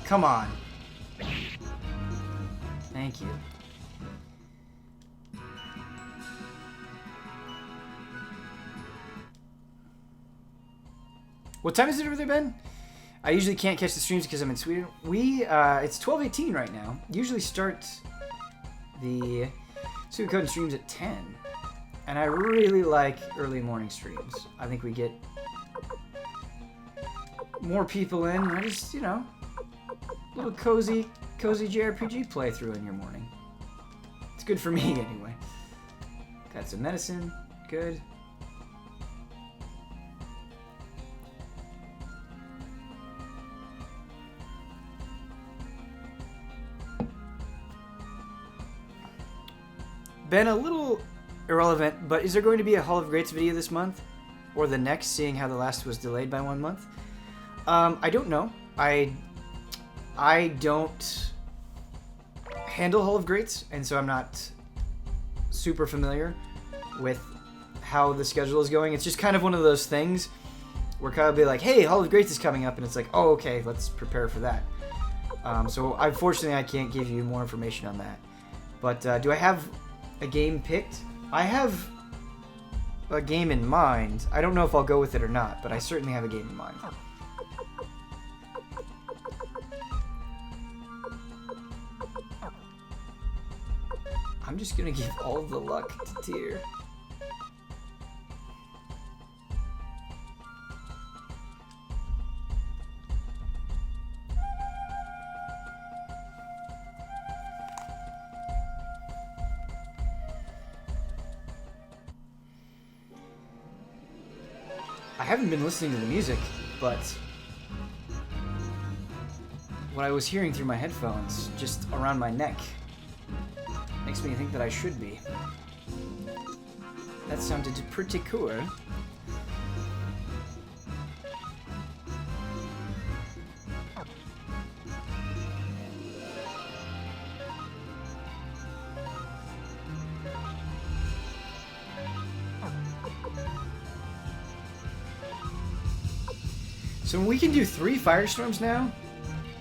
Come on. Thank you. What time is it over there, Ben? I usually can't catch the streams because I'm in Sweden. It's 12:18 right now. Usually start the Suikoden streams at 10. And I really like early morning streams. I think we get more people in. I just, you know, a little cozy JRPG playthrough in your morning. It's good for me anyway. Got some medicine. Good. Ben, a little irrelevant, but is there going to be a Hall of Greats video this month? Or the next, seeing how the last was delayed by 1 month? I don't know. I don't handle Hall of Greats, and so I'm not super familiar with how the schedule is going. It's just kind of one of those things where kind of be like, hey, Hall of Greats is coming up, and it's like, oh, okay, let's prepare for that. So unfortunately, I can't give you more information on that. But do I have a game picked? I have a game in mind. I don't know if I'll go with it or not, but I certainly have a game in mind. I'm just gonna give all the luck to Tyr. haven't been listening to the music, but what I was hearing through my headphones, just around my neck, makes me think that I should be. That sounded pretty cool. So we can do 3 firestorms now,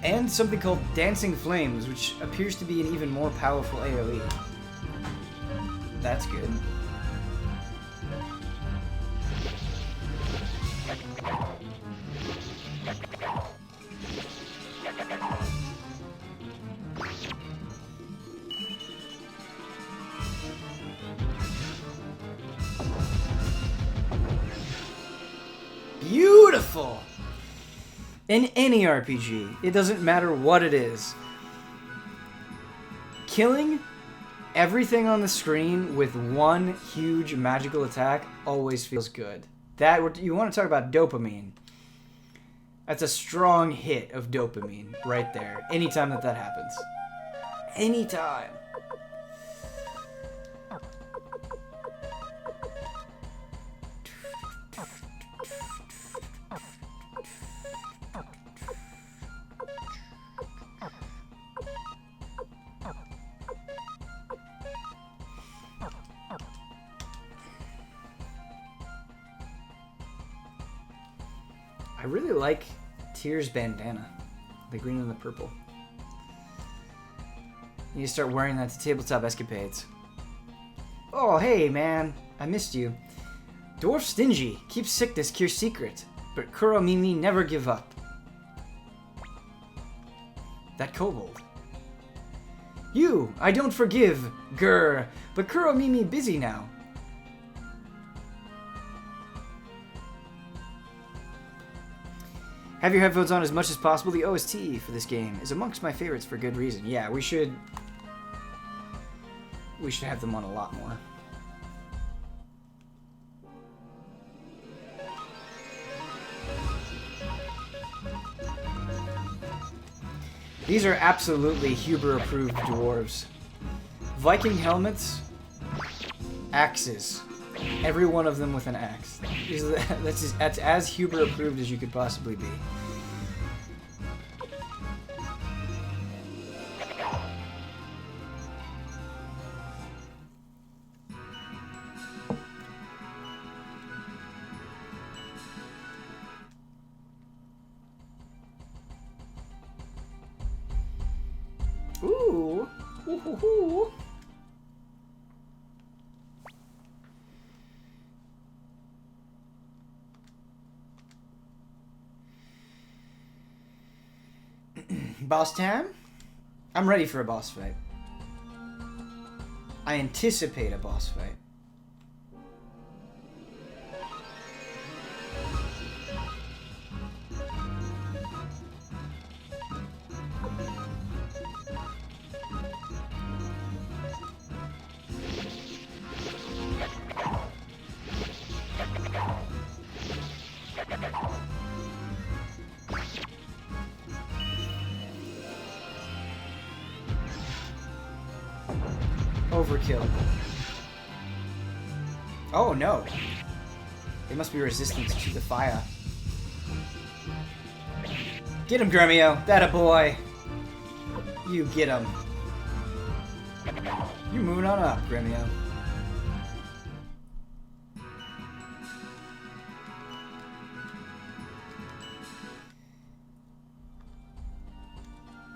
and something called Dancing Flames, which appears to be an even more powerful AoE. That's good. Beautiful! In any RPG, it doesn't matter what it is. Killing everything on the screen with one huge magical attack always feels good. That, you want to talk about dopamine. That's a strong hit of dopamine right there. Anytime that happens. Anytime. I really like Tyr's bandana, the green and the purple. You need to start wearing that to tabletop escapades. Oh, hey, man. I missed you. Dwarf stingy. Keep sickness, cure secret. But Kuro Mimi never give up. That kobold. You, I don't forgive. Grr. But Kuro Mimi busy now. Have your headphones on as much as possible. The OST for this game is amongst my favorites for good reason. Yeah, we should have them on a lot more. These are absolutely Huber-approved dwarves. Viking helmets, axes. Every one of them with an axe. That's as Huber-approved as you could possibly be. Ooh. Ooh. Boss time? I'm ready for a boss fight. I anticipate a boss fight. Overkill. Oh no. They must be resistant to the fire. Get him, Gremio. That a boy. You get him. You moving on up, Gremio.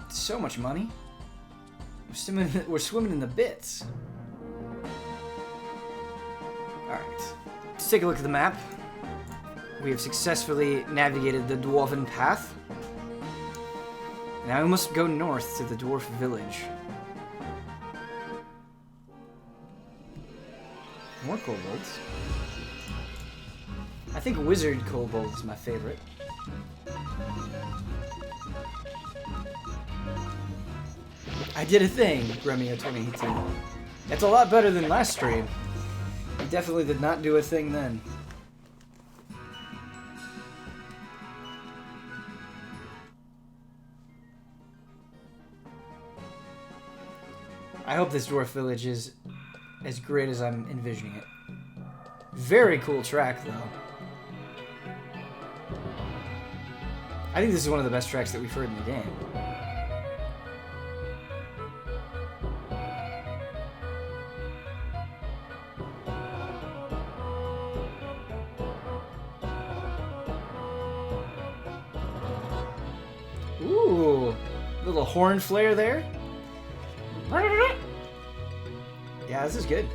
So much money. We're swimming in the bits. Alright. Let's take a look at the map. We have successfully navigated the Dwarven path. Now we must go north to the dwarf village. More kobolds. I think wizard kobold is my favorite. I did a thing, Gremio 2018. It's a lot better than last stream. I definitely did not do a thing then. I hope this dwarf village is as great as I'm envisioning it. Very cool track, though. I think this is one of the best tracks that we've heard in the game. Ooh, little horn flare there. Yeah, this is good.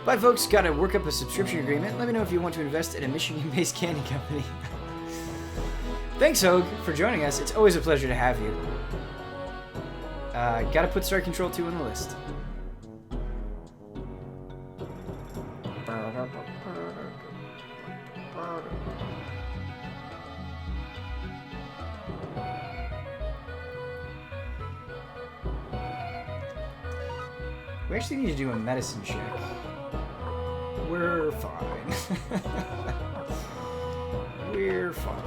But folks, gotta work up a subscription agreement. Let me know if you want to invest in a Michigan-based candy company. Thanks, Hogue, for joining us. It's always a pleasure to have you. Gotta put Star Control 2 on the list. We actually need to do a medicine check. We're fine. We're fine.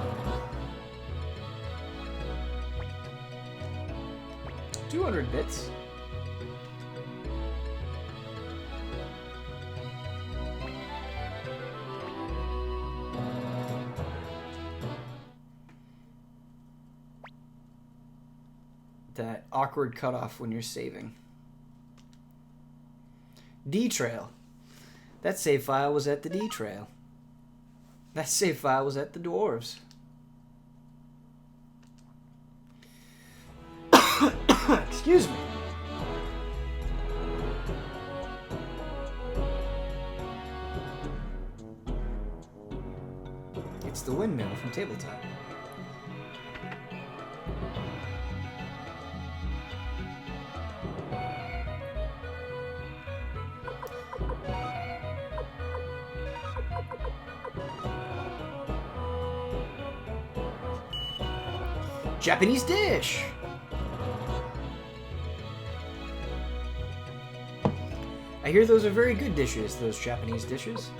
200 bits. That awkward cutoff when you're saving. D-Trail. That save file was at the D-Trail. That save file was at the Dwarves. Excuse me. It's the windmill from Tabletop. Japanese dish. I hear those are very good dishes, those Japanese dishes.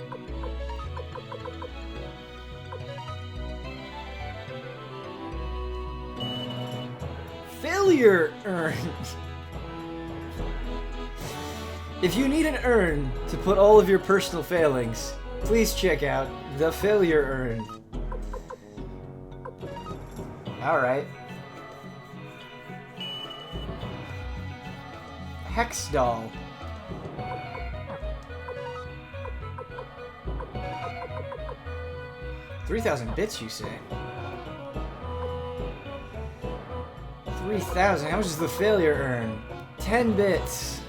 Failure urn. If you need an urn to put all of your personal failings, please check out the failure urn. Alright. Hex doll. $3,000 bits, you say? 3,000. How much is the failure earn? 10 bits.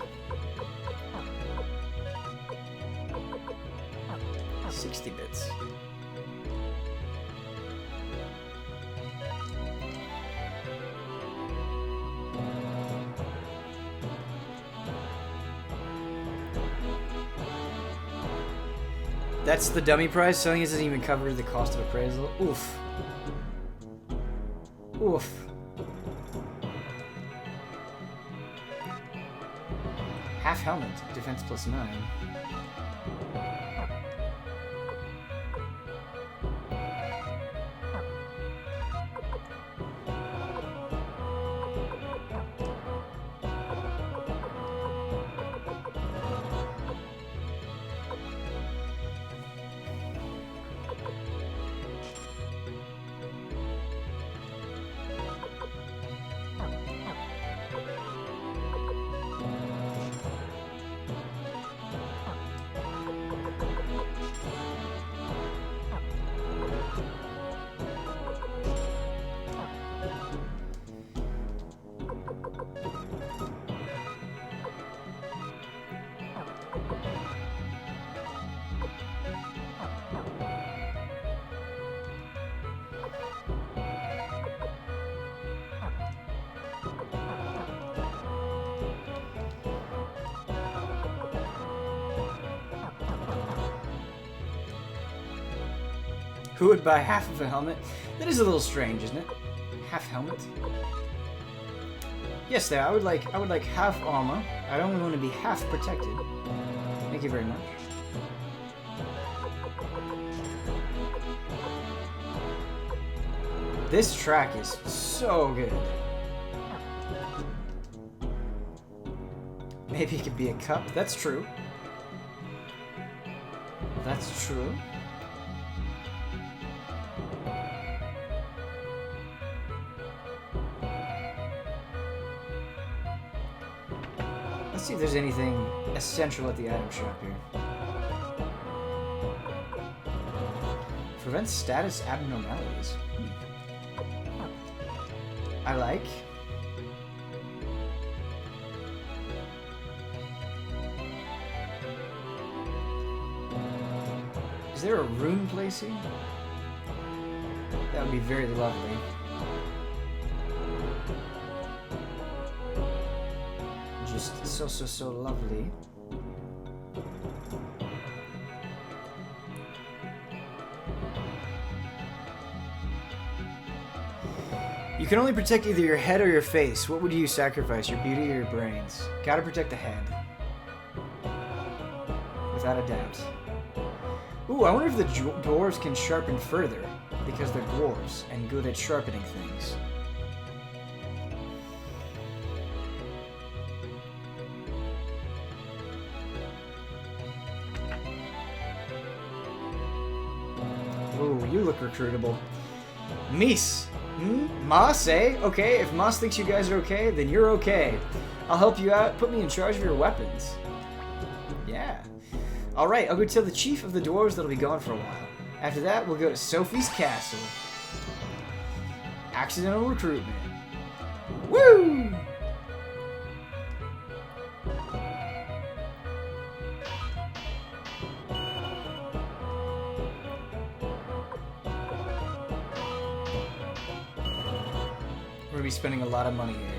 60 bits. That's the dummy price. Selling it doesn't even cover the cost of appraisal. Oof. Oof. Half helmet, defense +9. Who would buy half of a helmet? That is a little strange, isn't it? Half helmet? Yes, there. I would like half armor. I only want to be half protected. Thank you very much. This track is so good. Maybe it could be a cup. That's true. That's true. Let's see if there's anything essential at the item shop here. Prevents status abnormalities. I like. Is there a rune placing? That would be very lovely. Just so lovely. You can only protect either your head or your face. What would you sacrifice, your beauty or your brains? Gotta protect the head. Without a doubt. Ooh, I wonder if the dwarves can sharpen further, because they're dwarves and good at sharpening things. Ooh, you look recruitable. Mies! Moss, eh? Okay, if Moss thinks you guys are okay, then you're okay. I'll help you out. Put me in charge of your weapons. Yeah. Alright, I'll go tell the chief of the dwarves that'll be gone for a while. After that, we'll go to Sophie's castle. Accidental recruitment. Woo! We're gonna be spending a lot of money here.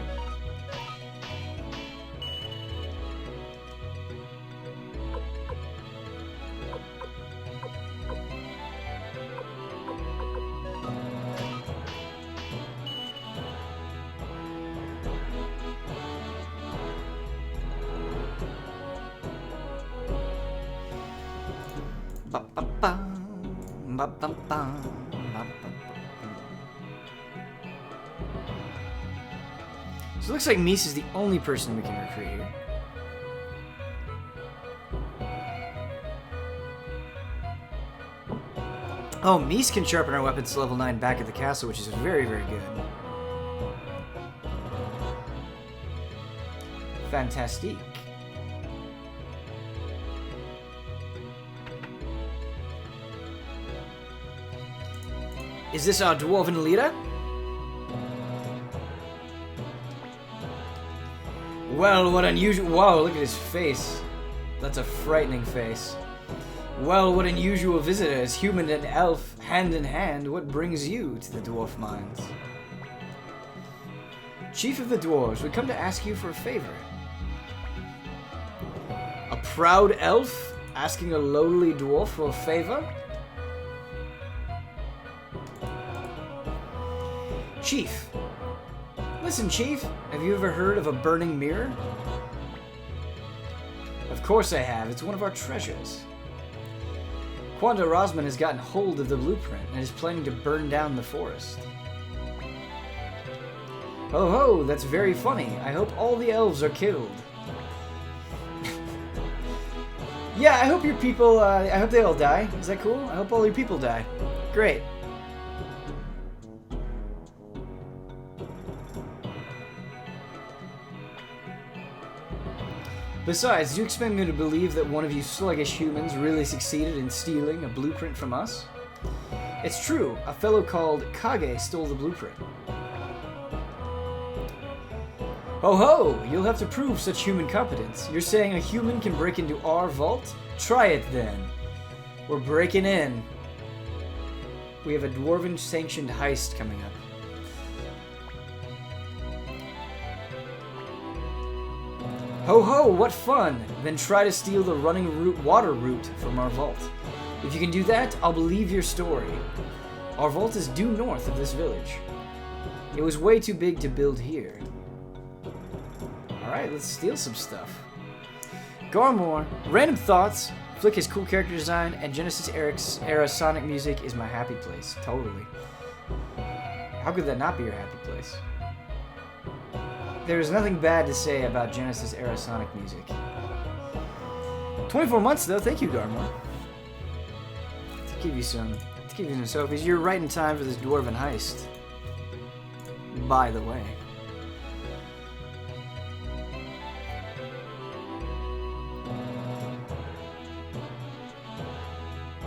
So it looks like Mies is the only person we can recruit here. Oh, Mies can sharpen our weapons to level 9 back at the castle, which is very, very good. Fantastique. Is this our dwarven leader? Well, what unusual... Whoa, look at his face. That's a frightening face. Well, what unusual visitors, human and elf, hand in hand, what brings you to the dwarf mines? Chief of the dwarves, we come to ask you for a favor. A proud elf asking a lowly dwarf for a favor? Chief. Listen, Chief, have you ever heard of a burning mirror? Of course I have. It's one of our treasures. Quanda Rosman has gotten hold of the blueprint and is planning to burn down the forest. Ho ho, that's very funny. I hope all the elves are killed. Yeah, I hope your people, I hope they all die. Is that cool? I hope all your people die. Great. Besides, do you expect me to believe that one of you sluggish humans really succeeded in stealing a blueprint from us? It's true, a fellow called Kage stole the blueprint. Ho ho! You'll have to prove such human competence. You're saying a human can break into our vault? Try it then. We're breaking in. We have a Dwarven sanctioned heist coming up. Ho ho, what fun! Then try to steal the running water route from our vault. If you can do that, I'll believe your story. Our vault is due north of this village. It was way too big to build here. Alright, let's steal some stuff. Garmore, random thoughts, Flick has cool character design, and Genesis era Sonic music is my happy place. Totally. How could that not be your happy place? There is nothing bad to say about Genesis-era Sonic music. 24 months, though. Thank you, Garmore. To give you some Sophies. You're right in time for this Dwarven heist. By the way.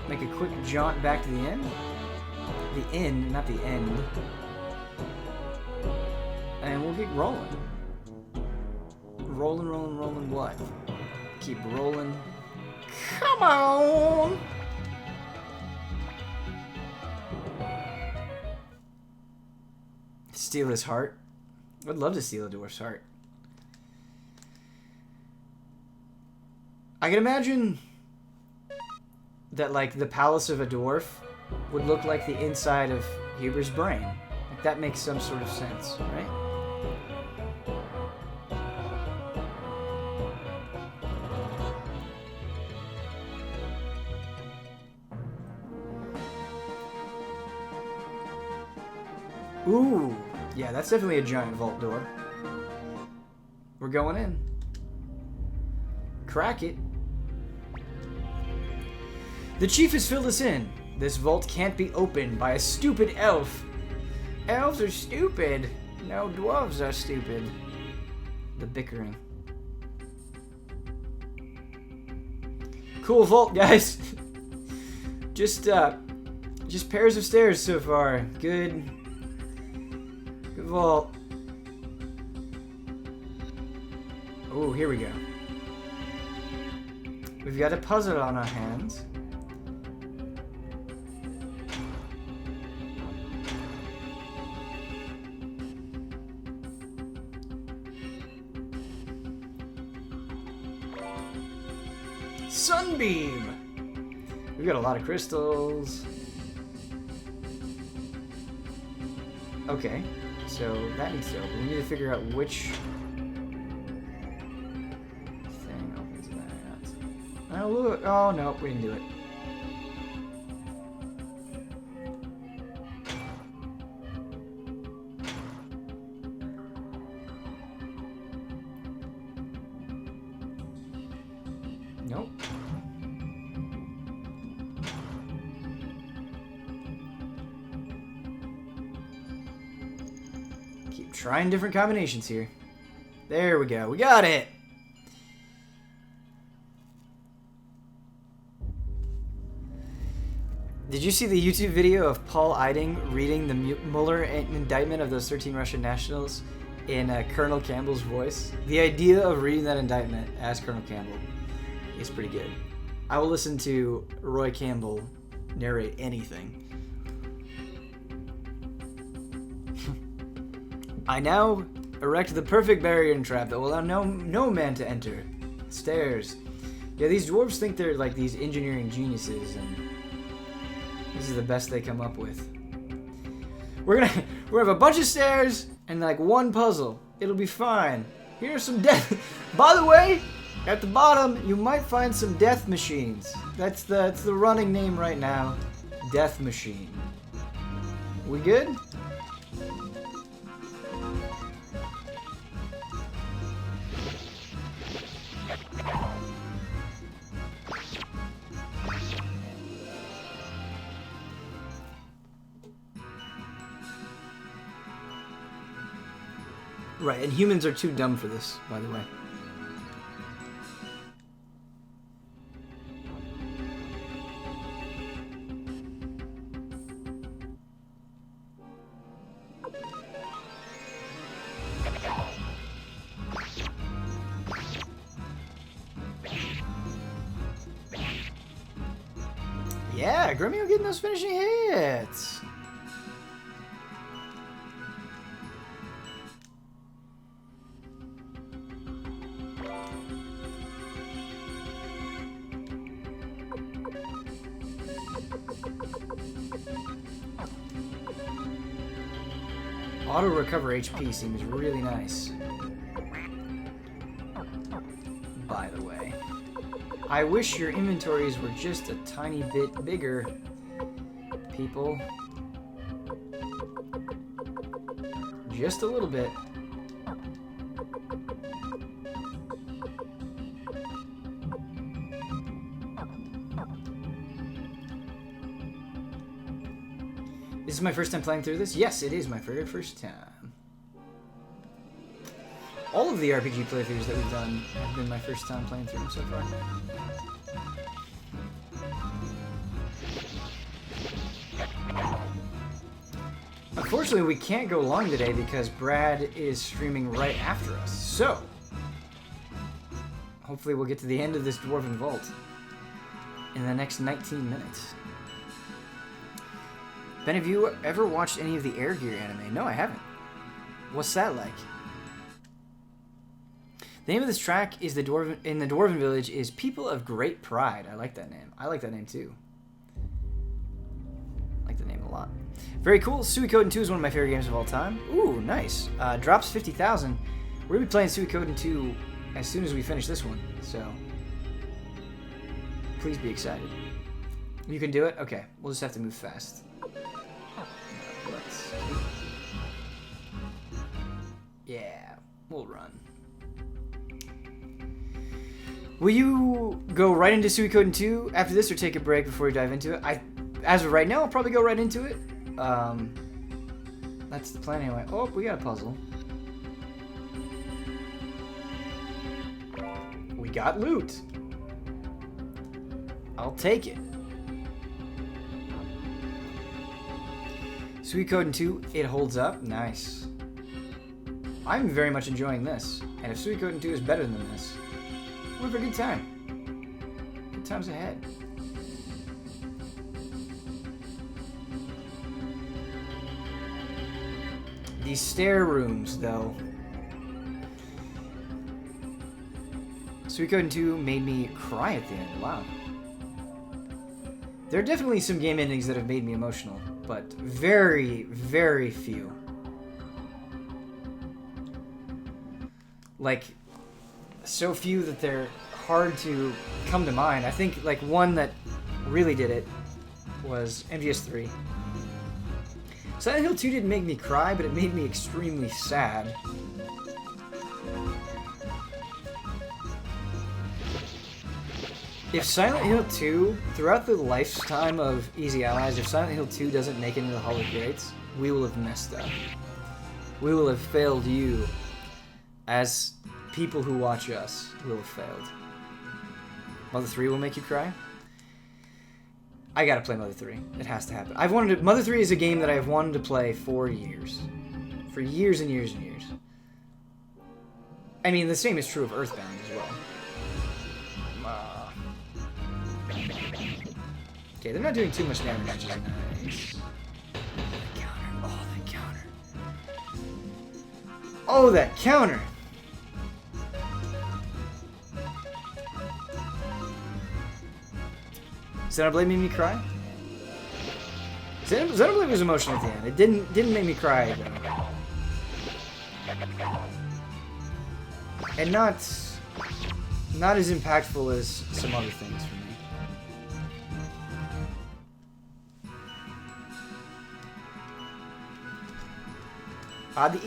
Make a quick jaunt back to the end. The inn, not the end. And we'll get rolling. Rolling what? Keep rolling. Come on! Steal his heart. I'd love to steal a dwarf's heart. I can imagine that, like, the palace of a dwarf would look like the inside of Huber's brain. Like, that makes some sort of sense, right? Ooh, yeah, that's definitely a giant vault door. We're going in. Crack it. The chief has filled us in. This vault can't be opened by a stupid elf. Elves are stupid. No, dwarves are stupid. The bickering. Cool vault, guys. Just pairs of stairs so far. Good vault. Oh, here we go. We've got a puzzle on our hands. Sunbeam! We've got a lot of crystals. Okay, so that needs to open. We need to figure out which thing opens that. Oh, look. Oh, no, we didn't do it. Nope. Keep trying different combinations here. There we go. We got it. Did you see the YouTube video of Paul Eiding reading the Mueller indictment of those 13 Russian nationals in Colonel Campbell's voice? The idea of reading that indictment as Colonel Campbell is pretty good. I will listen to Roy Campbell narrate anything. I now erect the perfect barrier and trap that will allow no man to enter. Stairs. Yeah, these dwarves think they're like these engineering geniuses, and this is the best they come up with. We're gonna have a bunch of stairs and like one puzzle. It'll be fine. Here's some death. By the way, at the bottom you might find some death machines. That's the running name right now. Death machine. We good? Right, and humans are too dumb for this, by the way. Yeah, Gremio getting those finishing hits. Auto recover HP seems really nice. By the way, I wish your inventories were just a tiny bit bigger, people. Just a little bit. This is my first time playing through this? Yes, it is my very first time. All of the RPG playthroughs that we've done have been my first time playing through them so far. Unfortunately, we can't go long today because Brad is streaming right after us. So, hopefully we'll get to the end of this Dwarven Vault in the next 19 minutes. Ben, have you ever watched any of the Air Gear anime? No, I haven't. What's that like? The name of this track is the Dwarven Village is People of Great Pride. I like that name. I like that name too. I like the name a lot. Very cool. Suikoden 2 is one of my favorite games of all time. Ooh, nice. Drops 50,000. We're going to be playing Suikoden 2 as soon as we finish this one. So, please be excited. You can do it? Okay. We'll just have to move fast. Yeah, we'll run. Will you go right into Suikoden 2 after this or take a break before you dive into it? As of right now, I'll probably go right into it. That's the plan anyway. Oh, we got a puzzle. We got loot. I'll take it. Suikoden 2, it holds up. Nice. I'm very much enjoying this. And if Suikoden 2 is better than this, we're in for a good time. Good times ahead. These stair rooms, though. Suikoden 2 made me cry at the end. Wow. There are definitely some game endings that have made me emotional, but very, very few. Like, so few that they're hard to come to mind. I think, like, one that really did it was MGS3. Silent Hill 2 didn't make me cry, but it made me extremely sad. If Silent Hill 2, throughout the lifetime of Easy Allies, if Silent Hill 2 doesn't make it into the Hall of Greats, we will have messed up. We will have failed you. As people who watch us will have failed. Mother 3 will make you cry? I gotta play Mother 3. It has to happen. Mother 3 is a game that I've wanted to play for years. For years and years and years. I mean, the same is true of Earthbound as well. Okay, they're not doing too much damage, which is nice. The counter. Oh, that counter. Oh, that counter! Xenoblade made me cry? Xenoblade was emotional at the end. It didn't make me cry, though. And not as impactful as some other things for me.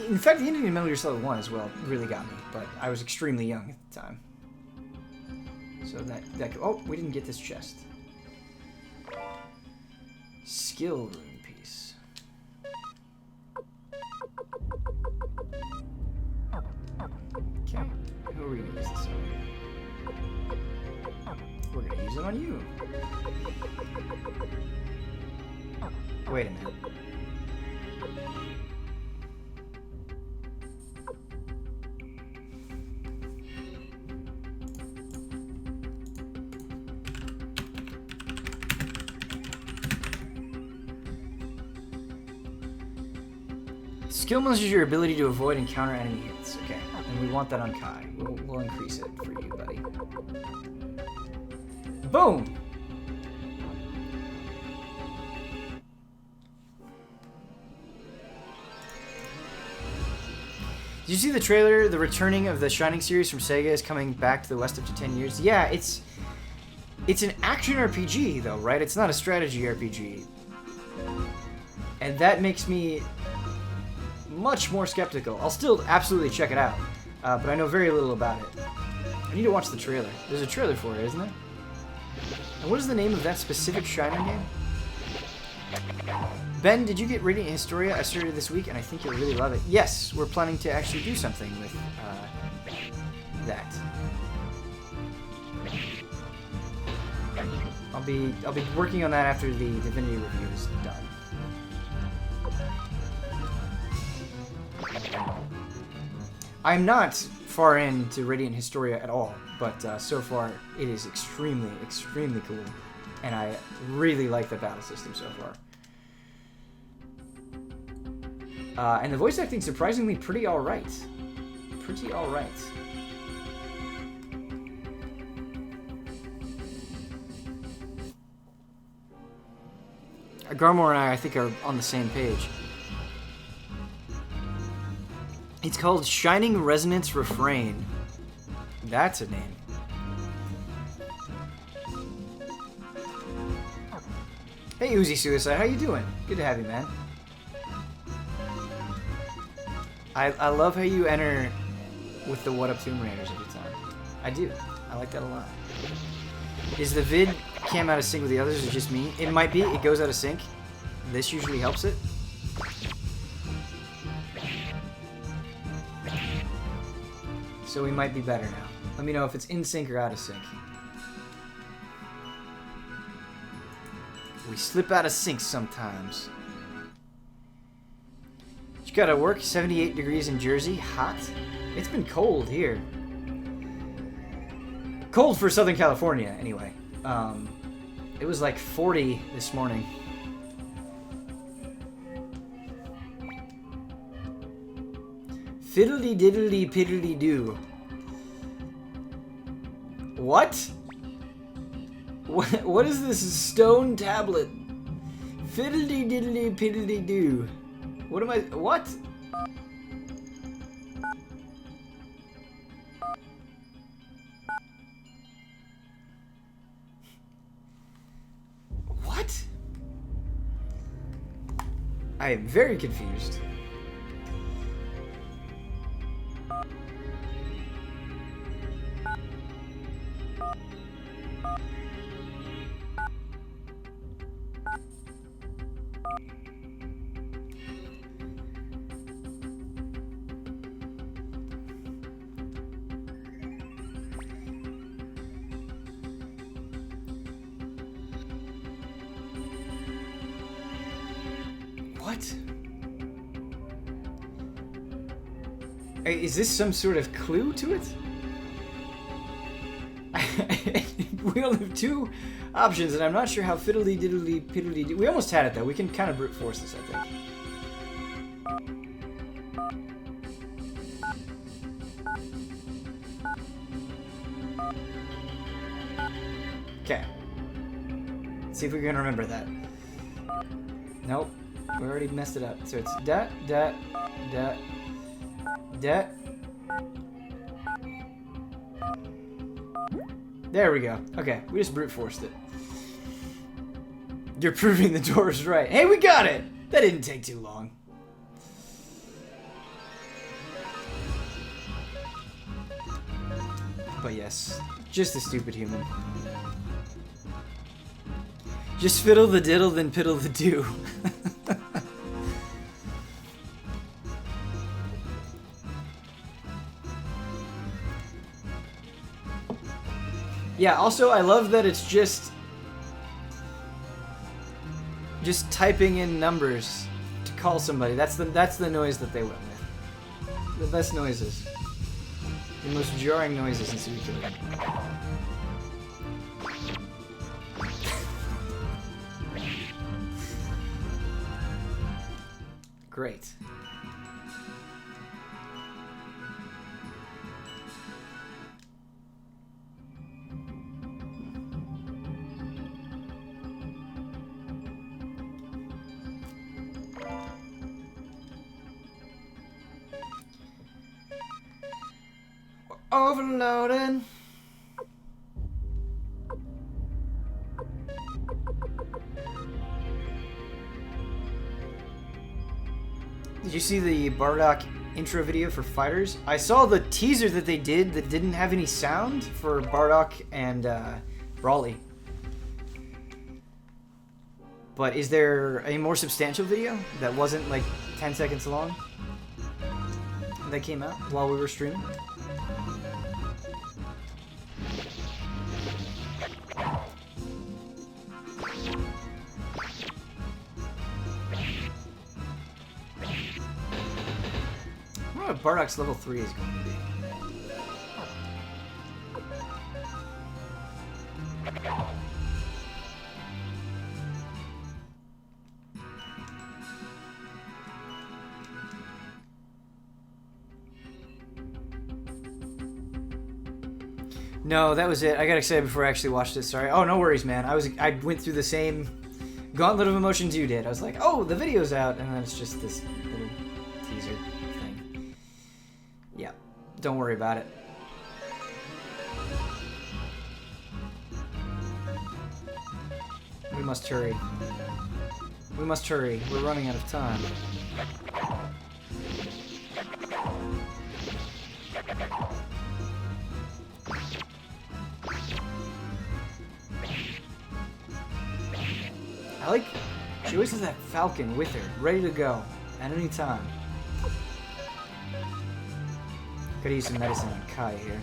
In fact, the ending of Metal Gear Solid 1 as well really got me, but I was extremely young at the time. So oh, we didn't get this chest. Skill rune piece. Okay, who are we gonna use this on? We're gonna use it on you. Wait a minute. Skill measures your ability to avoid and counter enemy hits. Okay, and we want that on Kai. We'll increase it for you, buddy. Boom! Did you see the trailer? The returning of the Shining series from Sega is coming back to the West after 10 years. Yeah, it's an action RPG, though, right? It's not a strategy RPG. And that makes me much more skeptical. I'll still absolutely check it out, but I know very little about it. I need to watch the trailer. There's a trailer for it, isn't there? And what is the name of that specific Shining game? Ben, did you get Radiant Historia? I started this week, and I think you'll really love it. Yes, we're planning to actually do something with that. I'll be working on that after the Divinity review is done. I'm not far into Radiant Historia at all, but so far it is extremely, extremely cool, and I really like the battle system so far. And the voice acting surprisingly pretty alright. Pretty alright. Garmore and I think, are on the same page. It's called Shining Resonance Refrain. That's a name. Hey, Uzi Suicide, how you doing? Good to have you, man. I love how you enter with the What Up Tomb Raiders every time. I do. I like that a lot. Is the vid cam out of sync with the others or just me? It might be. It goes out of sync. This usually helps it. So we might be better now. Let me know if it's in sync or out of sync. We slip out of sync sometimes. You gotta work. 78 degrees in Jersey. Hot. It's been cold here. Cold for Southern California, anyway. It was like 40 this morning. Fiddly diddly piddly doo. What? What is this stone tablet? Fiddly diddly piddly doo. What am I? What? What? I am very confused. What? Hey, is this some sort of clue to it? We only have two options, and I'm not sure how fiddly diddly piddly do. We almost had it though. We can kind of brute force this, I think. Okay. Let's see if we can remember that. Nope. We already messed it up. So it's da da da da. There we go. Okay, we just brute forced it. You're proving the door's right. Hey, we got it! That didn't take too long. But yes, just a stupid human. Just fiddle the diddle, then piddle the do. Yeah, also I love that it's just typing in numbers to call somebody. That's the noise that they went with. The best noises. The most jarring noises in Suikoden. Great. Overloading. Did you see the Bardock intro video for Fighters? I saw the teaser that they did that didn't have any sound for Bardock and Brawley. But is there a more substantial video that wasn't like 10 seconds long that came out while we were streaming? I wonder what Bardock's level 3 is going to be. No, that was it. I got excited before I actually watched it. Sorry. Oh, no worries, man. I went through the same gauntlet of emotions you did. I was like, oh, the video's out, and then it's just this little teaser thing. Yeah, don't worry about it. We must hurry. We must hurry. We're running out of time. I like, she always has that falcon with her, ready to go, at any time. Gotta use some medicine on Kai here.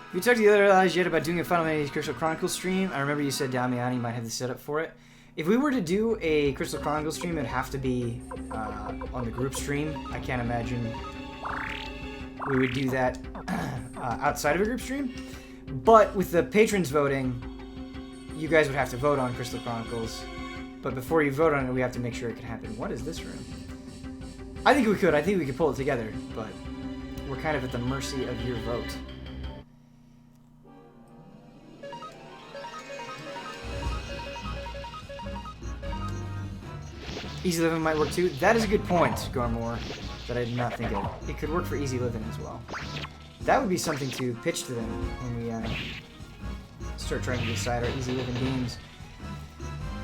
Have you talked to the other allies yet about doing a Final Fantasy Crystal Chronicles stream? I remember you said Damiani might have the setup for it. If we were to do a Crystal Chronicles stream, it'd have to be on the group stream. I can't imagine we would do that outside of a group stream. But with the patrons voting, you guys would have to vote on Crystal Chronicles. But before you vote on it, we have to make sure it can happen. What is this room? I think we could. I think we could pull it together. But we're kind of at the mercy of your vote. Easy Living might work too. That is a good point, Garmore, that I did not think of. It could work for Easy Living as well. That would be something to pitch to them when we start trying to decide our Easy Living games.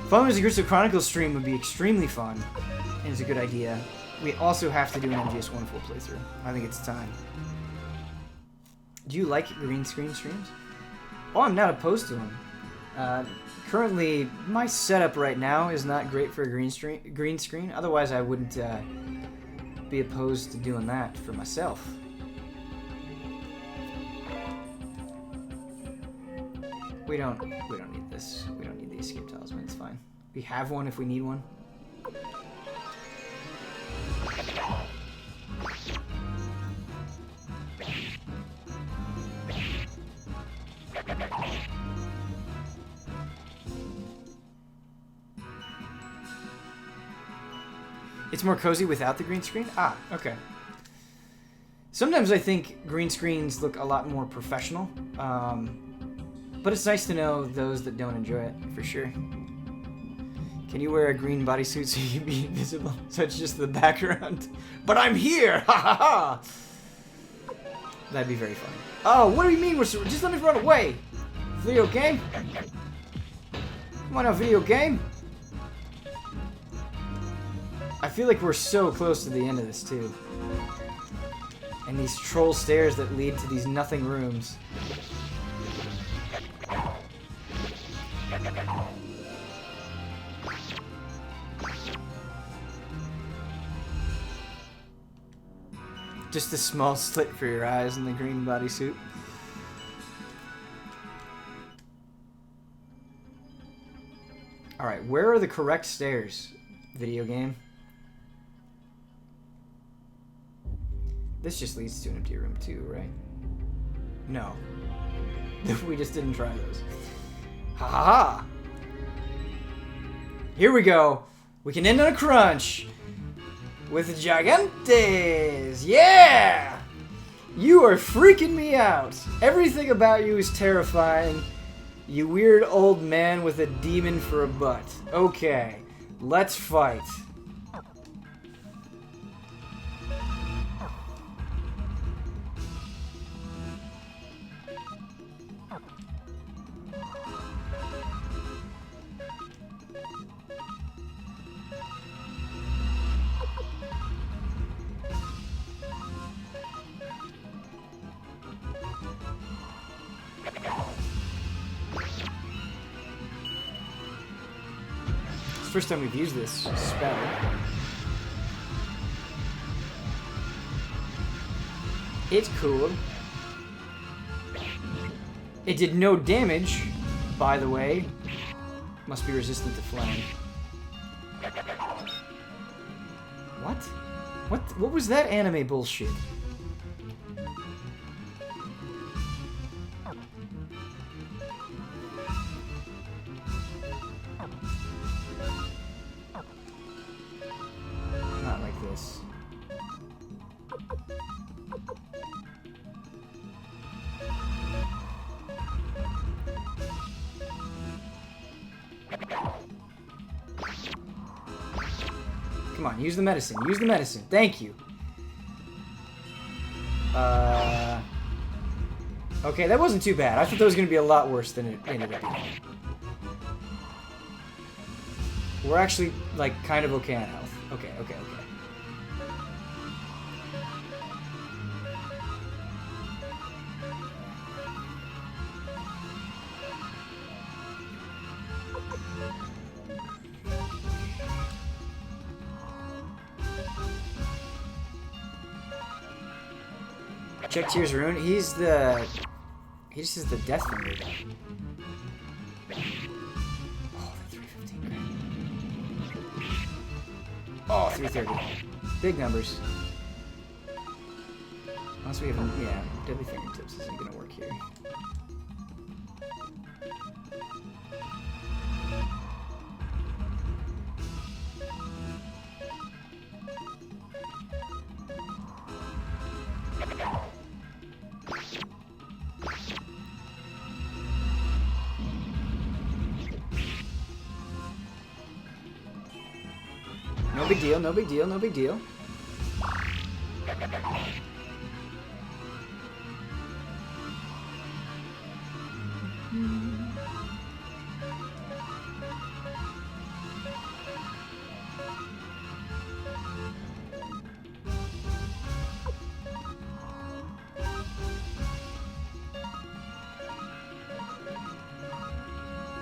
Following the Crystal Chronicles stream would be extremely fun, and it's a good idea. We also have to do an MGS1 full playthrough. I think it's time. Do you like green screen streams? Oh, I'm not opposed to them. Currently, my setup right now is not great for a green screen. Otherwise, I wouldn't be opposed to doing that for myself. We don't need this. We don't need the escape talisman. It's fine. We have one if we need one. It's more cozy without the green screen? Ah, okay. Sometimes I think green screens look a lot more professional, but it's nice to know those that don't enjoy it, for sure. Can you wear a green bodysuit so you be invisible? So it's just the background. But I'm here! Ha ha ha! That'd be very funny. Oh, what do you mean? Just let me run away! Video game? Come on now, video game! I feel like we're so close to the end of this, too. And these troll stairs that lead to these nothing rooms. Just a small slit for your eyes in the green bodysuit. Alright, where are the correct stairs, video game? This just leads to an empty room too, right? No. We just didn't try those. Ha ha ha! Here we go! We can end on a crunch! With Gigantes! Yeah! You are freaking me out! Everything about you is terrifying. You weird old man with a demon for a butt. Okay, let's fight. first time we've used this spell. It's cool. It did no damage, by the way. Must be resistant to flame. What? What was that anime bullshit? Not like this. Come on, use the medicine. Use the medicine. Thank you. Okay, that wasn't too bad. I thought that was going to be a lot worse than it ended up being. We're actually, like, kind of okay on health. Okay. Check Tears Rune. He just is the death finger. Oh, the 315. Oh, 330. Big numbers. Unless we have, yeah, Deadly Fingertips isn't gonna work here. No big deal, no big deal, no big deal.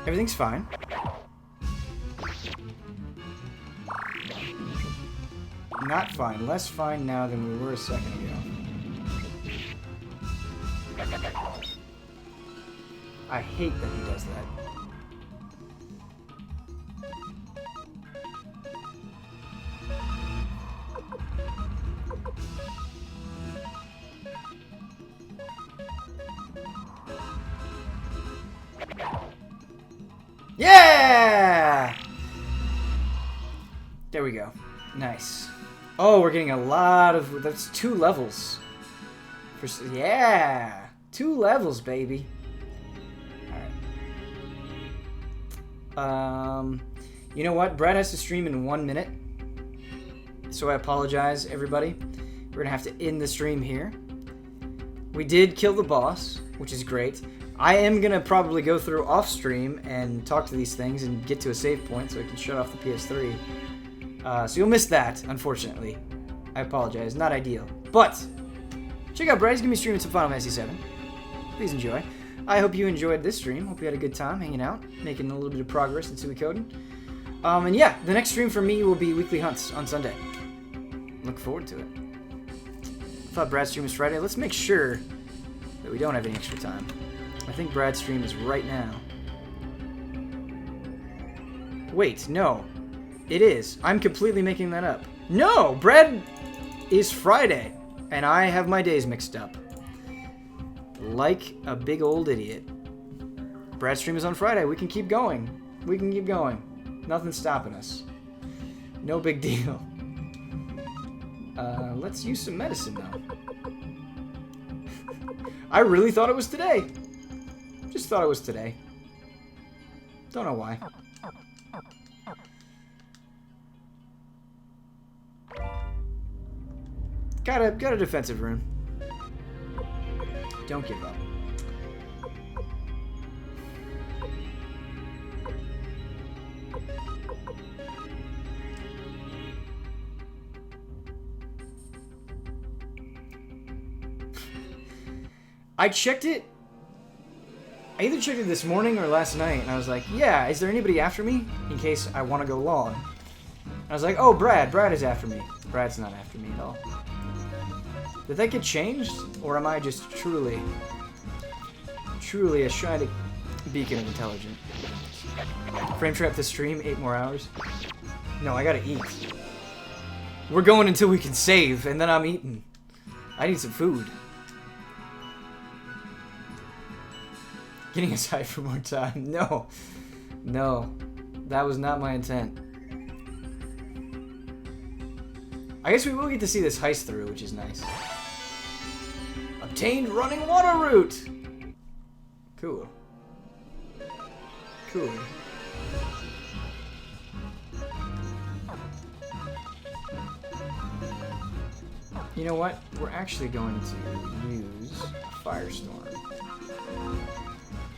Everything's fine. Not fine. Less fine now than we were a second ago. I hate that he does that. Yeah! There we go. Nice. Oh, we're getting a lot of... That's 2 levels. Yeah! 2 levels, baby. Alright. You know what? Brad has to stream in 1 minute. So I apologize, everybody. We're gonna have to end the stream here. We did kill the boss, which is great. I am gonna probably go through off-stream and talk to these things and get to a save point so I can shut off the PS3. So you'll miss that, unfortunately. I apologize. Not ideal. But, check out Brad. He's going to be streaming some Final Fantasy VII. Please enjoy. I hope you enjoyed this stream. Hope you had a good time hanging out, making a little bit of progress in Suikoden. And yeah, the next stream for me will be Weekly Hunts on Sunday. Look forward to it. I thought Brad's stream was Friday. Let's make sure that we don't have any extra time. I think Brad's stream is right now. Wait, no. It is. I'm completely making that up. No! Brad is Friday, and I have my days mixed up. Like a big old idiot. Brad's stream is on Friday. We can keep going. We can keep going. Nothing's stopping us. No big deal. Let's use some medicine, though. I really thought it was today. Just thought it was today. Don't know why. Got a defensive rune. Don't give up. I checked it, I either checked it this morning or last night, and I was like, yeah, is there anybody after me in case I want to go long? I was like, oh, Brad is after me. Brad's not after me at all. Did that get changed? Or am I just truly a shining beacon of intelligence? Frame trap the stream, 8 more hours. No, I gotta eat. We're going until we can save, and then I'm eating. I need some food. Getting aside for more time. No. No. That was not my intent. I guess we will get to see this heist through, which is nice. Obtained running water route! Cool. Cool. You know what? We're actually going to use Firestorm.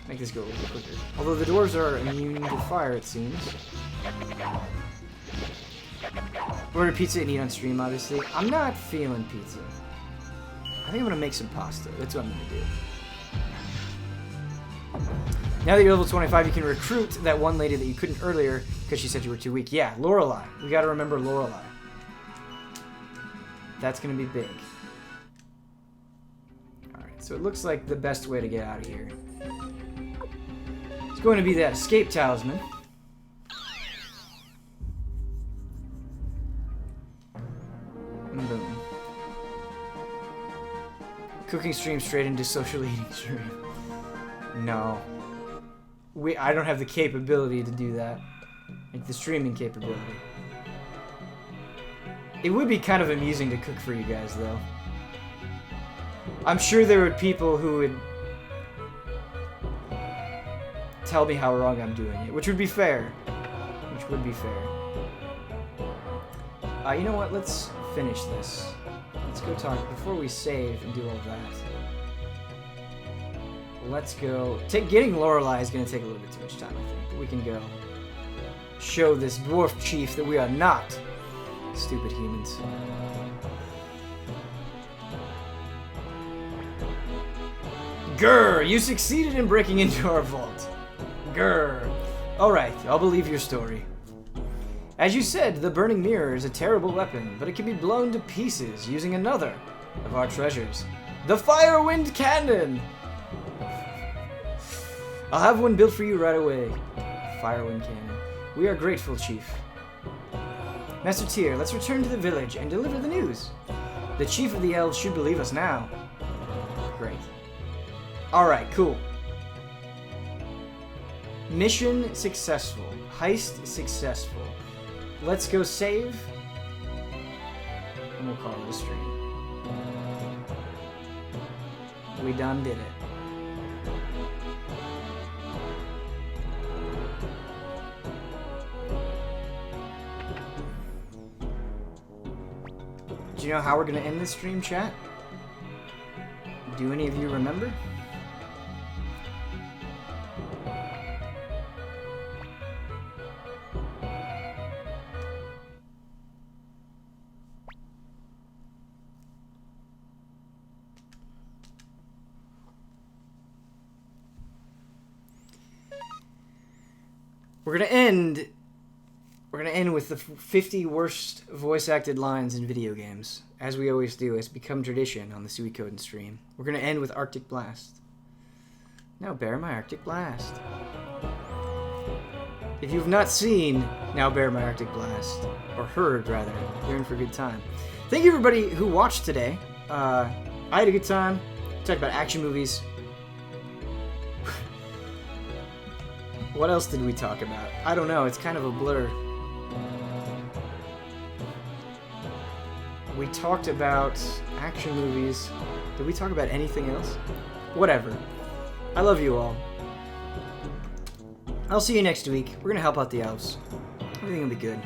Make this go a little quicker. Although the dwarves are immune to fire, it seems. Order pizza and eat on stream, obviously. I'm not feeling pizza. I think I'm gonna make some pasta. That's what I'm gonna do. Now that you're level 25, you can recruit that one lady that you couldn't earlier because she said you were too weak. Yeah, Lorelei. We gotta remember Lorelei. That's gonna be big. Alright, so it looks like the best way to get out of here is going to be that escape talisman. And boom. Cooking stream straight into social eating stream. No. I don't have the capability to do that. Like the streaming capability. It would be kind of amusing to cook for you guys, though. I'm sure there would be people who would tell me how wrong I'm doing it, which would be fair. Which would be fair. You know what? Let's finish this. Let's go talk before we save and do all that. Let's go. Getting Lorelei is going to take a little bit too much time, I think, but we can go show this dwarf chief that we are not stupid humans. Grr! You succeeded in breaking into our vault. Grr. Alright, I'll believe your story. As you said, the burning mirror is a terrible weapon, but it can be blown to pieces using another of our treasures. The Firewind Cannon! I'll have one built for you right away. Firewind Cannon. We are grateful, Chief. Master Tyr, let's return to the village and deliver the news. The Chief of the Elves should believe us now. Great. Alright, cool. Mission successful. Heist successful. Let's go save. And we'll call it a stream. We done did it. Do you know how we're going to end this stream, chat? Do any of you remember? We're going to end with the 50 worst voice-acted lines in video games. As we always do, it's become tradition on the Suikoden stream. We're going to end with Arctic Blast. Now bear my Arctic Blast. If you've not seen Now Bear My Arctic Blast, or heard, rather, you're in for a good time. Thank you, everybody who watched today. I had a good time. Talked about action movies. What else did we talk about? I don't know. It's kind of a blur. We talked about action movies. Did we talk about anything else? Whatever. I love you all. I'll see you next week. We're going to help out the elves. Everything will be good.